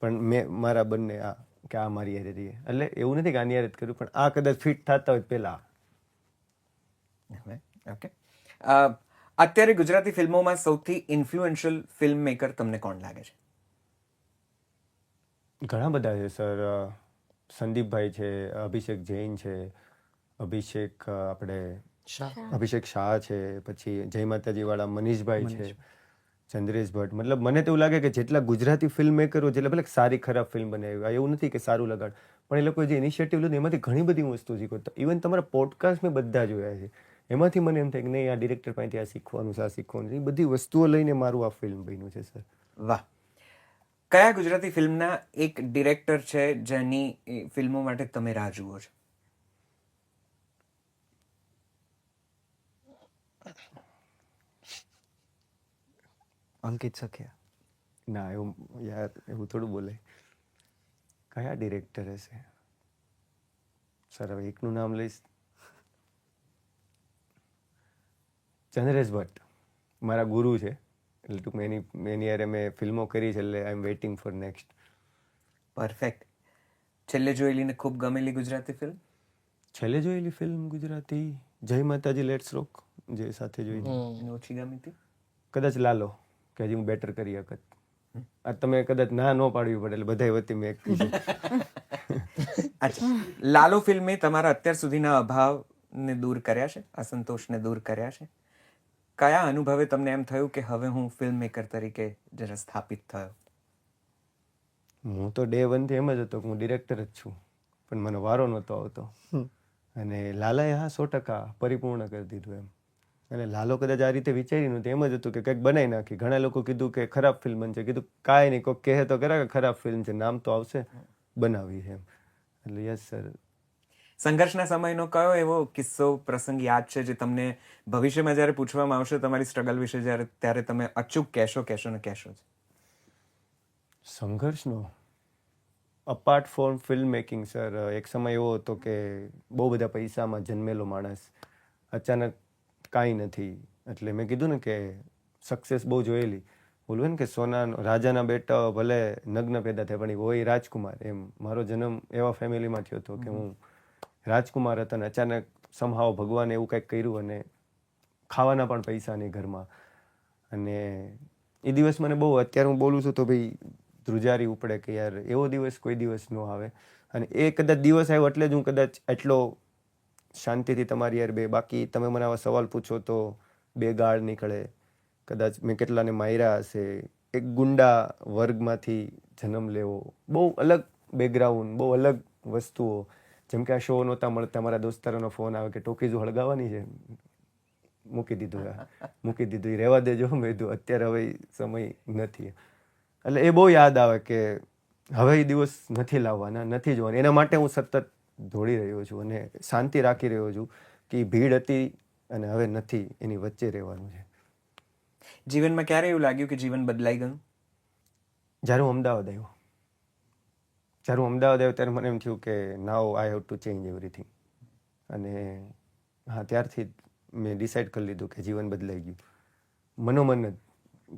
પણ મેં મારા બંને આ કે આ મારી યારે રહીએ, એટલે એવું નથી કે આની યારે જ કર્યું, પણ આ કદાચ ફિટ થતા હોય પહેલા. ઓકે. અત્યારે ગુજરાતી ફિલ્મોમાં સૌથી ઇન્ફ્લુએન્શિયલ ફિલ્મ મેકર તમને કોણ લાગે છે? ઘણા બધા છે સર. સંદીપભાઈ છે, અભિષેક જૈન છે, અભિષેક શાહ છે, પછી જય માતાજી વાળા મનીષભાઈ છે, ચંદ્રેશ ભટ્ટ. મતલબ મને તો એવું લાગે કે જેટલા ગુજરાતી ફિલ્મ મેકરો, જેટલા ભલે સારી ખરાબ ફિલ્મ બનાવી, એવું નથી કે સારું લગાડ, પણ એ લોકોએ જે ઇનિશિયેટિવ લીધું એમાંથી ઘણી બધી વસ્તુ શીખો. ઇવન તમારા પોડકાસ્ટ મેં બધા જોયા છે, એમાંથી મને એમ થાય કે નહીં, આ ડિરેક્ટર પાસેથી આ શીખવાનું છે, આ શીખવાનું છે. એ બધી વસ્તુઓ લઈને મારું આ ફિલ્મ બન્યું છે સર. વાહ. કયા ગુજરાતી ફિલ્મના એક ડિરેક્ટર છે જેની ફિલ્મો માટે તમે રાહ જુઓ છો? અંકિત સખિયા. ના, એવું યાર, એવું થોડું બોલાય. કયા ડિરેક્ટર હશે સર? હવે એકનું નામ લઈશ, ચંદ્રેશ ભટ્ટ મારા ગુરુ છે, એટલે ટૂંકમાં એની યારે મેં ફિલ્મો કરી છે, એટલે I am waiting for next. Perfect. છેલ્લે જોયેલી ને ખૂબ ગમેલી ગુજરાતી ફિલ્મ? છેલ્લે જોયેલી ફિલ્મ ગુજરાતી જય માતાજી લેટ્સ રોક, જે સાથે જોઈ, એને ઓછી ગમી હતી? કદાચ લાલો, કે હજી હું બેટર કરી શકત. આ તમે કદાચ ના ન પાડવી પડે, એટલે બધા વતી મેં એક કીધું. અચ્છા, લાલો ફિલ્મે તમારા અત્યાર સુધીના અભાવને દૂર કર્યા છે, અસંતોષને દૂર કર્યા છે? કયા અનુભવે તમને એમ થયું કે હવે હું ફિલ્મ મેકર તરીકે જરા સ્થાપિત થયો? હું તો ડે 1 થી એમ જ હતો કે હું ડિરેક્ટર જ છું, પણ મને વારો નહોતો આવતો. અને લાલાએ 100% પરિપૂર્ણ કરી દીધું એમ. અને લાલો કદાચ આ રીતે વિચારી નહોતું, એમ જ હતું કે કંઈક બનાવી નાખી. ઘણા લોકો કીધું કે ખરાબ ફિલ્મ બનશે, કીધું કાંઈ નહીં, કોઈ કહે તો ખરા કે ખરાબ ફિલ્મ છે, નામ તો આવશે, બનાવી છે એમ. એટલે યસ સર. સંઘર્ષના સમયનો કયો એવો કિસ્સો, પ્રસંગ યાદ છે જે તમને ભવિષ્યમાં જ્યારે પૂછવામાં આવશે તમારી સ્ટ્રગલ વિશે, ત્યારે તમે અચૂક કહેશો ને કહેશો જ? સંઘર્ષનો apart from film making sir, એક સમય એવો હતો કે બહુ બધા પૈસામાં જન્મેલો માણસ, અચાનક કાંઈ નથી. એટલે મેં કીધું ને કે સક્સેસ બહુ જોયેલી, બોલવું ને કે રાજાના બેટા ભલે નગ્ન પેદા થાય, પણ એ હોય રાજકુમાર. એમ મારો જન્મ એવા ફેમિલીમાં થયો હતો કે હું રાજકુમાર હતા, અને અચાનક સમહાવ ભગવાને એવું કંઈક કર્યું, અને ખાવાના પણ પૈસા નહીં ઘરમાં. અને એ દિવસ મને બહુ, અત્યારે હું બોલું છું તો ભાઈ ધ્રુજારી ઉપડે કે યાર એવો દિવસ કોઈ દિવસ ન આવે. અને એ કદાચ દિવસ આવ્યો એટલે જ હું કદાચ એટલો શાંતિથી તમારી યાર બાકી તમે મને આવા સવાલ પૂછો તો 2 ગાળ નીકળે. કદાચ મેં કેટલાને માર્યા હશે. એક ગુંડા વર્ગમાંથી જન્મ લેવો, બહુ અલગ બેકગ્રાઉન્ડ, બહુ અલગ વસ્તુઓ. જેમ કે આ શો નહોતા મળતા, મારા દોસ્તારોનો ફોન આવે કે ટોકીઝો હળગાવવાની છે, મૂકી દીધું, એ રહેવા દેજો. મેં કીધું અત્યારે હવે સમય નથી. એટલે એ બહુ યાદ આવે કે હવે એ દિવસ નથી લાવવાના, નથી જોવાના. એના માટે હું સતત દોડી રહ્યો છું અને શાંતિ રાખી રહ્યો છું કે ભીડ હતી અને હવે નથી, એની વચ્ચે રહેવાનું છે. જીવનમાં ક્યારે એવું લાગ્યું કે જીવન બદલાઈ ગયું? જ્યારે હું અમદાવાદ આવ્યો ત્યારે મને એમ થયું કે now I have to change everything. અને હા, ત્યારથી મેં ડિસાઈડ કરી લીધું કે જીવન બદલાઈ ગયું. મનોમન જ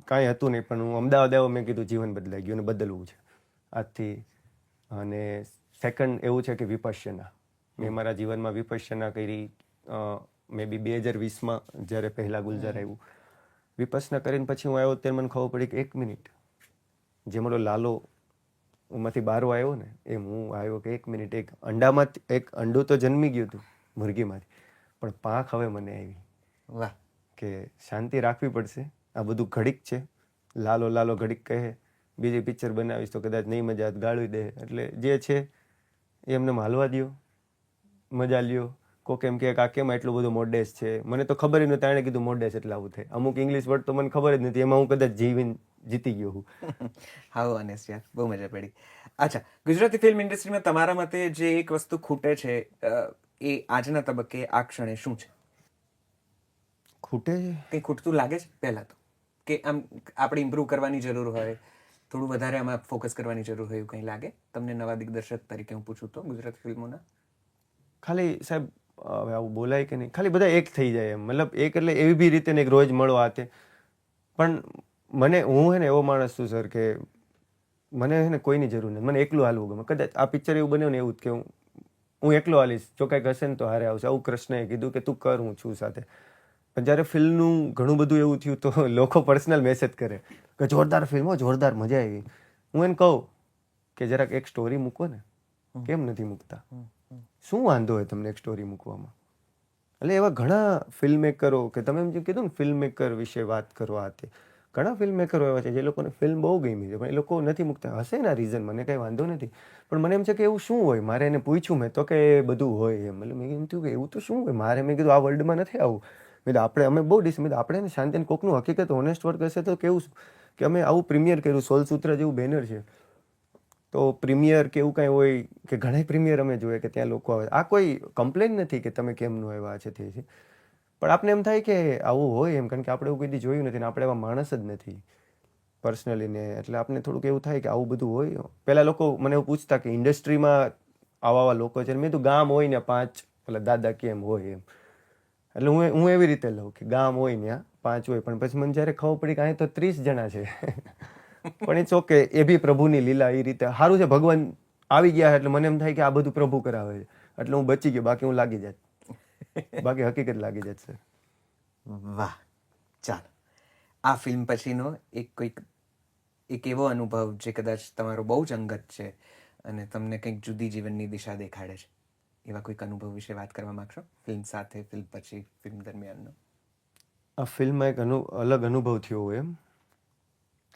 કાંઈ હતું નહીં, પણ હું અમદાવાદ આવ્યો, મેં કીધું જીવન બદલાઈ ગયું અને બદલવું છે આજથી. અને સેકન્ડ એવું છે કે વિપશ્યના, મેં મારા જીવનમાં વિપશ્યના કરી મે બી 2020માં જ્યારે પહેલાં ગુલઝાર આવ્યું. વિપશ્યના કરીને પછી હું આવ્યો ત્યારે મને ખબર પડી કે 1 મિનિટ જે મારો લાલો માંથી બારો આવ્યો ને, એમ હું આવ્યો કે 1 મિનિટ, એક અંડામાંથી એક અંડું તો જન્મી ગયું હતું મુરગીમાંથી, પણ પાંખ હવે મને આવી. વાહ. કે શાંતિ રાખવી પડશે, આ બધું ઘડીક છે. લાલો લાલો ઘડીક કહે, બીજી પિક્ચર બનાવીશ તો કદાચ નહીં મજા ગાળી દે, એટલે જે છે એ એમને હાલવા દો, મજા લ્યો. કોક એમ કે આ કેમ એટલું બધું મોડેસ છે, મને તો ખબર જ નહોતી, એણે કીધું મોડેસ એટલે આવું થાય. અમુક ઇંગ્લિશ વર્ડ તો મને ખબર જ નથી, એમાં હું કદાચ જીતી ગયો હું. હાઉ ઓનેસ્ટ યાર, બહુ મજા પડી. અચ્છા, ગુજરાતી ફિલ્મ ઇન્ડસ્ટ્રીમાં તમારા મતે જે એક વસ્તુ ખૂટે છે એ આજના તબક્કે આ ક્ષણે શું છે? ખૂટે છે કંઈ ખૂટતું લાગે છે પહેલા તો, કે આમ આપણે ઇમ્પ્રૂવ કરવાની જરૂર હોય, થોડું વધારે આમાં ફોકસ કરવાની જરૂર હોય, એવું કંઈ લાગે તમને નવા દિગ્દર્શક તરીકે હું પૂછું તો ગુજરાતી ફિલ્મોના? ખાલી સાહેબ હવે આવું બોલાય કે નહીં, ખાલી બધા એક થઈ જાય એમ, મતલબ એક એટલે એવી બી રીતે ને એક રોજ મળો આતે. પણ મને, હું હે ને એવો માણસ છું સર કે મને હે ને કોઈની જરૂર નથી, મને એકલું હાલવું ગમે. કદાચ આ પિક્ચર એવું બન્યું ને એવું જ કે હું એકલો હાલીશ, જો કાંઈક હશે ને તો હારે આવશે, આવું કૃષ્ણએ કીધું કે તું કર, હું છું સાથે. પણ જ્યારે ફિલ્મનું ઘણું બધું એવું થયું તો લોકો પર્સનલ મેસેજ કરે કે જોરદાર ફિલ્મો, જોરદાર, મજા આવી. હું એને કહું કે જરાક એક સ્ટોરી મૂકો ને, કેમ નથી મૂકતા? શું વાંધો હોય તમને એક સ્ટોરી મૂકવામાં? એટલે એવા ઘણા ફિલ્મ મેકરો કે તમે એમ જે કીધું ને ફિલ્મ મેકર વિશે વાત કરો, આ તે ઘણા ફિલ્મ મેકરો એવા છે જે લોકોને ફિલ્મ બહુ ગમી છે, પણ એ લોકો નથી મૂકતા. હશે એના રીઝન, મને કંઈ વાંધો નથી, પણ મને એમ છે કે એવું શું હોય? મારે એને પૂછ્યું મેં તો કે એ બધું હોય એમ. એટલે મેં એમ થયું કે એવું તો શું હોય મારે? મેં કીધું આ વર્લ્ડમાં નથી આવું. મેં આપણે અમે બહુ મેં આપણે શાંતિને કોકનું હકીકત ઓનેસ્ટ વર્ક હશે તો કેવું કે અમે આવું પ્રીમિયર કર્યું, સોલસૂત્ર જેવું બેનર છે, તો પ્રીમિયર કે એવું કાંઈ હોય કે ઘણા પ્રીમિયર અમે જોઈએ કે ત્યાં લોકો આવે. આ કોઈ કમ્પ્લેન નથી કે તમે કેમ ન આવ્યા છે તે છે, પણ આપણે એમ થાય કે આવું હોય એમ, કારણ કે આપણે એવું કોઈ દી જોયું નથી ને આપણે એવા માણસ જ નથી પર્સનલી ને, એટલે આપણે થોડુંક એવું થાય કે આવું બધું હોય. પહેલાં લોકો મને એવું પૂછતા કે ઇન્ડસ્ટ્રીમાં આવા લોકો છે, મેં તો ગામ હોય ને 5 પેલા દાદા કેમ હોય એમ, એટલે હું એવી રીતે લઉં કે ગામ હોય ને 5 હોય, પણ પછી મને જ્યારે ખબર પડી કે અહીં તો 30 જણા છે પણ ઇટ્સ ઓકે, એ બી પ્રભુની લીલા. એ રીતે સારું છે, ભગવાન આવી ગયા એટલે મને એમ થાય કે આ બધું પ્રભુ કરાવે છે, એટલે હું બચી ગયો, બાકી હું લાગી જાત, બાકી હકીકત લાગી જાત સર. વાહ. ચાલો, આ ફિલ્મ પછીનો એક એવો અનુભવ જે કદાચ તમારો બહુ જ અંગત છે અને તમને કંઈક જુદી જીવનની દિશા દેખાડે છે, એવા કોઈક અનુભવ વિશે વાત કરવા માંગશો? ફિલ્મ સાથે, ફિલ્મ પછી, ફિલ્મ દરમિયાનનો? આ ફિલ્મમાં એક અલગ અનુભવ થયો હોય એમ.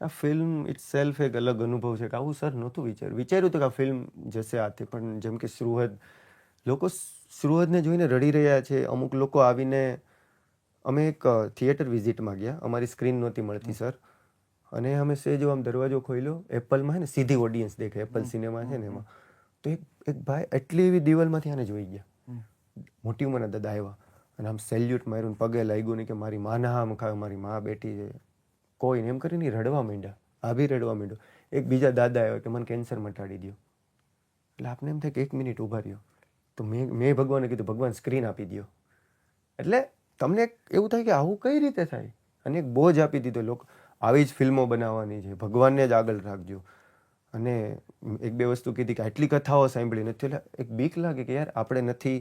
આ ફિલ્મ ઇટ સેલ્ફ એક અલગ અનુભવ છે કે આવું સર નહોતું વિચાર્યું હતું કે આ ફિલ્મ જશે આથી. પણ જેમ કે લોકો સુહૃદને જોઈને રડી રહ્યા છે. અમુક લોકો આવીને, અમે એક થિયેટર વિઝિટમાં ગયા, અમારી સ્ક્રીન નહોતી મળતી સર, અને અમે સેજો આમ દરવાજો ખોલ્યો, એપલમાં છે ને સીધી ઓડિયન્સ દેખાય, એપલ સિનેમા છે ને એમાં, તો એક ભાઈ એટલી એવી દિવાલમાંથી આને જોઈ ગયા, મોટી ઉંમરના દાદા આવ્યા અને આમ સેલ્યુટ માર્યું, પગે લાગ્યું નહીં કે મારી માના આમ ખાવ, મારી મા બેઠી છે, કોઈને એમ કરીને રડવા માંડ્યા, આ બી રડવા માંડ્યો. એક બીજા દાદા આવ્યા કે મને કેન્સર મટાડી દો. એટલે આપને એમ થાય કે 1 મિનિટ ઊભા રહ્યો, તો મેં ભગવાનને કીધું ભગવાન સ્ક્રીન આપી દો. એટલે તમને એવું થાય કે આવું કઈ રીતે થાય, અને એક બોજ આપી દીધો, લોકો આવી જ ફિલ્મો બનાવવાની છે, ભગવાનને જ આગળ રાખજો. અને 1-2 વસ્તુ કીધી કે આટલી કથાઓ સાંભળી નથી, એટલે એક બીક લાગે કે યાર આપણે નથી,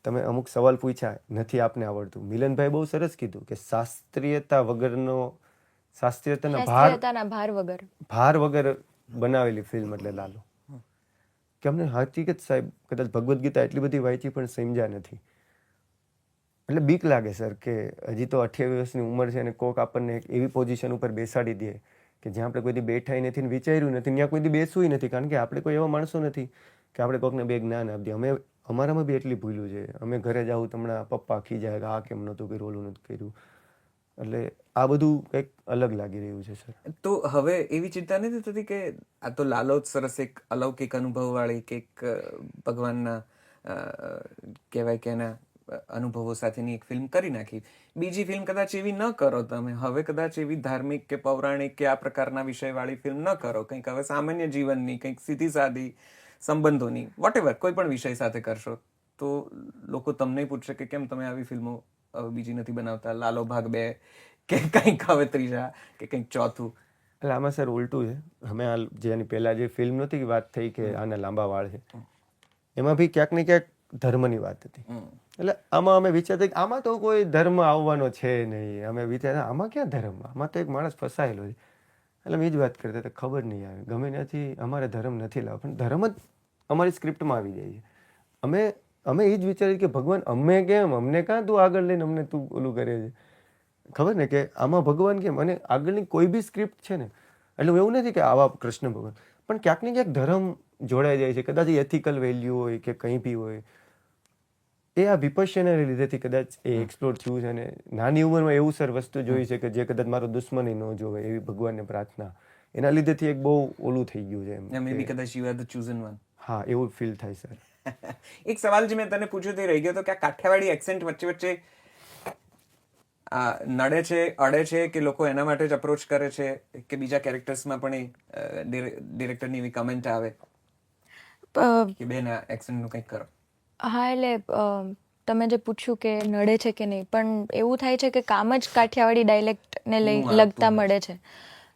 તમે અમુક સવાલ પૂછ્યા, નથી આપને આવડતું. મિલનભાઈ બહુ સરસ કીધું કે શાસ્ત્રીયતા વગરના ભાર વગર બનાવેલી ફિલ્મ એટલે લાલો. કે અમને હકીકત સાહેબ કદાચ ભગવદ્ ગીતા એટલી બધી વાંચી પણ સમજ્યા નથી, એટલે બીક લાગે સર કે હજી તો 28 વર્ષની ઉંમર છે અને કોક આપણને એવી પોઝિશન ઉપર બેસાડી દે કે જ્યાં આપણે કોઈ દી બેઠા નથી ને વિચાર્યું નથી, ત્યાં કોઈ દી બેસવું નથી, કારણ કે આપણે કોઈ એવા માણસો નથી કે આપણે કોકને 2 જ્ઞાન આપી દઈએ. અમે અમારામાં બી એટલી ભૂલ્યું છે, અમે ઘરે જાઉં તમને પપ્પા ખીજાય કે આ કેમ નહોતું કર્યું, ઓલું નથી કર્યું, એટલે આ બધું કંઈક અલગ લાગી રહ્યું છે સર. તો હવે એવી ચિંતા નથી થતી કે આ તો લાલો જ સરસ એક અલૌકિક અનુભવ વાળી કે એક ભગવાનના કહેવાય કે એના અનુભવો સાથેની એક ફિલ્મ કરી નાખી, બીજી ફિલ્મ કદાચ એવી ન કરો તમે, હવે કદાચ એવી ધાર્મિક કે પૌરાણિક કે આ પ્રકારના વિષયવાળી ફિલ્મ ન કરો, કંઈક હવે સામાન્ય જીવનની, કંઈક સીધી સાદી સંબંધોની, વોટ એવર કોઈ પણ વિષય સાથે કરશો, તો લોકો તમને પૂછશે કે કેમ તમે આવી ફિલ્મો હવે બીજી નથી બનાવતા, લાલો ભાગ 2 કે કંઈક હવે ત્રીજા કે કંઈક ચોથું? એટલે આમાં સર ઉલટું છે. અમે આ જેની પહેલા જે ફિલ્મ નહોતી વાત થઈ કે આના લાંબા વાળ છે, એમાં બી ક્યાંક ને ક્યાંક ધર્મની વાત હતી. એટલે આમાં અમે વિચારતા કે આમાં તો કોઈ ધર્મ આવવાનો છે નહીં. અમે વિચારતા આમાં ક્યાં ધર્મ, આમાં તો એક માણસ ફસાયેલો છે. એટલે અમે એ જ વાત કરતા હતા, ખબર નહીં આવે ગમે ત્યાંથી અમારે ધર્મ નથી લાવવો, પણ ધર્મ જ અમારી સ્ક્રિપ્ટમાં આવી જાય છે. અમે એ જ વિચારીએ કે ભગવાન અમે કેમ, અમને કાં તું આગળ લઈને અમને તું ઓલું કરે છે. ખબર ને કે આમાં ભગવાન કેમ, અને આગળની કોઈ બી સ્ક્રિપ્ટ છે ને, એટલે એવું નથી કે આવા કૃષ્ણ ભગવાન, પણ ક્યાંક ને ક્યાંક ધર્મ જોડાઈ જાય છે. કદાચ એથિકલ વેલ્યુ હોય કે કંઈ બી હોય, એ આ વિપશ્યના લીધેથી કદાચ એ એક્સપ્લોર થયું છે. અને નાની ઉંમરમાં એવું સર વસ્તુ જોઈ છે કે જે કદાચ મારો દુશ્મની ન જોવે એવી ભગવાનને પ્રાર્થના, એના લીધેથી એક બહુ ઓલું થઈ ગયું છે એમ. મે બી કદાચ you are the chosen one. હા, એવું ફીલ થાય સર. એક સવાલ જે મેં તને પૂછ્યો તે રહી ગયો તો કે આ કાઠિયાવાડી એક્સેન્ટ વચ્ચે વચ્ચે નડે છે, અડે છે, કે લોકો એના માટે જ અપ્રોચ કરે છે કે બીજા કેરેક્ટર્સમાં પણ ડિરેક્ટરની એવી કમેન્ટ આવે કે બેન આ એક્સેન્ટનું કંઈક કરો? હા, એટલે તમે જે પૂછ્યું કે નડે છે કે નહીં, પણ એવું થાય છે કે કામ જ કાઠિયાવાડી ડાયલેક્ટને લગતા મળે છે.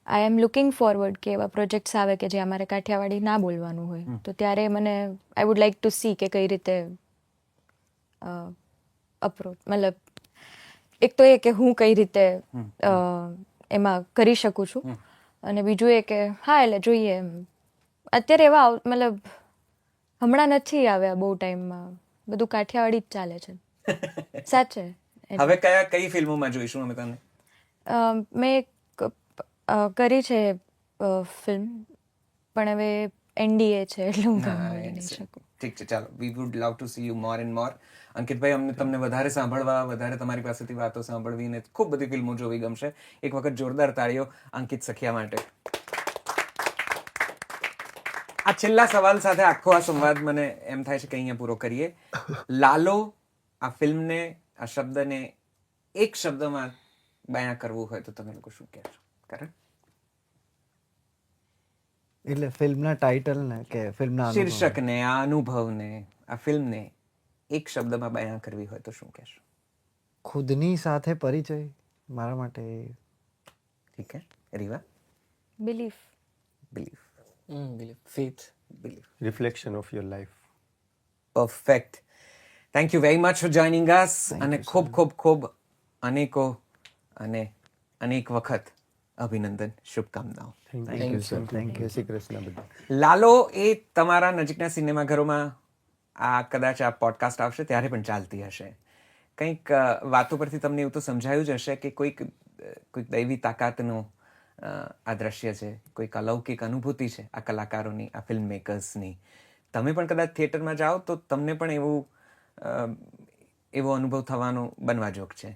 આઈ એમ લુકિંગ ફોરવર્ડ કે એવા પ્રોજેક્ટ્સ આવે કે જે અમારે કાઠિયાવાડી ના બોલવાનું હોય, તો ત્યારે મને I would like to C કે કઈ રીતે અપ્રોચ, મતલબ એક તો એ કે હું કઈ રીતે એમાં કરી શકું છું, અને બીજું એ કે હા એટલે જોઈએ એમ. અત્યારે એવા મતલબ હમણાં નથી આવ્યા બહુ ટાઈમમાં, બધું કાઠિયાવાડી જ ચાલે છે. સાચે. હવે કઈ ફિલ્મોમાં જોઈશું અમે તને? મેં કરી છે ફિલ્મ, પણ હવે NDA છે એટલે હું બોલી નહીં શકું. ઠીક છે, ચાલો. We would love to see you more and more. અંકિતભાઈ, અમને તમને વધારે સાંભળવા, વધારે તમારી પાસેથી વાતો સાંભળવી ને ખૂબ બધી ફિલ્મો જોવી ગમશે. એક વખત જોરદાર તાળીઓ અંકિત સખિયા માટે. આ છેલ્લા સવાલ સાથે આખો આ સંવાદ મને એમ થાય છે કે અહીંયા પૂરો કરીએ. લાલો, આ ફિલ્મને, આ શબ્દને એક શબ્દમાં બયાન કરવું હોય તો તમે લોકો શું કહેશો? કારણ એટલે ફિલ્મના ટાઇટલને કે ફિલ્મના શીર્ષકને, આ અનુભવને, આ ફિલ્મને એક શબ્દમાં બયાન કરવી હોય તો શું કહેશો? ખુદની સાથે પરિચય મારા માટે. ઠીક છે. Reva? Belief. Belief. Faith. Belief. Reflection of your life. Perfect. Thank you very much for joining us. અને ખૂબ ખૂબ ખૂબ અનેકો અને અનેક વખત અભિનંદન, શુભકામનાઓ. Thank you sir. Thank you. Shri Krishna બધા. લાલો એ તમારા નજીકના સિનેમાઘરોમાં આ કદાચ આ પોડકાસ્ટ આવશે ત્યારે પણ ચાલતી હશે. કંઈક વાતો પરથી તમને એવું તો સમજાયું જ હશે કે કોઈક દૈવી તાકાતનું આ દ્રશ્ય છે, કોઈક અલૌકિક અનુભૂતિ છે આ કલાકારોની, આ ફિલ્મ મેકર્સની. તમે પણ કદાચ થિયેટરમાં જાઓ તો તમને પણ એવો અનુભવ થવાનો બનવા જોગ છે.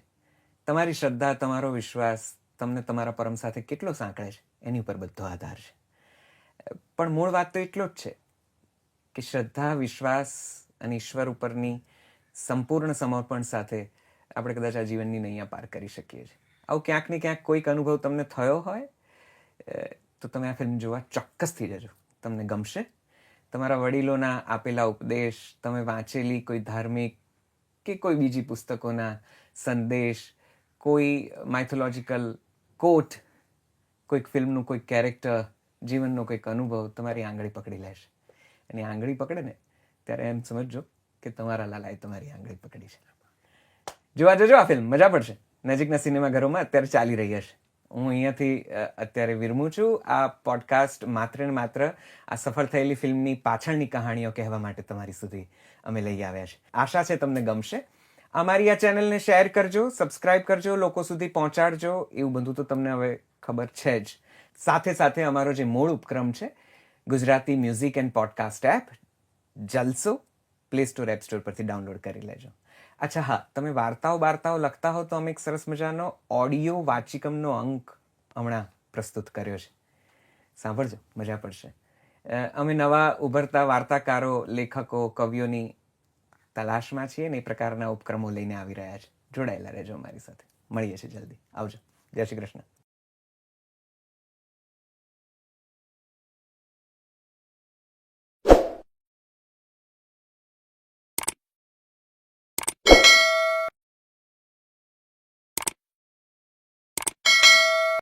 તમારી શ્રદ્ધા, તમારો વિશ્વાસ તમને તમારા પરમ સાથે કેટલો સાંકળે છે એની ઉપર બધો આધાર છે. પણ મૂળ વાત તો એટલો જ છે કે શ્રદ્ધા, વિશ્વાસ અને ઈશ્વર ઉપરની સંપૂર્ણ સમર્પણ સાથે આપણે કદાચ આ જીવનની નૈયા પાર કરી શકીએ છીએ. આવું ક્યાંક ને ક્યાંક કોઈક અનુભવ તમને થયો હોય તો તમે આ ફિલ્મ જોવા ચોક્કસથી જજો. તમને ગમશે. તમારા વડીલોના આપેલા ઉપદેશ, તમે વાંચેલી કોઈ ધાર્મિક કે કોઈ બીજી પુસ્તકોના સંદેશ, કોઈ માઇથોલોજીકલ કોટ, કોઈક ફિલ્મનું કોઈક કેરેક્ટર, જીવનનો કોઈક અનુભવ તમારી આંગળી પકડી લેશે. અને આંગળી પકડે ને ત્યારે એમ સમજજો કે તમારા લાલાએ તમારી આંગળી પકડી છે. જોવા જજો આ ફિલ્મ, મજા પડશે. નજીકના સિનેમાઘરોમાં અત્યારે ચાલી રહી હશે. હું અહીંયાથી અત્યારે વિરમું છું. આ પોડકાસ્ટ માત્ર ને માત્ર આ સફળ થયેલી ફિલ્મની પાછળની કહાણીઓ કહેવા માટે તમારી સુધી અમે લઈ આવ્યા છે. આશા છે તમને ગમશે. અમારી આ ચેનલને શેર કરજો, સબસ્ક્રાઇબ કરજો, લોકો સુધી પહોંચાડજો. એવું બધું તો તમને હવે ખબર છે જ. સાથે સાથે અમારો જે મૂળ ઉપક્રમ છે Gujarati music and podcast app Jalso, play store, app store પરથી ડાઉનલોડ કરી લેજો. અચ્છા હા, તમે વાર્તાઓ લખતા હો તો અમે એક સરસ મજાનો ઓડિયો વાચિકમનો અંક હમણાં પ્રસ્તુત કર્યો છે. સાંભળજો, મજા પડશે. અમે નવા ઉભરતા વાર્તાકારો, લેખકો, કવિઓની તલાશમાં છીએ ને એ પ્રકારના ઉપક્રમો લઈને આવી રહ્યા છે. જોડાયેલા રહેજો અમારી સાથે. મળીએ છીએ જલ્દી. આવજો. જય શ્રી કૃષ્ણ.